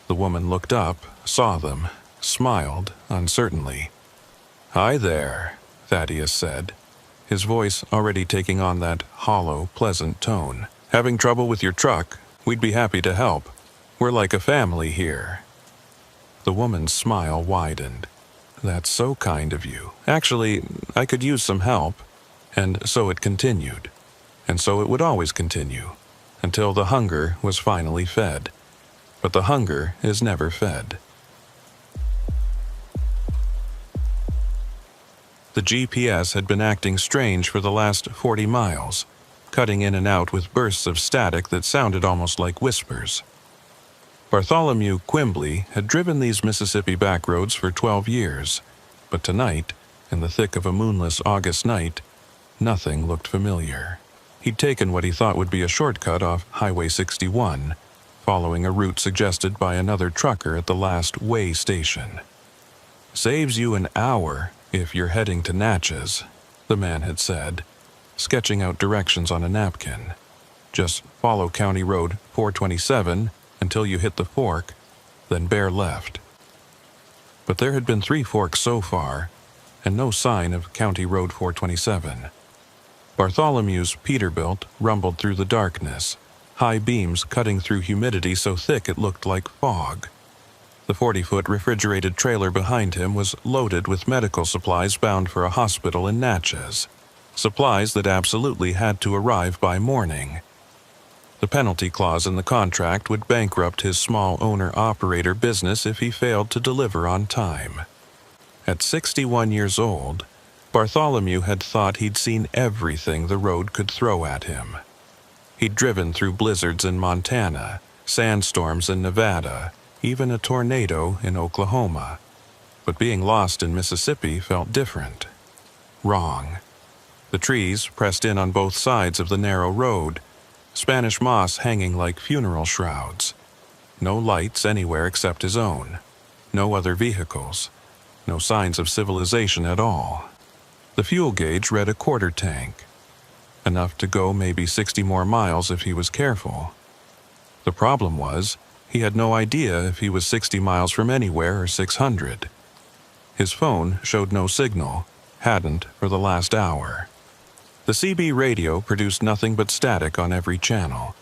The woman looked up, saw them, smiled uncertainly. Hi there, Thaddeus said, his voice already taking on that hollow, pleasant tone. Having trouble with your truck? We'd be happy to help. We're like a family here. The woman's smile widened. That's so kind of you. Actually, I could use some help. And so it continued. And so it would always continue, until the hunger was finally fed. But the hunger is never fed. The GPS had been acting strange for the last 40 miles, cutting in and out with bursts of static that sounded almost like whispers. Bartholomew Quimbley had driven these Mississippi backroads for 12 years, but tonight, in the thick of a moonless August night, nothing looked familiar. He'd taken what he thought would be a shortcut off Highway 61, following a route suggested by another trucker at the last weigh station. Saves you an hour if you're heading to Natchez, the man had said, sketching out directions on a napkin. Just follow County Road 427 until you hit the fork, then bear left. But there had been 3 forks so far, and no sign of County Road 427. Bartholomew's Peterbilt rumbled through the darkness, high beams cutting through humidity so thick it looked like fog. The 40-foot refrigerated trailer behind him was loaded with medical supplies bound for a hospital in Natchez, supplies that absolutely had to arrive by morning. The penalty clause in the contract would bankrupt his small owner-operator business if he failed to deliver on time. At 61 years old, Bartholomew had thought he'd seen everything the road could throw at him. He'd driven through blizzards in Montana, sandstorms in Nevada, even a tornado in Oklahoma. But being lost in Mississippi felt different. Wrong. The trees pressed in on both sides of the narrow road, Spanish moss hanging like funeral shrouds. No lights anywhere except his own. No other vehicles. No signs of civilization at all. The fuel gauge read a quarter tank. Enough to go maybe 60 more miles if he was careful. The problem was, he had no idea if he was 60 miles from anywhere or 600. His phone showed no signal, hadn't for the last hour. The CB radio produced nothing but static on every channel.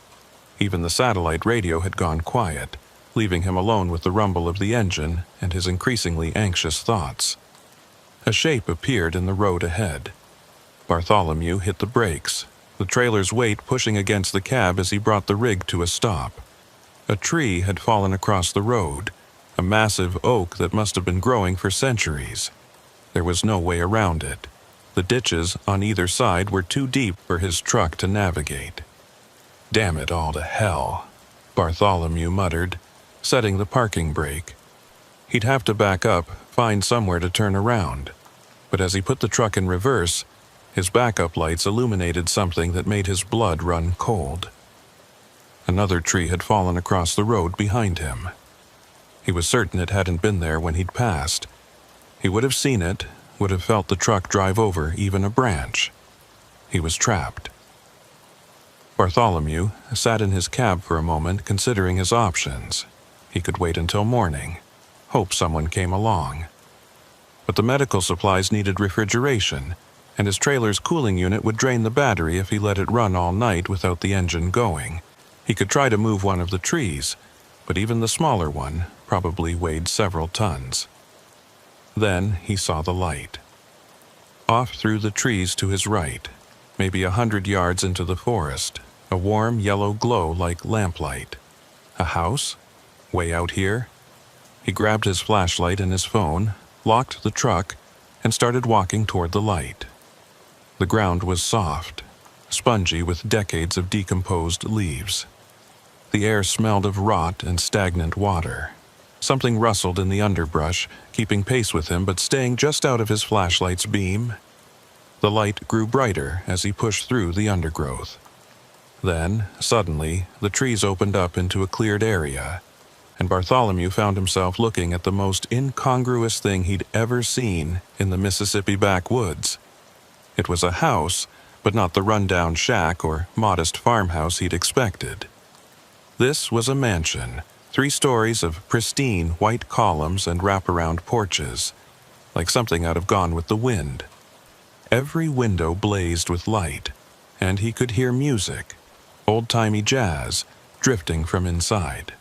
Even the satellite radio had gone quiet, leaving him alone with the rumble of the engine and his increasingly anxious thoughts. A shape appeared in the road ahead. Bartholomew hit the brakes, the trailer's weight pushing against the cab as he brought the rig to a stop. A tree had fallen across the road, a massive oak that must have been growing for centuries. There was no way around it. The ditches on either side were too deep for his truck to navigate. Damn it all to hell, Bartholomew muttered, setting the parking brake. He'd have to back up, find somewhere to turn around. But as he put the truck in reverse, his backup lights illuminated something that made his blood run cold. Another tree had fallen across the road behind him. He was certain it hadn't been there when he'd passed. He would have seen it, would have felt the truck drive over even a branch. He was trapped. Bartholomew sat in his cab for a moment, considering his options. He could wait until morning, hope someone came along. But the medical supplies needed refrigeration, and his trailer's cooling unit would drain the battery if he let it run all night without the engine going. He could try to move one of the trees, but even the smaller one probably weighed several tons. Then he saw the light. Off through the trees to his right, maybe 100 yards into the forest, a warm yellow glow like lamplight. A house? Way out here? He grabbed his flashlight and his phone, locked the truck, and started walking toward the light. The ground was soft, spongy with decades of decomposed leaves. The air smelled of rot and stagnant water. Something rustled in the underbrush, keeping pace with him but staying just out of his flashlight's beam. The light grew brighter as he pushed through the undergrowth. Then, suddenly, the trees opened up into a cleared area. and Bartholomew found himself looking at the most incongruous thing he'd ever seen in the Mississippi backwoods. It was a house, but not the rundown shack or modest farmhouse he'd expected. This was a mansion, 3 stories of pristine white columns and wraparound porches, like something out of Gone with the Wind. Every window blazed with light, and he could hear music, old-timey jazz, drifting from inside.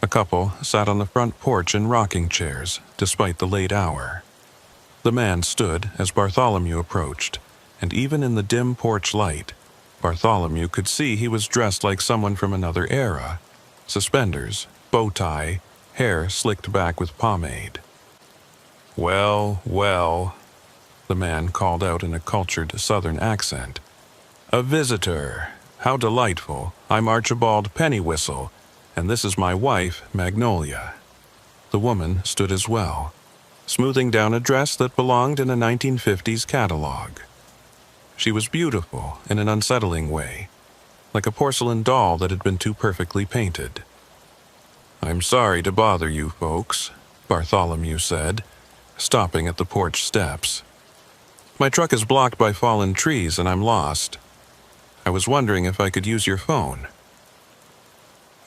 A couple sat on the front porch in rocking chairs, despite the late hour. The man stood as Bartholomew approached, and even in the dim porch light, Bartholomew could see he was dressed like someone from another era. Suspenders, bow tie, hair slicked back with pomade. "Well, well," the man called out in a cultured southern accent. "A visitor. How delightful. I'm Archibald Pennywhistle, and this is my wife, Magnolia." The woman stood as well, smoothing down a dress that belonged in a 1950s catalog. She was beautiful in an unsettling way, like a porcelain doll that had been too perfectly painted. "I'm sorry to bother you folks," Bartholomew said, stopping at the porch steps. "My truck is blocked by fallen trees and I'm lost. I was wondering if I could use your phone."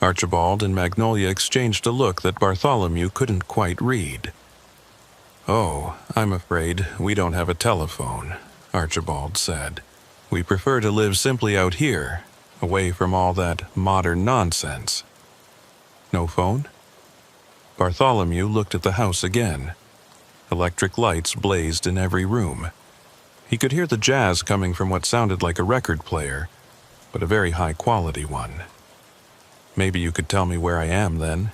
Archibald and Magnolia exchanged a look that Bartholomew couldn't quite read. "Oh, I'm afraid we don't have a telephone," Archibald said. "We prefer to live simply out here, away from all that modern nonsense." "No phone?" Bartholomew looked at the house again. Electric lights blazed in every room. He could hear the jazz coming from what sounded like a record player, but a very high-quality one. "Maybe you could tell me where I am, then?"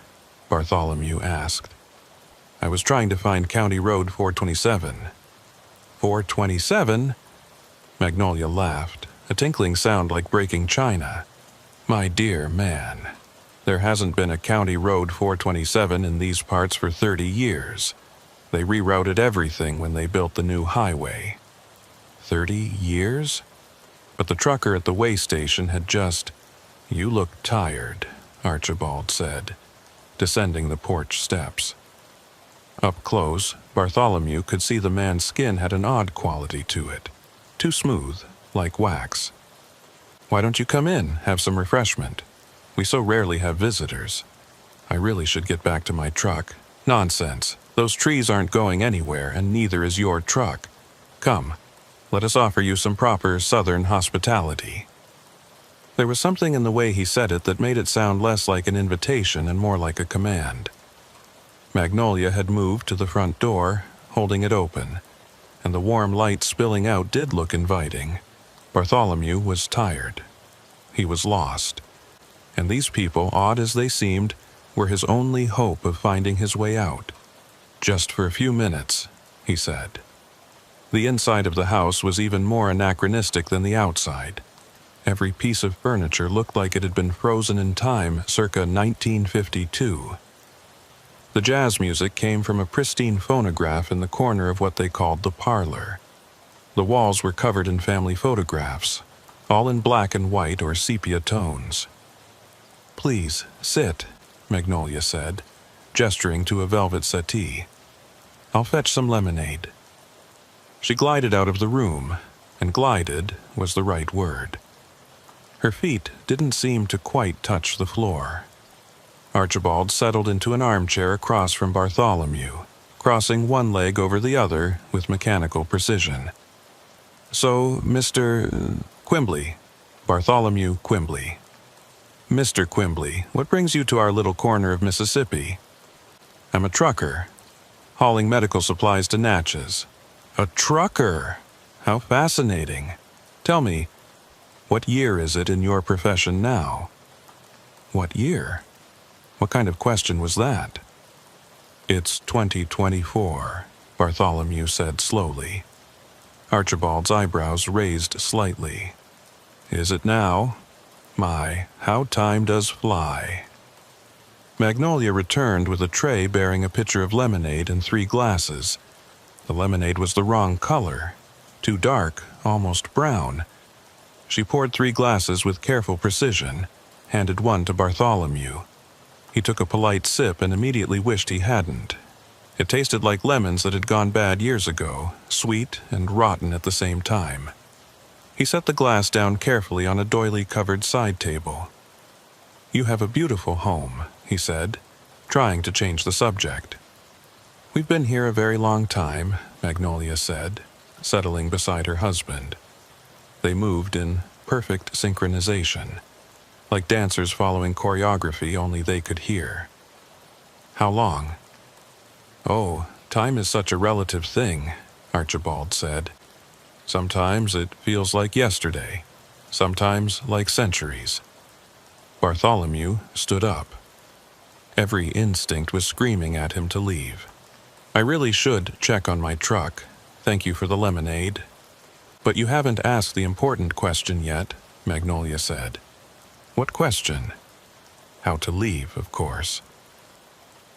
Bartholomew asked. "I was trying to find County Road 427. 427? Magnolia laughed, a tinkling sound like breaking china. "My dear man, there hasn't been a County Road 427 in these parts for 30 years. They rerouted everything when they built the new highway." 30 years? But the trucker at the way station had just— "You look tired," Archibald said, descending the porch steps. Up close, Bartholomew could see the man's skin had an odd quality to it, too smooth, like wax. "Why don't you come in, have some refreshment? We so rarely have visitors. I really should get back to my truck." "Nonsense. Those trees aren't going anywhere, and neither is your truck. Come, let us offer you some proper Southern hospitality." There was something in the way he said it that made it sound less like an invitation and more like a command. Magnolia had moved to the front door, holding it open, and the warm light spilling out did look inviting. Bartholomew was tired. He was lost. And these people, odd as they seemed, were his only hope of finding his way out. "Just for a few minutes," he said. The inside of the house was even more anachronistic than the outside. Every piece of furniture looked like it had been frozen in time circa 1952. The jazz music came from a pristine phonograph in the corner of what they called the parlor. The walls were covered in family photographs, all in black and white or sepia tones. "Please, sit," Magnolia said, gesturing to a velvet settee. "I'll fetch some lemonade." She glided out of the room, and glided was the right word. Her feet didn't seem to quite touch the floor. Archibald settled into an armchair across from Bartholomew, crossing one leg over the other with mechanical precision. "So, Mr. Quimbley, Bartholomew Quimbley. Mr. Quimbley, what brings you to our little corner of Mississippi?" "I'm a trucker, hauling medical supplies to Natchez." "A trucker? How fascinating. Tell me, what year is it in your profession now?" "What year? What kind of question was that?" "It's 2024, Bartholomew said slowly. Archibald's eyebrows raised slightly. "Is it now? My, how time does fly." Magnolia returned with a tray bearing a pitcher of lemonade and 3 glasses. The lemonade was the wrong color, too dark, almost brown. She poured 3 glasses with careful precision, handed one to Bartholomew. He took a polite sip and immediately wished he hadn't. It tasted like lemons that had gone bad years ago, sweet and rotten at the same time. He set the glass down carefully on a doily-covered side table. "You have a beautiful home," he said, trying to change the subject. "We've been here a very long time," Magnolia said, settling beside her husband. They moved in perfect synchronization, like dancers following choreography only they could hear. "How long?" "Oh, time is such a relative thing," Archibald said. "Sometimes it feels like yesterday, sometimes like centuries." Bartholomew stood up. Every instinct was screaming at him to leave. "I really should check on my truck. Thank you for the lemonade." "But you haven't asked the important question yet," Magnolia said. "What question?" "How to leave, of course."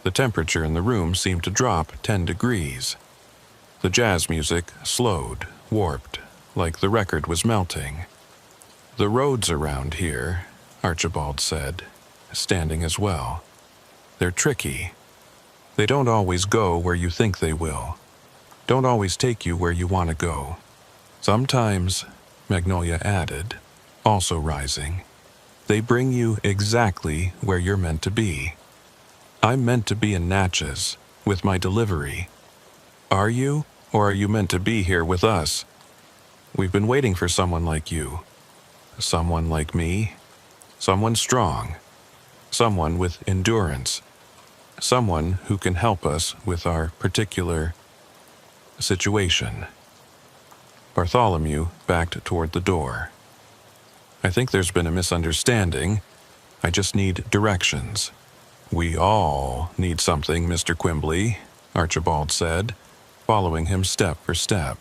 The temperature in the room seemed to drop 10 degrees. The jazz music slowed, warped, like the record was melting. "The roads around here," Archibald said, standing as well. "They're tricky. They don't always go where you think they will. Don't always take you where you want to go. Sometimes," Magnolia added, also rising, "they bring you exactly where you're meant to be. I'm meant to be in Natchez, with my delivery. Are you, or are you meant to be here with us? We've been waiting for someone like you. Someone like me. Someone strong. Someone with endurance. Someone who can help us with our particular situation." Bartholomew backed toward the door. "I think there's been a misunderstanding. I just need directions." "We all need something, Mr. Quimbley," Archibald said, following him step for step.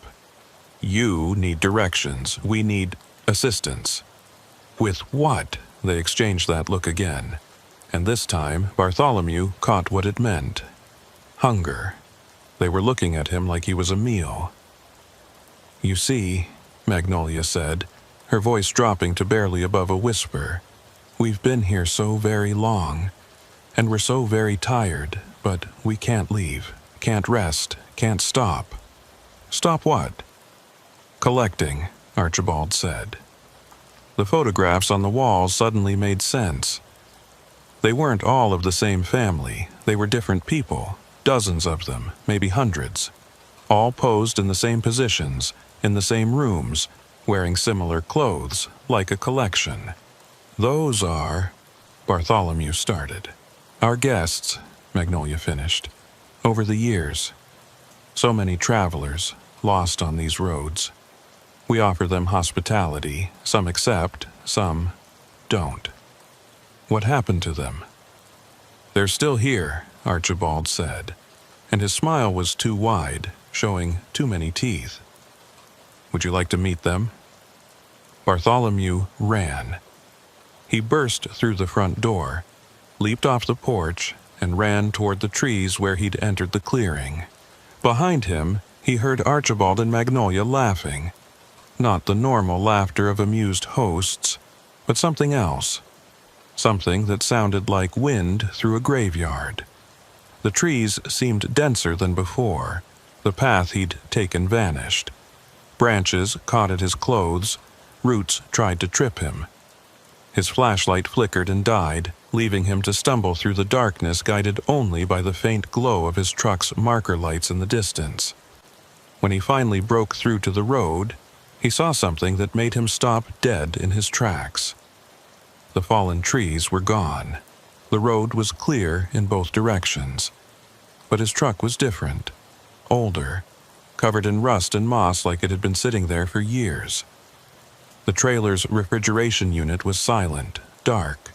"You need directions. We need assistance." "With what?" They exchanged that look again, and this time Bartholomew caught what it meant. Hunger. They were looking at him like he was a meal. "You see," Magnolia said, her voice dropping to barely above a whisper, "we've been here so very long, and we're so very tired, but we can't leave, can't rest, can't stop." "Stop what?" "Collecting," Archibald said. The photographs on the walls suddenly made sense. They weren't all of the same family. They were different people, dozens of them, maybe hundreds, all posed in the same positions, in the same rooms, wearing similar clothes, like a collection. "Those are," Bartholomew started. "Our guests," Magnolia finished, "over the years. So many travelers, lost on these roads. We offer them hospitality. Some accept, some don't." "What happened to them?" "They're still here," Archibald said, and his smile was too wide, showing too many teeth. "Would you like to meet them?" Bartholomew ran. He burst through the front door, leaped off the porch, and ran toward the trees where he'd entered the clearing. Behind him, he heard Archibald and Magnolia laughing. Not the normal laughter of amused hosts, but something else. Something that sounded like wind through a graveyard. The trees seemed denser than before. The path he'd taken vanished. Branches caught at his clothes. Roots tried to trip him. His flashlight flickered and died, leaving him to stumble through the darkness guided only by the faint glow of his truck's marker lights in the distance. When he finally broke through to the road, he saw something that made him stop dead in his tracks. The fallen trees were gone. The road was clear in both directions. But his truck was different. Older, covered in rust and moss like it had been sitting there for years. The trailer's refrigeration unit was silent, dark.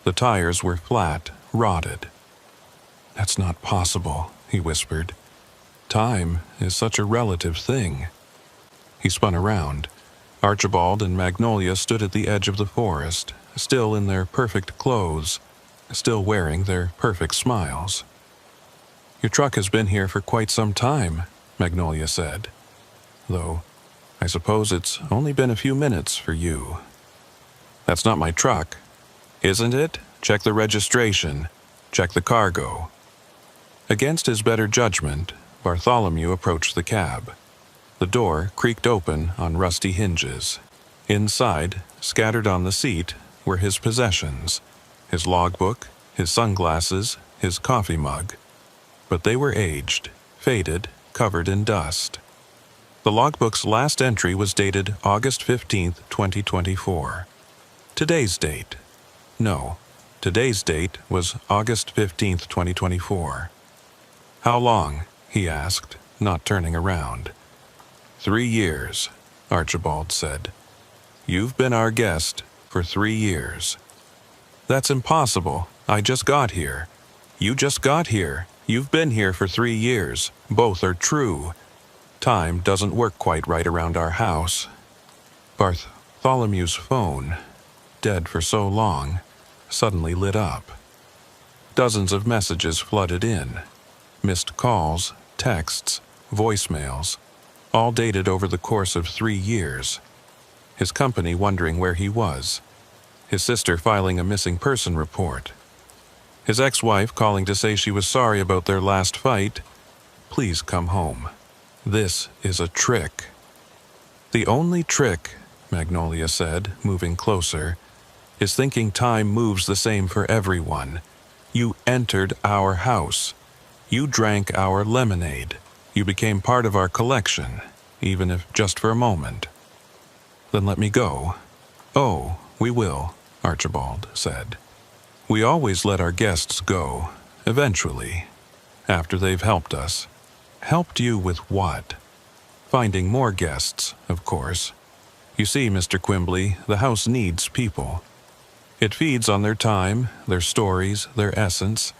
The tires were flat, rotted. "That's not possible," he whispered. "Time is such a relative thing." He spun around. Archibald and Magnolia stood at the edge of the forest, still in their perfect clothes, still wearing their perfect smiles. "Your truck has been here for quite some time," Magnolia said. "Though, I suppose it's only been a few minutes for you." "That's not my truck." "Isn't it? Check the registration." Check the cargo." Against his better judgment, Bartholomew approached the cab. The door creaked open on rusty hinges. Inside, scattered on the seat, were his possessions: his logbook, his sunglasses, his coffee mug. But they were aged, faded, covered in dust. The logbook's last entry was dated August 15th, 2024. Today's date? No, today's date was August 15th, 2024. "How long?" he asked, not turning around. 3 years, Archibald said. "You've been our guest for 3 years." "That's impossible. I just got here." "You just got here. You've been here for 3 years. Both are true. Time doesn't work quite right around our house." Bartholomew's phone, dead for so long, suddenly lit up. Dozens of messages flooded in. Missed calls, texts, voicemails, all dated over the course of 3 years. His company wondering where he was. His sister filing a missing person report. His ex-wife calling to say she was sorry about their last fight. "Please come home. This is a trick." "The only trick," Magnolia said, moving closer, "is thinking time moves the same for everyone. You entered our house. You drank our lemonade. You became part of our collection, even if just for a moment." "Then let me go." "Oh, we will," Archibald said. "We always let our guests go, eventually, after they've helped us." "Helped you with what?" "Finding more guests, of course. You see, Mr. Quimbley, the house needs people. It feeds on their time, their stories, their essence,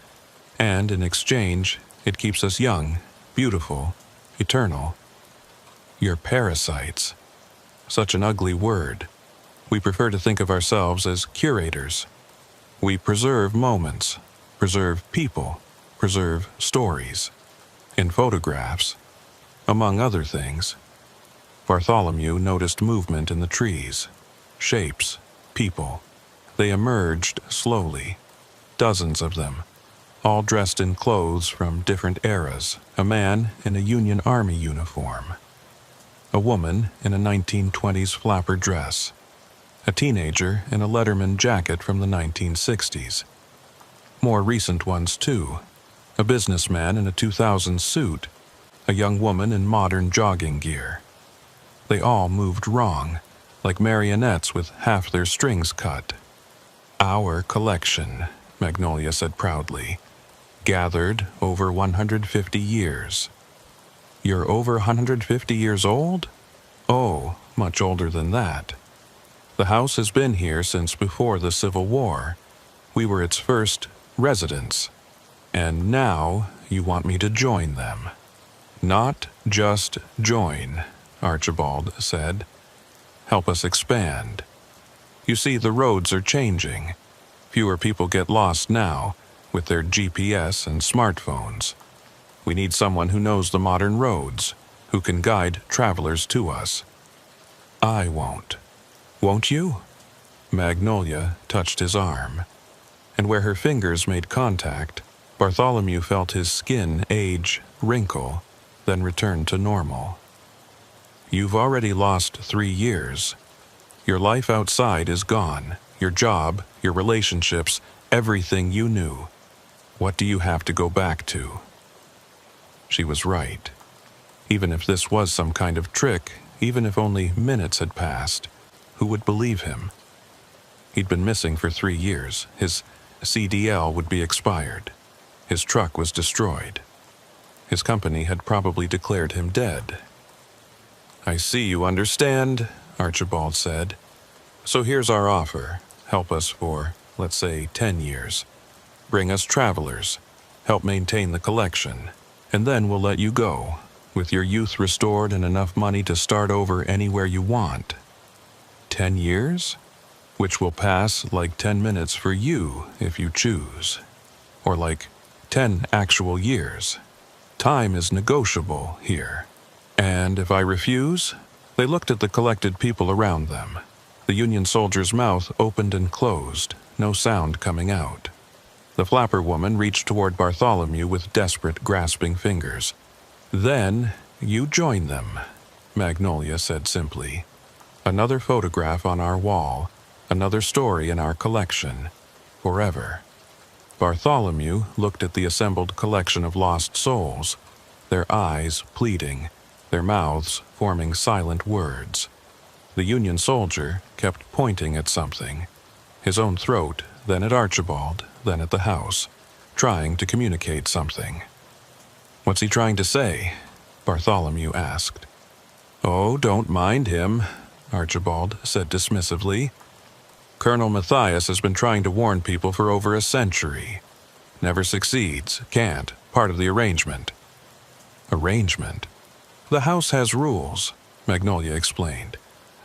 and in exchange, it keeps us young, beautiful, eternal." "You're parasites." Such an ugly word. We prefer to think of ourselves as curators. We preserve moments, preserve people, preserve stories. In photographs, among other things. Bartholomew noticed movement in the trees. Shapes, people. They emerged slowly. Dozens of them, all dressed in clothes from different eras. A man in a Union Army uniform. A woman in a 1920s flapper dress. A teenager in a Letterman jacket from the 1960s. More recent ones, too. A businessman in a 2000s suit. A young woman in modern jogging gear. They all moved wrong, like marionettes with half their strings cut. "Our collection," Magnolia said proudly. "Gathered over 150 years." "You're over 150 years old?" "Oh, much older than that. The house has been here since before the Civil War. We were its first residents. And now you want me to join them." "Not just join," Archibald said. "Help us expand. You see, the roads are changing. Fewer people get lost now, with their GPS and smartphones. We need someone who knows the modern roads, who can guide travelers to us." "I won't." "Won't you?" Magnolia touched his arm, and where her fingers made contact, Bartholomew felt his skin age, wrinkle, then return to normal. "You've already lost 3 years. Your life outside is gone, your job, your relationships, everything you knew. What do you have to go back to?" She was right. Even if this was some kind of trick, even if only minutes had passed, who would believe him? He'd been missing for 3 years. His CDL would be expired. His truck was destroyed. His company had probably declared him dead. "I see you understand," Archibald said. "So here's our offer. Help us for, let's say, 10 years. Bring us travelers. Help maintain the collection. And then we'll let you go, with your youth restored and enough money to start over anywhere you want." 10 years? Which will pass like 10 minutes for you if you choose. Or like 10 actual years. Time is negotiable here. "And if I refuse?" They looked at the collected people around them. The Union soldier's mouth opened and closed, no sound coming out. The flapper woman reached toward Bartholomew with desperate, grasping fingers. "Then you join them," Magnolia said simply. "Another photograph on our wall, another story in our collection, forever." Bartholomew looked at the assembled collection of lost souls, their eyes pleading, their mouths forming silent words. The Union soldier kept pointing at something, his own throat, then at Archibald, then at the house, trying to communicate something. "What's he trying to say?" Bartholomew asked. "Oh, don't mind him," Archibald said dismissively. "Colonel Matthias has been trying to warn people for over a century. Never succeeds, can't, part of the arrangement." "Arrangement?" "The house has rules," Magnolia explained.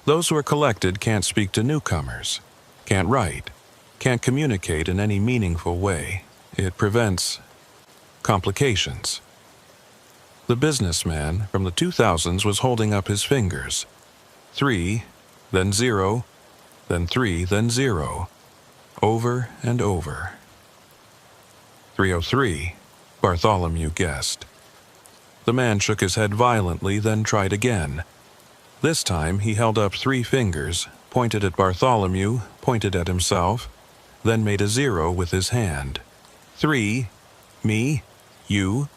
"Those who are collected can't speak to newcomers, can't write, can't communicate in any meaningful way. It prevents complications." The businessman from the 2000s was holding up his fingers. 3, then 0, then 3, then 0. Over and over. 303, Bartholomew guessed. The man shook his head violently, then tried again. This time he held up 3 fingers, pointed at Bartholomew, pointed at himself, then made a 0 with his hand. 3, me, you,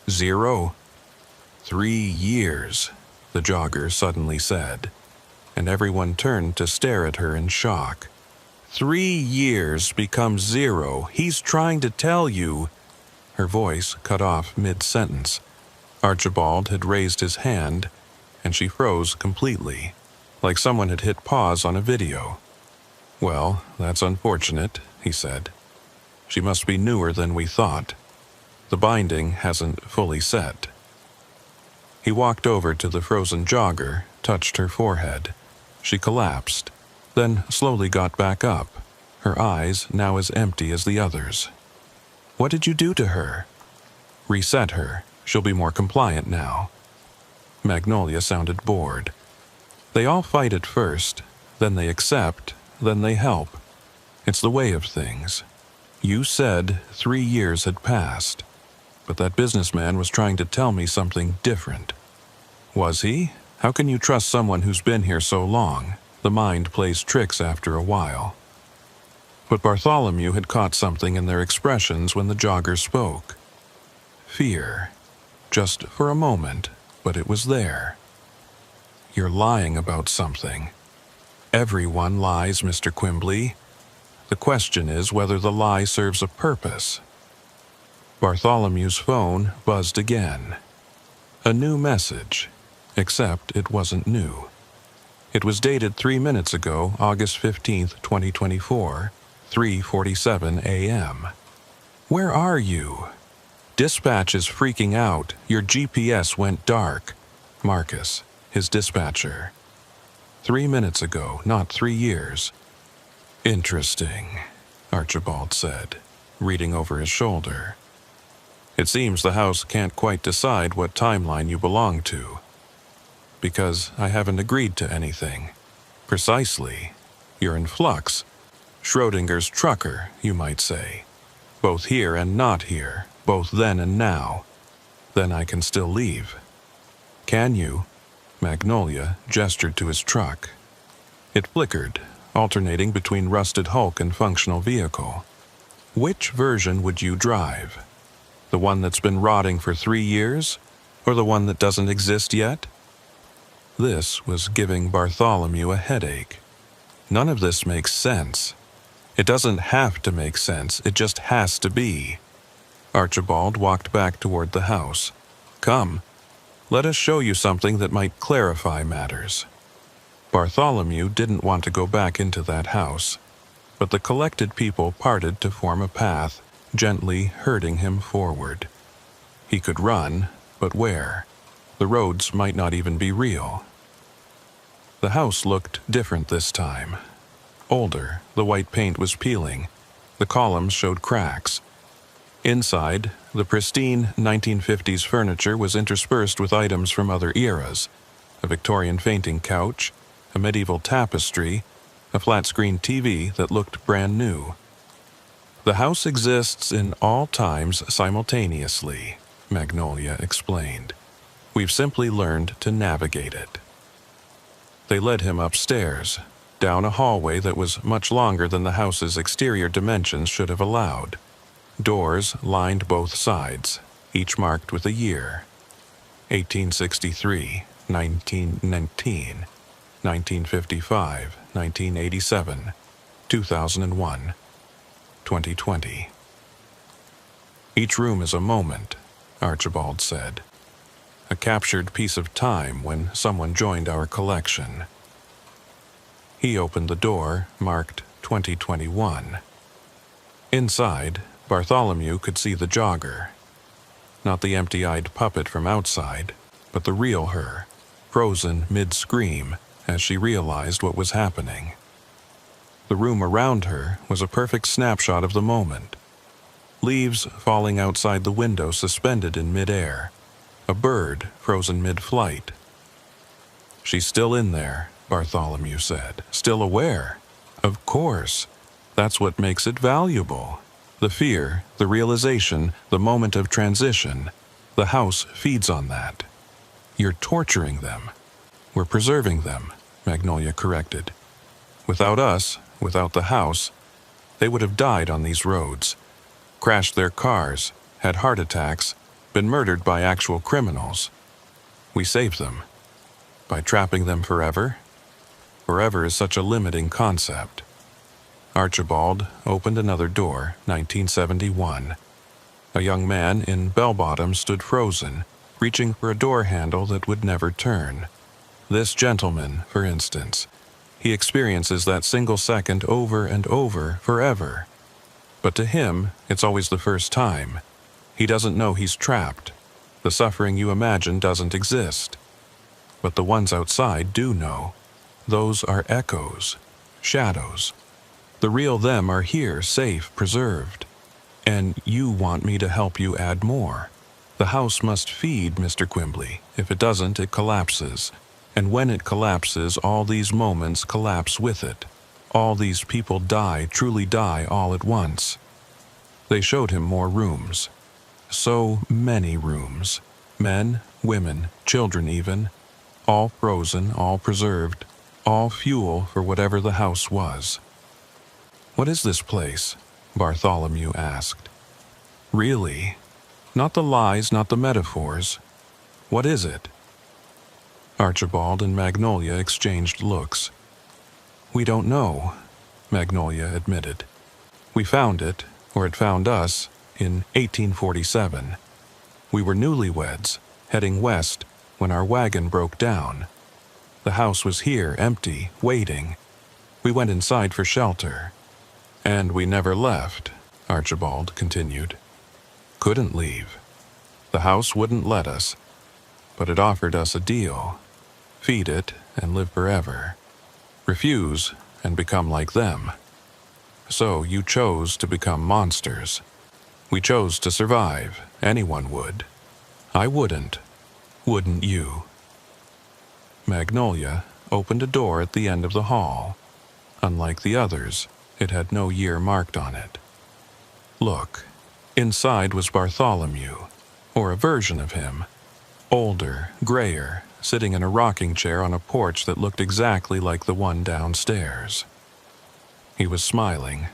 0. 3 years, the jogger suddenly said, and everyone turned to stare at her in shock. 3 years becomes 0. He's trying to tell you. Her voice cut off mid-sentence. Archibald had raised his hand, and she froze completely, like someone had hit pause on a video. "Well, that's unfortunate," he said. "She must be newer than we thought. The binding hasn't fully set." He walked over to the frozen jogger, touched her forehead. She collapsed, then slowly got back up, her eyes now as empty as the others. "What did you do to her?" "Reset her. She'll be more compliant now." Magnolia sounded bored. "They all fight at first, then they accept, then they help. It's the way of things. You said 3 years had passed, but that businessman was trying to tell me something different." "Was he? How can you trust someone who's been here so long? The mind plays tricks after a while." But Bartholomew had caught something in their expressions when the jogger spoke. Fear. Just for a moment, but it was there. "You're lying about something." "Everyone lies, Mr. Quimbley. The question is whether the lie serves a purpose." Bartholomew's phone buzzed again. A new message, except it wasn't new. It was dated 3 minutes ago, August 15th, 2024, 3:47 a.m. "Where are you? Dispatch is freaking out. Your GPS went dark. Marcus, his dispatcher. 3 minutes ago, not 3 years. "Interesting," Archibald said, reading over his shoulder. "It seems the house can't quite decide what timeline you belong to. Because I haven't agreed to anything. Precisely. You're in flux. Schrodinger's trucker, you might say. Both here and not here, both then and now. Then I can still leave." "Can you?" Magnolia gestured to his truck. It flickered, alternating between rusted hulk and functional vehicle. "Which version would you drive? The one that's been rotting for 3 years, or the one that doesn't exist yet?" This was giving Bartholomew a headache. None of this makes sense. It doesn't have to make sense, it just has to be. Archibald walked back toward the house. "Come, let us show you something that might clarify matters." Bartholomew didn't want to go back into that house, but the collected people parted to form a path, gently herding him forward. He could run, but where? The roads might not even be real. The house looked different this time. Older, the white paint was peeling. The columns showed cracks. Inside, the pristine 1950s furniture was interspersed with items from other eras: a Victorian fainting couch, a medieval tapestry, a flat-screen TV that looked brand new. The house exists in all times simultaneously, Magnolia explained. We've simply learned to navigate it. They led him upstairs, down a hallway that was much longer than the house's exterior dimensions should have allowed. Doors lined both sides, each marked with a year. 1863, 1919, 1955, 1987, 2001, 2020. Each room is a moment, Archibald said. A captured piece of time when someone joined our collection. He opened the door, marked 2021. Inside, Bartholomew could see the jogger. Not the empty-eyed puppet from outside, but the real her, frozen mid-scream as she realized what was happening. The room around her was a perfect snapshot of the moment. Leaves falling outside the window suspended in mid-air. A bird frozen mid-flight. She's still in there, Bartholomew said. Still aware. Of course. That's what makes it valuable. The fear, the realization, the moment of transition. The house feeds on that. You're torturing them. We're preserving them, Magnolia corrected. Without us, without the house, they would have died on these roads, crashed their cars, had heart attacks, been murdered by actual criminals. We saved them. By trapping them forever? Forever is such a limiting concept. Archibald opened another door, 1971. A young man in bell-bottoms stood frozen, reaching for a door handle that would never turn. This gentleman, for instance, he experiences that single second over and over, forever. But to him, it's always the first time. He doesn't know he's trapped. The suffering you imagine doesn't exist. But the ones outside do know. Those are echoes, shadows. The real them are here, safe, preserved. And you want me to help you add more. The house must feed, Mr. Quimbley. If it doesn't, it collapses. And when it collapses, all these moments collapse with it. All these people die, truly die, all at once. They showed him more rooms. So many rooms. Men, women, children even. All frozen, all preserved, all fuel for whatever the house was. What is this place? Bartholomew asked. Really? Not the lies, not the metaphors. What is it? Archibald and Magnolia exchanged looks. We don't know, Magnolia admitted. We found it, or it found us, in 1847. We were newlyweds, heading west, when our wagon broke down. The house was here, empty, waiting. We went inside for shelter. And we never left, Archibald continued. Couldn't leave. The house wouldn't let us, but it offered us a deal. Feed it and live forever. Refuse and become like them. So you chose to become monsters. We chose to survive. Anyone would. I wouldn't. Wouldn't you? Magnolia opened a door at the end of the hall. Unlike the others, it had no year marked on it. Look, inside was Bartholomew, or a version of him. Older, grayer, sitting in a rocking chair on a porch that looked exactly like the one downstairs. He was smiling,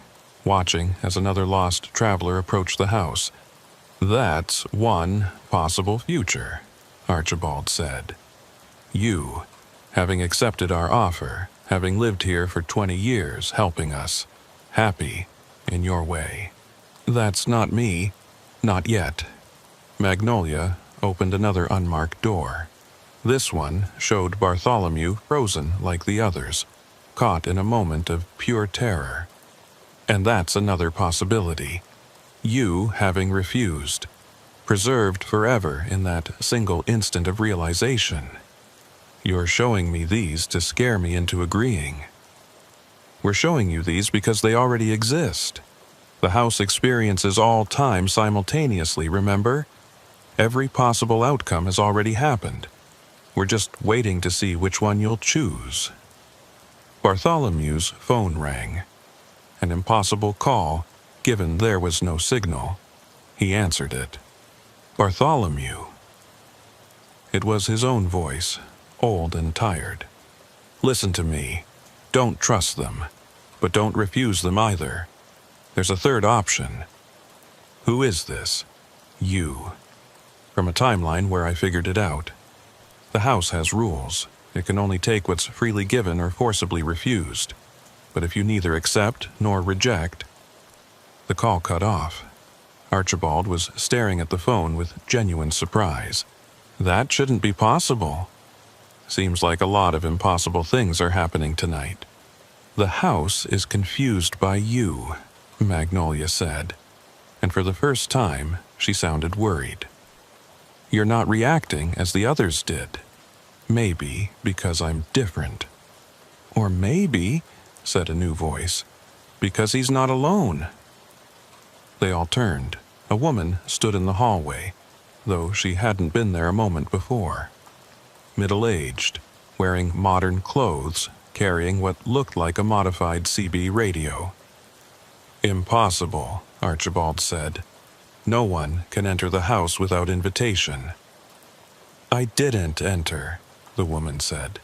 watching as another lost traveler approached the house. That's one possible future, Archibald said. You, having accepted our offer, having lived here for 20 years, helping us, happy in your way. That's not me, not yet. Magnolia opened another unmarked door. This one showed Bartholomew frozen like the others, caught in a moment of pure terror. And that's another possibility. You having refused, preserved forever in that single instant of realization. You're showing me these to scare me into agreeing. We're showing you these because they already exist. The house experiences all time simultaneously, remember? Every possible outcome has already happened. We're just waiting to see which one you'll choose. Bartholomew's phone rang. An impossible call, given there was no signal. He answered it. "Bartholomew." It was his own voice, old and tired. "Listen to me. Don't trust them, but don't refuse them either. There's a third option." "Who is this?" "You." "From a timeline where I figured it out. The house has rules. It can only take what's freely given or forcibly refused. But if you neither accept nor reject..." The call cut off. Archibald was staring at the phone with genuine surprise. That shouldn't be possible. Seems like a lot of impossible things are happening tonight. "The house is confused by you," Magnolia said, and for the first time she sounded worried. "You're not reacting as the others did. Maybe because I'm different. Or maybe," said a new voice, "because he's not alone." They all turned. A woman stood in the hallway, though she hadn't been there a moment before. Middle-aged, wearing modern clothes, carrying what looked like a modified CB radio. "Impossible," Archibald said. "No one can enter the house without invitation." "I didn't enter," the woman said.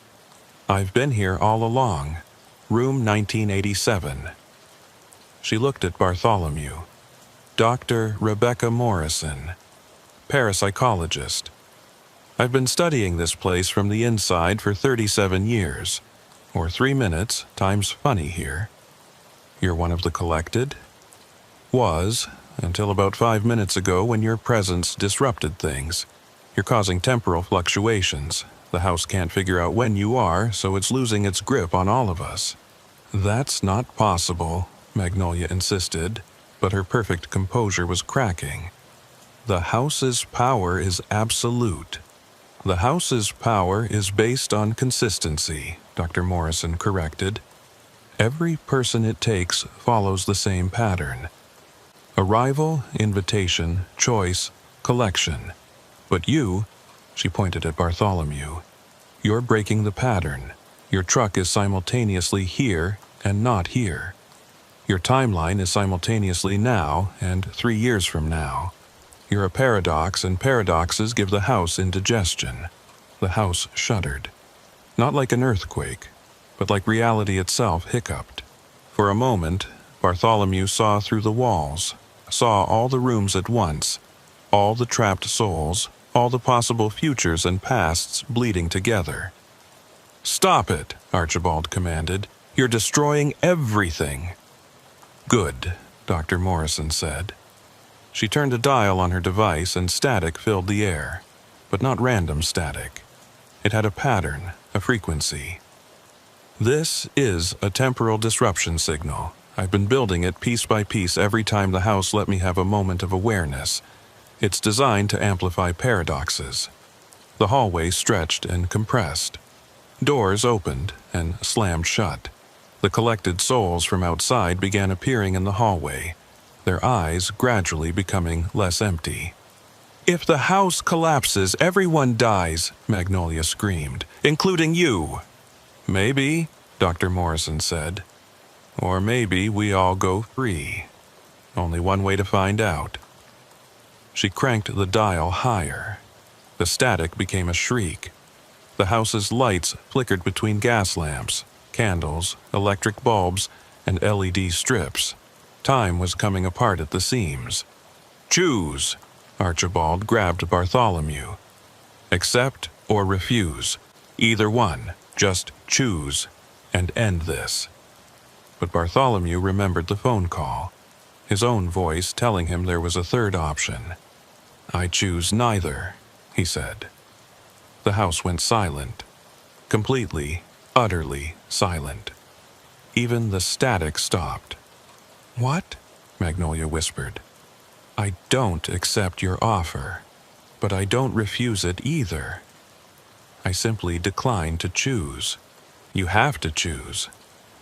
"I've been here all along. Room 1987. She looked at Bartholomew. "Dr. Rebecca Morrison, parapsychologist. I've been studying this place from the inside for 37 years, or 3 minutes times funny here." "You're one of the collected?" "Was, until about 5 minutes ago when your presence disrupted things. You're causing temporal fluctuations. The house can't figure out when you are, so it's losing its grip on all of us." "That's not possible," Magnolia insisted, but her perfect composure was cracking. "The house's power is absolute." "The house's power is based on consistency," Dr. Morrison corrected. "Every person it takes follows the same pattern. Arrival, invitation, choice, collection. But you," she pointed at Bartholomew, "you're breaking the pattern. Your truck is simultaneously here and not here. Your timeline is simultaneously now and 3 years from now. You're a paradox, and paradoxes give the house indigestion." The house shuddered. Not like an earthquake, but like reality itself hiccuped. For a moment, Bartholomew saw through the walls, saw all the rooms at once, all the trapped souls, all the possible futures and pasts bleeding together. "Stop it," Archibald commanded. "You're destroying everything." "Good," Dr. Morrison said. She turned a dial on her device and static filled the air, but not random static. It had a pattern, a frequency. "This is a temporal disruption signal. I've been building it piece by piece every time the house let me have a moment of awareness. It's designed to amplify paradoxes." The hallway stretched and compressed. Doors opened and slammed shut. The collected souls from outside began appearing in the hallway, their eyes gradually becoming less empty. "If the house collapses, everyone dies," Magnolia screamed, "including you." "Maybe," Dr. Morrison said. "Or maybe we all go free. Only one way to find out." She cranked the dial higher. The static became a shriek. The house's lights flickered between gas lamps, candles, electric bulbs, and LED strips. Time was coming apart at the seams. "Choose!" Archibald grabbed Bartholomew. "Accept or refuse. Either one. Just choose and end this." But Bartholomew remembered the phone call, his own voice telling him there was a third option. "I choose neither," he said. The house went silent. Completely, utterly silent. Even the static stopped. "What?" Magnolia whispered. "I don't accept your offer, but I don't refuse it either. I simply decline to choose. You have to choose.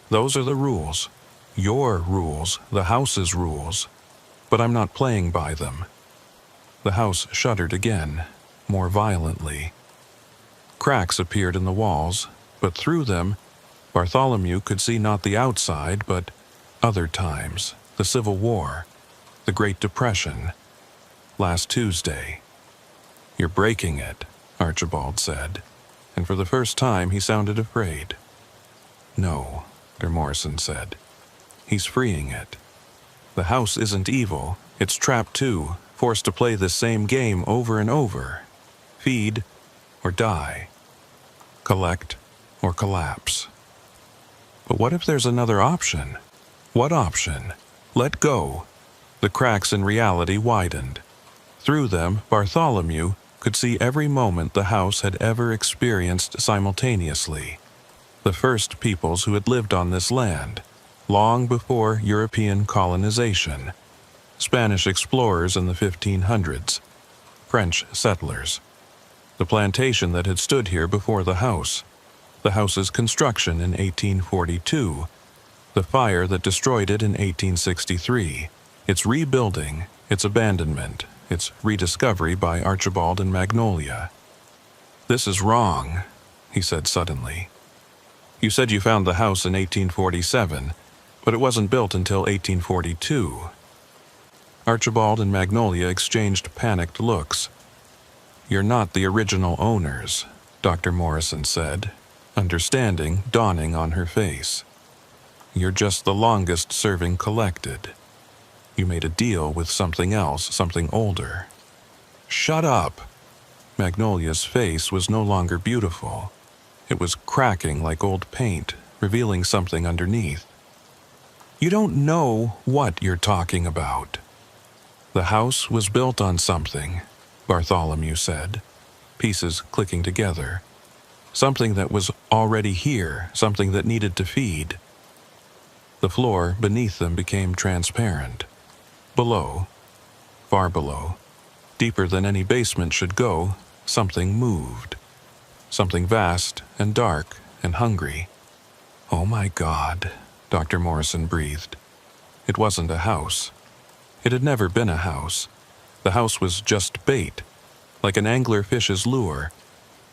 Those are the rules. Your rules, the house's rules. But I'm not playing by them." The house shuddered again, more violently. Cracks appeared in the walls, but through them, Bartholomew could see not the outside, but Other times, the Civil War, the Great Depression, last Tuesday. "You're breaking it," Archibald said, and for the first time he sounded afraid. "No," Dr. Morrison said. "He's freeing it. The house isn't evil, it's trapped too, forced to play this same game over and over. Feed or die. Collect or collapse. But what if there's another option? What option? Let go." The cracks in reality widened. Through them, Bartholomew could see every moment the house had ever experienced simultaneously. The first peoples who had lived on this land, long before European colonization. Spanish explorers in the 1500s. French settlers. The plantation that had stood here before the house. The house's construction in 1842. The fire that destroyed it in 1863. Its rebuilding, its abandonment, its rediscovery by Archibald and Magnolia. "This is wrong," he said suddenly. "You said you found the house in 1847, but it wasn't built until 1842. Archibald and Magnolia exchanged panicked looks. "You're not the original owners," Dr. Morrison said, understanding dawning on her face. "You're just the longest-serving collected. You made a deal with something else, something older." "Shut up!" Magnolia's face was no longer beautiful. It was cracking like old paint, revealing something underneath. "You don't know what you're talking about." "The house was built on something," Bartholomew said, pieces clicking together. "Something that was already here, something that needed to feed." The floor beneath them became transparent. Below, far below, deeper than any basement should go, something moved. Something vast and dark and hungry. "Oh my God," Dr. Morrison breathed. It wasn't a house. It had never been a house. The house was just bait, like an anglerfish's lure.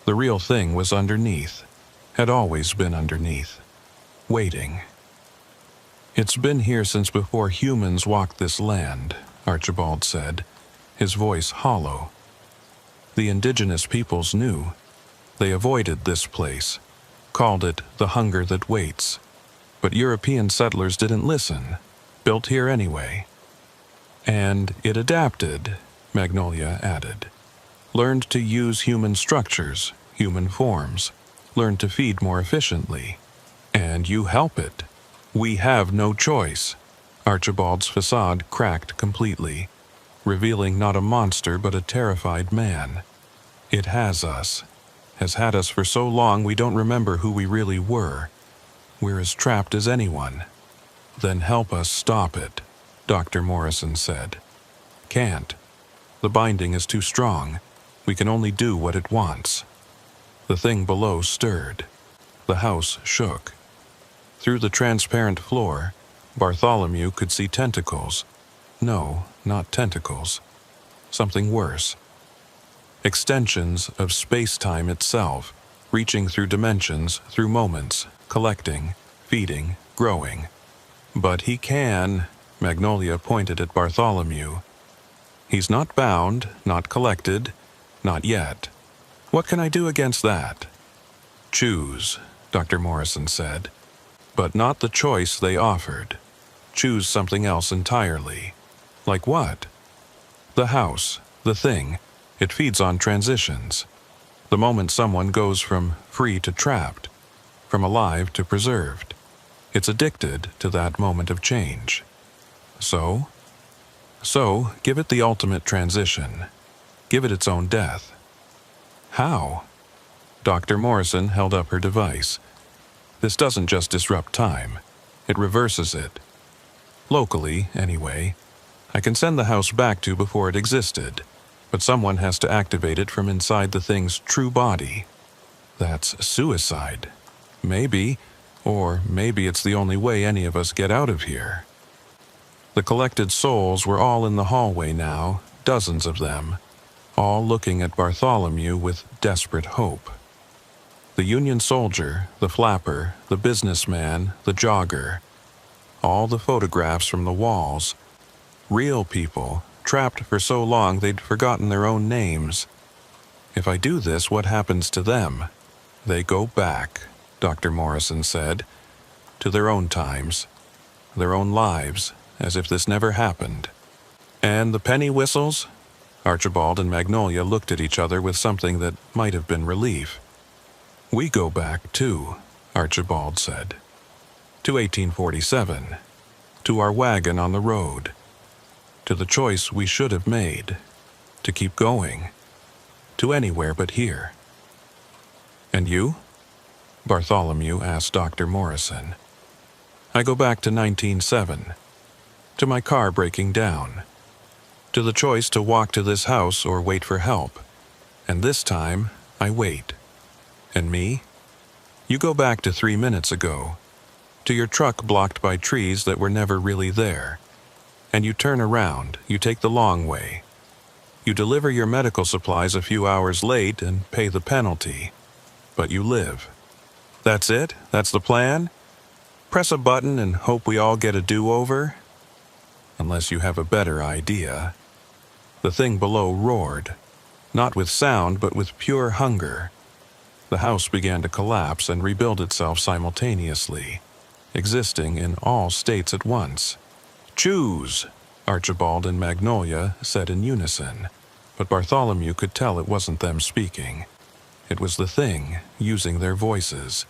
The real thing was underneath, had always been underneath, waiting. "It's been here since before humans walked this land," Archibald said, his voice hollow. "The indigenous peoples knew. They avoided this place, called it the hunger that waits. But European settlers didn't listen, built here anyway. And it adapted," Magnolia added. "Learned to use human structures, human forms, learned to feed more efficiently. And you help it. We have no choice." Archibald's facade cracked completely, revealing not a monster but a terrified man. "It has us. Has had us for so long we don't remember who we really were. We're as trapped as anyone." "Then help us stop it," Dr. Morrison said. "Can't. The binding is too strong. We can only do what it wants." The thing below stirred. The house shook. Through the transparent floor, Bartholomew could see tentacles. No, not tentacles. Something worse. Extensions of space-time itself, reaching through dimensions, through moments, collecting, feeding, growing. "But he can," Magnolia pointed at Bartholomew. "He's not bound, not collected, not yet. What can I do against that?" "Choose," Dr. Morrison said. "But not the choice they offered. Choose something else entirely." "Like what?" "The house, the thing. It feeds on transitions. The moment someone goes from free to trapped, from alive to preserved, it's addicted to that moment of change. So? So, give it the ultimate transition. Give it its own death." "How?" Dr. Morrison held up her device. "This doesn't just disrupt time. It reverses it. Locally, anyway. I can send the house back to before it existed, but someone has to activate it from inside the thing's true body. That's suicide. Maybe, or maybe it's the only way any of us get out of here." The collected souls were all in the hallway now, dozens of them, all looking at Bartholomew with desperate hope. The Union soldier, the flapper, the businessman, the jogger, all the photographs from the walls. Real people, trapped for so long they'd forgotten their own names. If I do this, what happens to them? They go back, Dr. Morrison said, to their own times, their own lives, as if this never happened. And the penny whistles? Archibald and Magnolia looked at each other with something that might have been relief. We go back, too, Archibald said. To 1847. To our wagon on the road. To the choice we should have made. To keep going. To anywhere but here. And you? Bartholomew asked Dr. Morrison. I go back to 1907. To my car breaking down. To the choice to walk to this house or wait for help. And this time, I wait. And me? You go back to 3 minutes ago. To your truck blocked by trees that were never really there. And you turn around, you take the long way. You deliver your medical supplies a few hours late and pay the penalty. But you live. That's it? That's the plan? Press a button and hope we all get a do-over? Unless you have a better idea. The thing below roared, not with sound but with pure hunger. The house began to collapse and rebuild itself simultaneously, existing in all states at once. Choose, Archibald and Magnolia said in unison, but Bartholomew could tell it wasn't them speaking. It was the thing using their voices.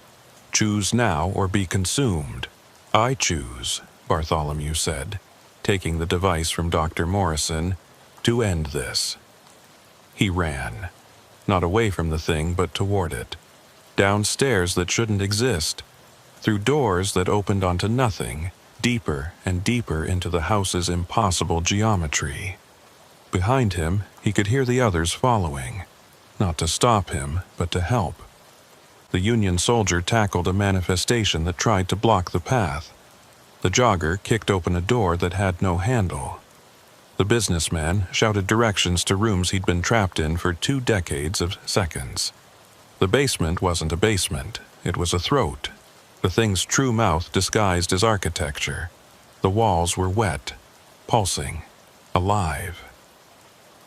Choose now or be consumed. I choose, Bartholomew said, taking the device from Dr. Morrison, to end this. He ran, not away from the thing but toward it, down stairs that shouldn't exist, through doors that opened onto nothing, deeper and deeper into the house's impossible geometry. Behind him, he could hear the others following, not to stop him, but to help. The Union soldier tackled a manifestation that tried to block the path. The jogger kicked open a door that had no handle. The businessman shouted directions to rooms he'd been trapped in for 2 decades of seconds. The basement wasn't a basement, it was a throat. The thing's true mouth disguised as architecture. The walls were wet, pulsing, alive.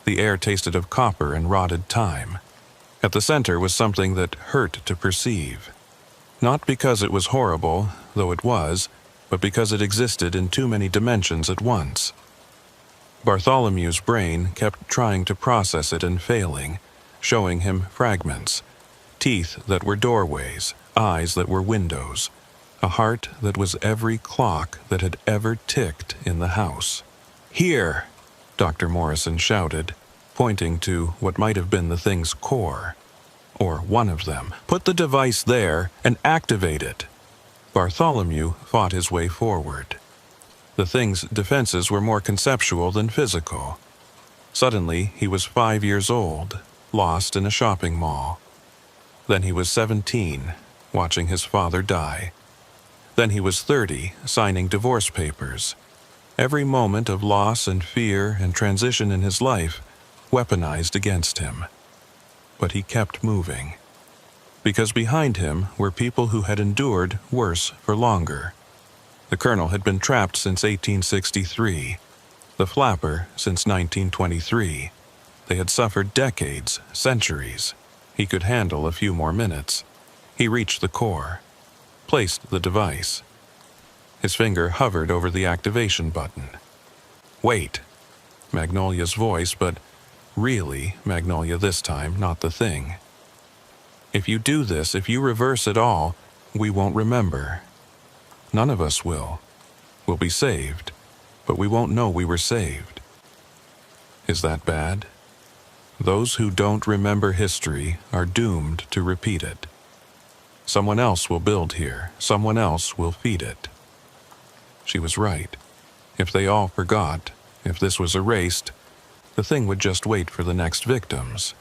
The air tasted of copper and rotted time. At the center was something that hurt to perceive. Not because it was horrible, though it was, but because it existed in too many dimensions at once. Bartholomew's brain kept trying to process it and failing, showing him fragments. Teeth that were doorways, eyes that were windows, a heart that was every clock that had ever ticked in the house. Here, Dr. Morrison shouted, pointing to what might have been the thing's core. Or one of them. Put the device there and activate it. Bartholomew fought his way forward. The thing's defenses were more conceptual than physical. Suddenly, he was 5 years old, lost in a shopping mall. Then he was 17, watching his father die. Then he was 30, signing divorce papers. Every moment of loss and fear and transition in his life weaponized against him. But he kept moving. Because behind him were people who had endured worse for longer. The colonel had been trapped since 1863. The flapper since 1923. They had suffered decades, centuries. He could handle a few more minutes. He reached the core, placed the device. His finger hovered over the activation button. Wait. Magnolia's voice, but really Magnolia this time, not the thing. If you do this, if you reverse it all, we won't remember. None of us will. We'll be saved, but we won't know we were saved. Is that bad? Those who don't remember history are doomed to repeat it. Someone else will build here. Someone else will feed it. She was right. If they all forgot, if this was erased, the thing would just wait for the next victims.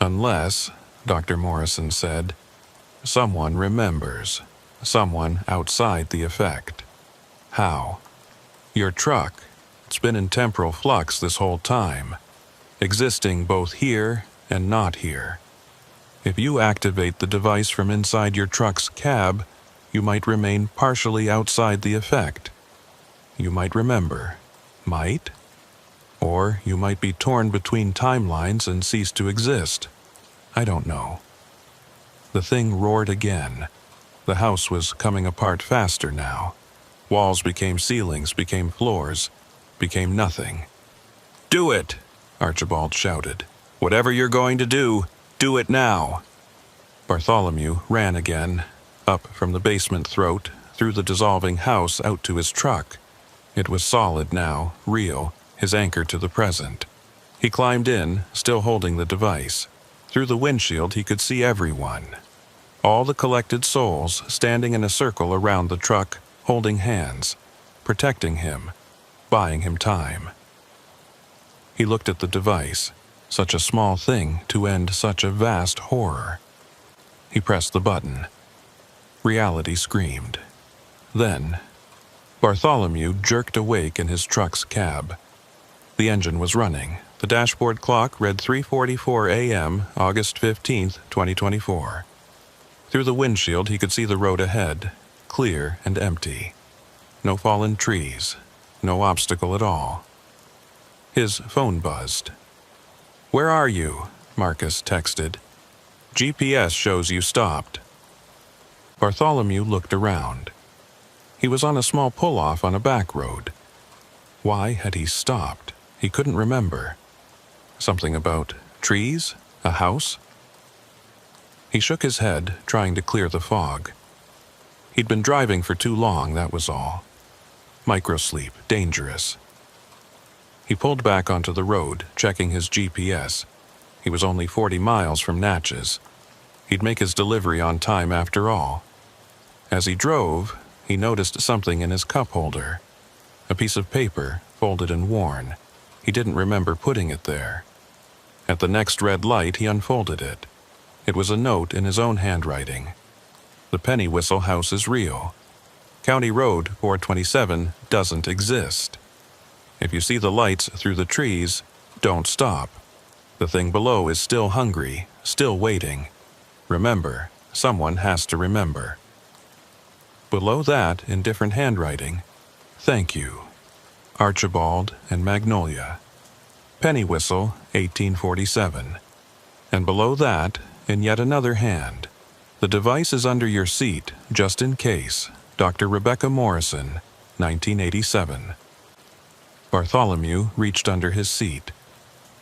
Unless, Dr. Morrison said, someone remembers. Someone outside the effect. How? Your truck. It's been in temporal flux this whole time, existing both here and not here. If you activate the device from inside your truck's cab, you might remain partially outside the effect, you might remember. Might? Or you might be torn between timelines and cease to exist. I don't know. The thing roared again. The house was coming apart faster now. Walls became ceilings, became floors, became nothing. "Do it!" Archibald shouted. "Whatever you're going to do it now!" Bartholomew ran again, up from the basement throat, through the dissolving house out to his truck. It was solid now, real, his anchor to the present. He climbed in, still holding the device. Through the windshield he could see everyone. All the collected souls standing in a circle around the truck, holding hands, protecting him, buying him time. He looked at the device, such a small thing to end such a vast horror. He pressed the button. Reality screamed. Then, Bartholomew jerked awake in his truck's cab. The engine was running. The dashboard clock read 3:44 a.m., August 15th, 2024. Through the windshield he could see the road ahead, clear and empty. No fallen trees, no obstacle at all. His phone buzzed. "Where are you?" Marcus texted. "GPS shows you stopped." Bartholomew looked around. He was on a small pull-off on a back road. Why had he stopped? He couldn't remember. Something about trees? A house? He shook his head, trying to clear the fog. He'd been driving for too long, that was all. Microsleep, dangerous. He pulled back onto the road, checking his GPS. He was only 40 miles from Natchez. He'd make his delivery on time after all. As he drove, he noticed something in his cup holder. A piece of paper, folded and worn. He didn't remember putting it there. At the next red light, he unfolded it. It was a note in his own handwriting. "The Penny Whistle house is real. County Road 427 doesn't exist. If you see the lights through the trees, don't stop. The thing below is still hungry, still waiting. Remember, someone has to remember." Below that, in different handwriting, "Thank you. Archibald and Magnolia. Penny Whistle, 1847. And below that, in yet another hand, "The device is under your seat, just in case. Dr. Rebecca Morrison, 1987. Bartholomew reached under his seat.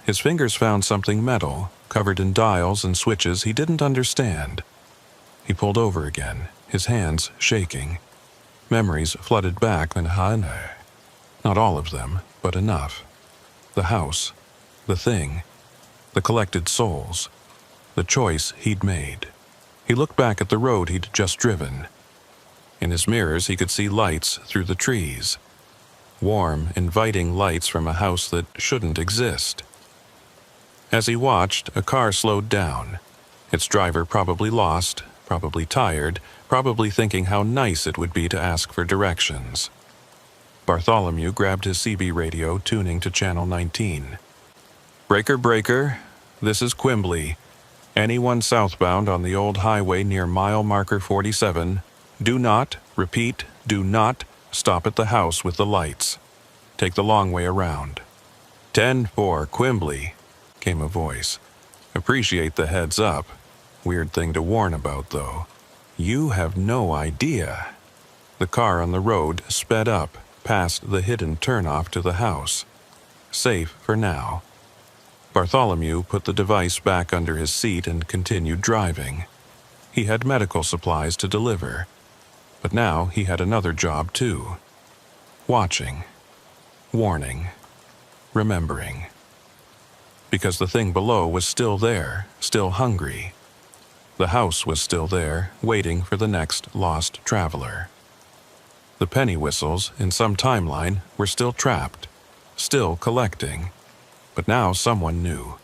His fingers found something metal, covered in dials and switches he didn't understand. He pulled over again, his hands shaking. Memories flooded back and not all of them, but enough. The house, the thing, the collected souls, the choice he'd made. He looked back at the road he'd just driven. In his mirrors he could see lights through the trees. Warm, inviting lights from a house that shouldn't exist. As he watched, a car slowed down. Its driver probably lost, probably tired, probably thinking how nice it would be to ask for directions. Bartholomew grabbed his CB radio, tuning to channel 19. "Breaker, breaker, this is Quimbley. Anyone southbound on the old highway near mile marker 47, do not, repeat, do not, stop at the house with the lights. Take the long way around." 10-4, Quimbley, came a voice. "Appreciate the heads up. Weird thing to warn about, though. You have no idea." The car on the road sped up, past the hidden turnoff to the house. Safe for now. Bartholomew put the device back under his seat and continued driving. He had medical supplies to deliver. But now he had another job too. Watching. Warning. Remembering. Because the thing below was still there, still hungry. The house was still there, waiting for the next lost traveler. The penny whistles, in some timeline, were still trapped, still collecting. But now someone knew.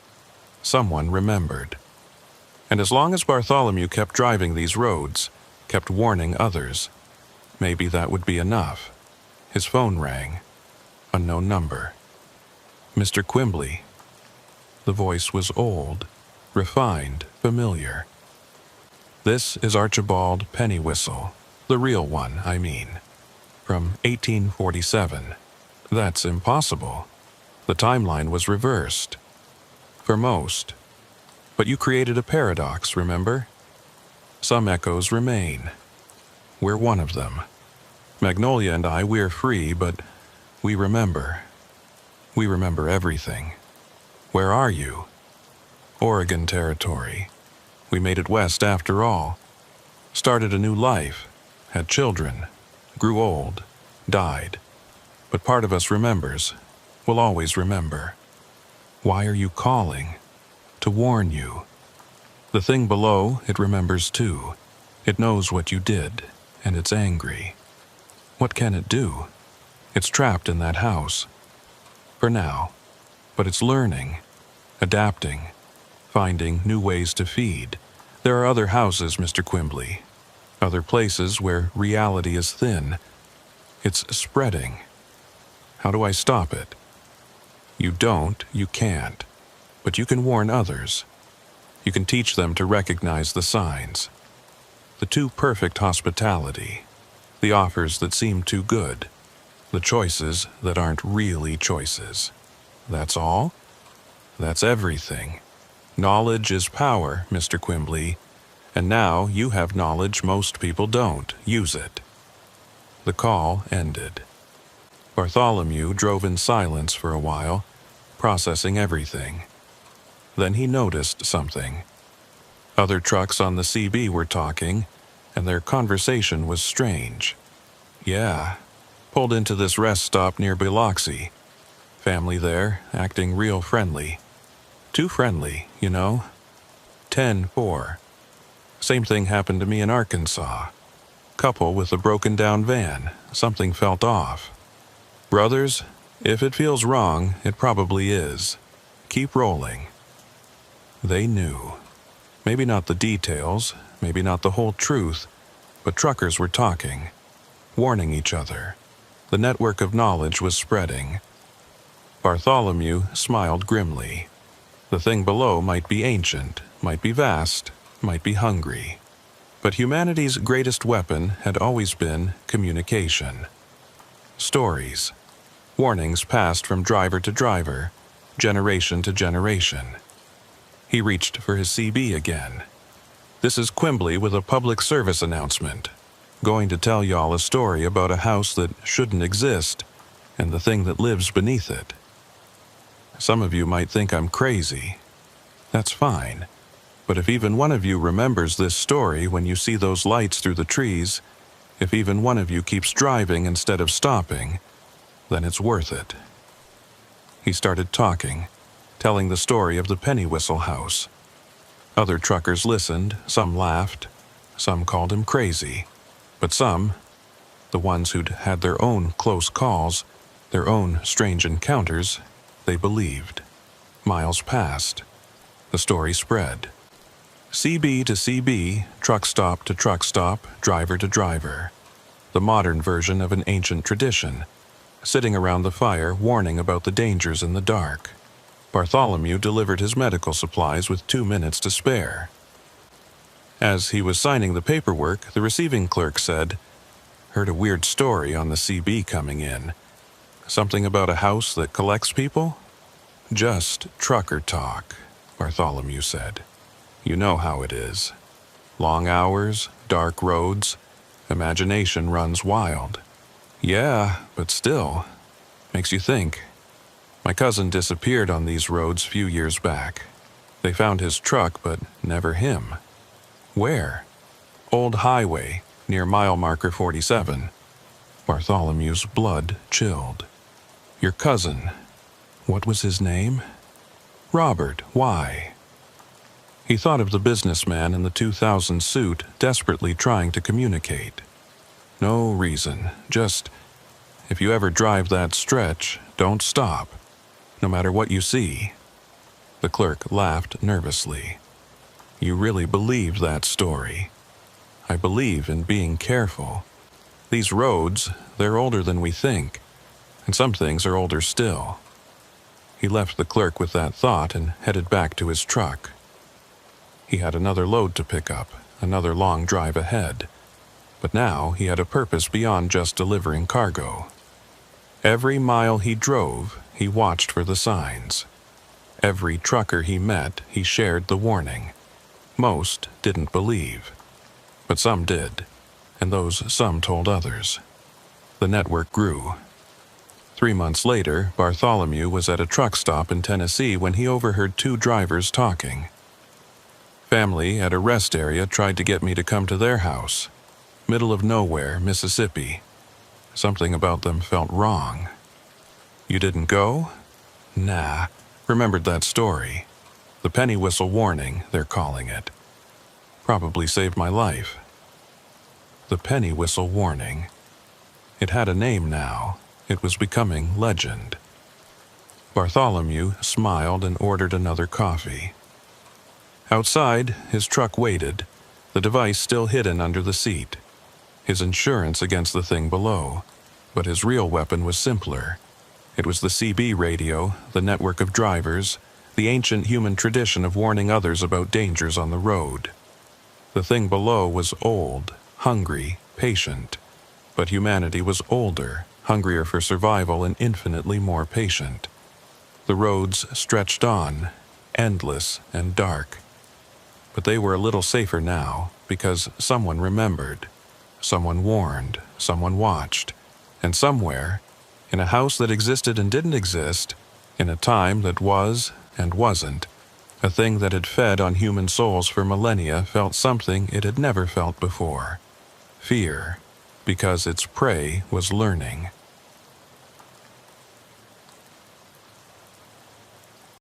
Someone remembered. And as long as Bartholomew kept driving these roads, kept warning others, maybe that would be enough. His phone rang. Unknown number. "Mr. Quimbley." The voice was old, refined, familiar. "This is Archibald Pennywhistle, the real one, I mean. from 1847. That's impossible. The timeline was reversed. For most. But you created a paradox, remember? Some echoes remain. We're one of them. Magnolia and I, we're free, but we remember. We remember everything. Where are you? Oregon Territory. We made it west after all. Started a new life. Had children. Grew old. Died. But part of us remembers. Will always remember. Why are you calling? To warn you. The thing below, it remembers too. It knows what you did, and it's angry. What can it do? It's trapped in that house. For now. But it's learning, adapting, finding new ways to feed. There are other houses, Mr. Quimbley. Other places where reality is thin. It's spreading. How do I stop it? You don't, you can't. But you can warn others. You can teach them to recognize the signs. The too perfect hospitality. The offers that seem too good. The choices that aren't really choices. That's all? That's everything. Knowledge is power, Mr. Quimbley. And now you have knowledge most people don't. Use it. The call ended. Bartholomew drove in silence for a while, processing everything. Then he noticed something. Other trucks on the CB were talking, and their conversation was strange. Yeah, pulled into this rest stop near Biloxi. Family there, acting real friendly. Too friendly, you know. 10-4. Same thing happened to me in Arkansas. Couple with a broken-down van. Something felt off. Brothers, if it feels wrong, it probably is. Keep rolling. They knew. Maybe not the details, maybe not the whole truth, but truckers were talking, warning each other. The network of knowledge was spreading. Bartholomew smiled grimly. The thing below might be ancient, might be vast, might be hungry. But humanity's greatest weapon had always been communication. Stories. Warnings passed from driver to driver, generation to generation. He reached for his CB again. This is Quimbley with a public service announcement. Going to tell y'all a story about a house that shouldn't exist, and the thing that lives beneath it. Some of you might think I'm crazy. That's fine. But if even one of you remembers this story when you see those lights through the trees, if even one of you keeps driving instead of stopping, then it's worth it. He started talking, telling the story of the penny whistle house. Other truckers listened, some laughed, some called him crazy, but some, the ones who'd had their own close calls, their own strange encounters, they believed. Miles passed. The story spread. CB to CB, truck stop to truck stop, driver to driver. The modern version of an ancient tradition, sitting around the fire warning about the dangers in the dark. Bartholomew delivered his medical supplies with 2 minutes to spare. As he was signing the paperwork, the receiving clerk said, "Heard a weird story on the CB coming in. Something about a house that collects people?" "Just trucker talk," Bartholomew said. "You know how it is. Long hours, dark roads, imagination runs wild." "Yeah, but still, makes you think. My cousin disappeared on these roads few years back. They found his truck, but never him." "Where?" "Old highway, near mile marker 47. Bartholomew's blood chilled. "Your cousin, what was his name?" "Robert, why?" He thought of the businessman in the 2000 suit desperately trying to communicate. "No reason, just, if you ever drive that stretch, don't stop, no matter what you see." The clerk laughed nervously. "You really believe that story?" "I believe in being careful. These roads, they're older than we think, and some things are older still." He left the clerk with that thought and headed back to his truck. He had another load to pick up, another long drive ahead. But now he had a purpose beyond just delivering cargo. Every mile he drove, he watched for the signs. Every trucker he met, he shared the warning. Most didn't believe, but some did, and those some told others. The network grew. 3 months later, Bartholomew was at a truck stop in Tennessee when he overheard two drivers talking. Family at a rest area tried to get me to come to their house. Middle of nowhere, Mississippi. Something about them felt wrong. You didn't go? Nah, remembered that story. The penny whistle warning, they're calling it. Probably saved my life. The penny whistle warning. It had a name now. It was becoming legend. Bartholomew smiled and ordered another coffee. Outside, his truck waited, the device still hidden under the seat. His insurance against the thing below. But his real weapon was simpler. It was the CB radio, the network of drivers, the ancient human tradition of warning others about dangers on the road. The thing below was old, hungry, patient. But humanity was older, hungrier for survival, and infinitely more patient. The roads stretched on, endless and dark. But they were a little safer now, because someone remembered. Someone warned, someone watched. And somewhere, in a house that existed and didn't exist, in a time that was and wasn't, a thing that had fed on human souls for millennia felt something it had never felt before. Fear, because its prey was learning.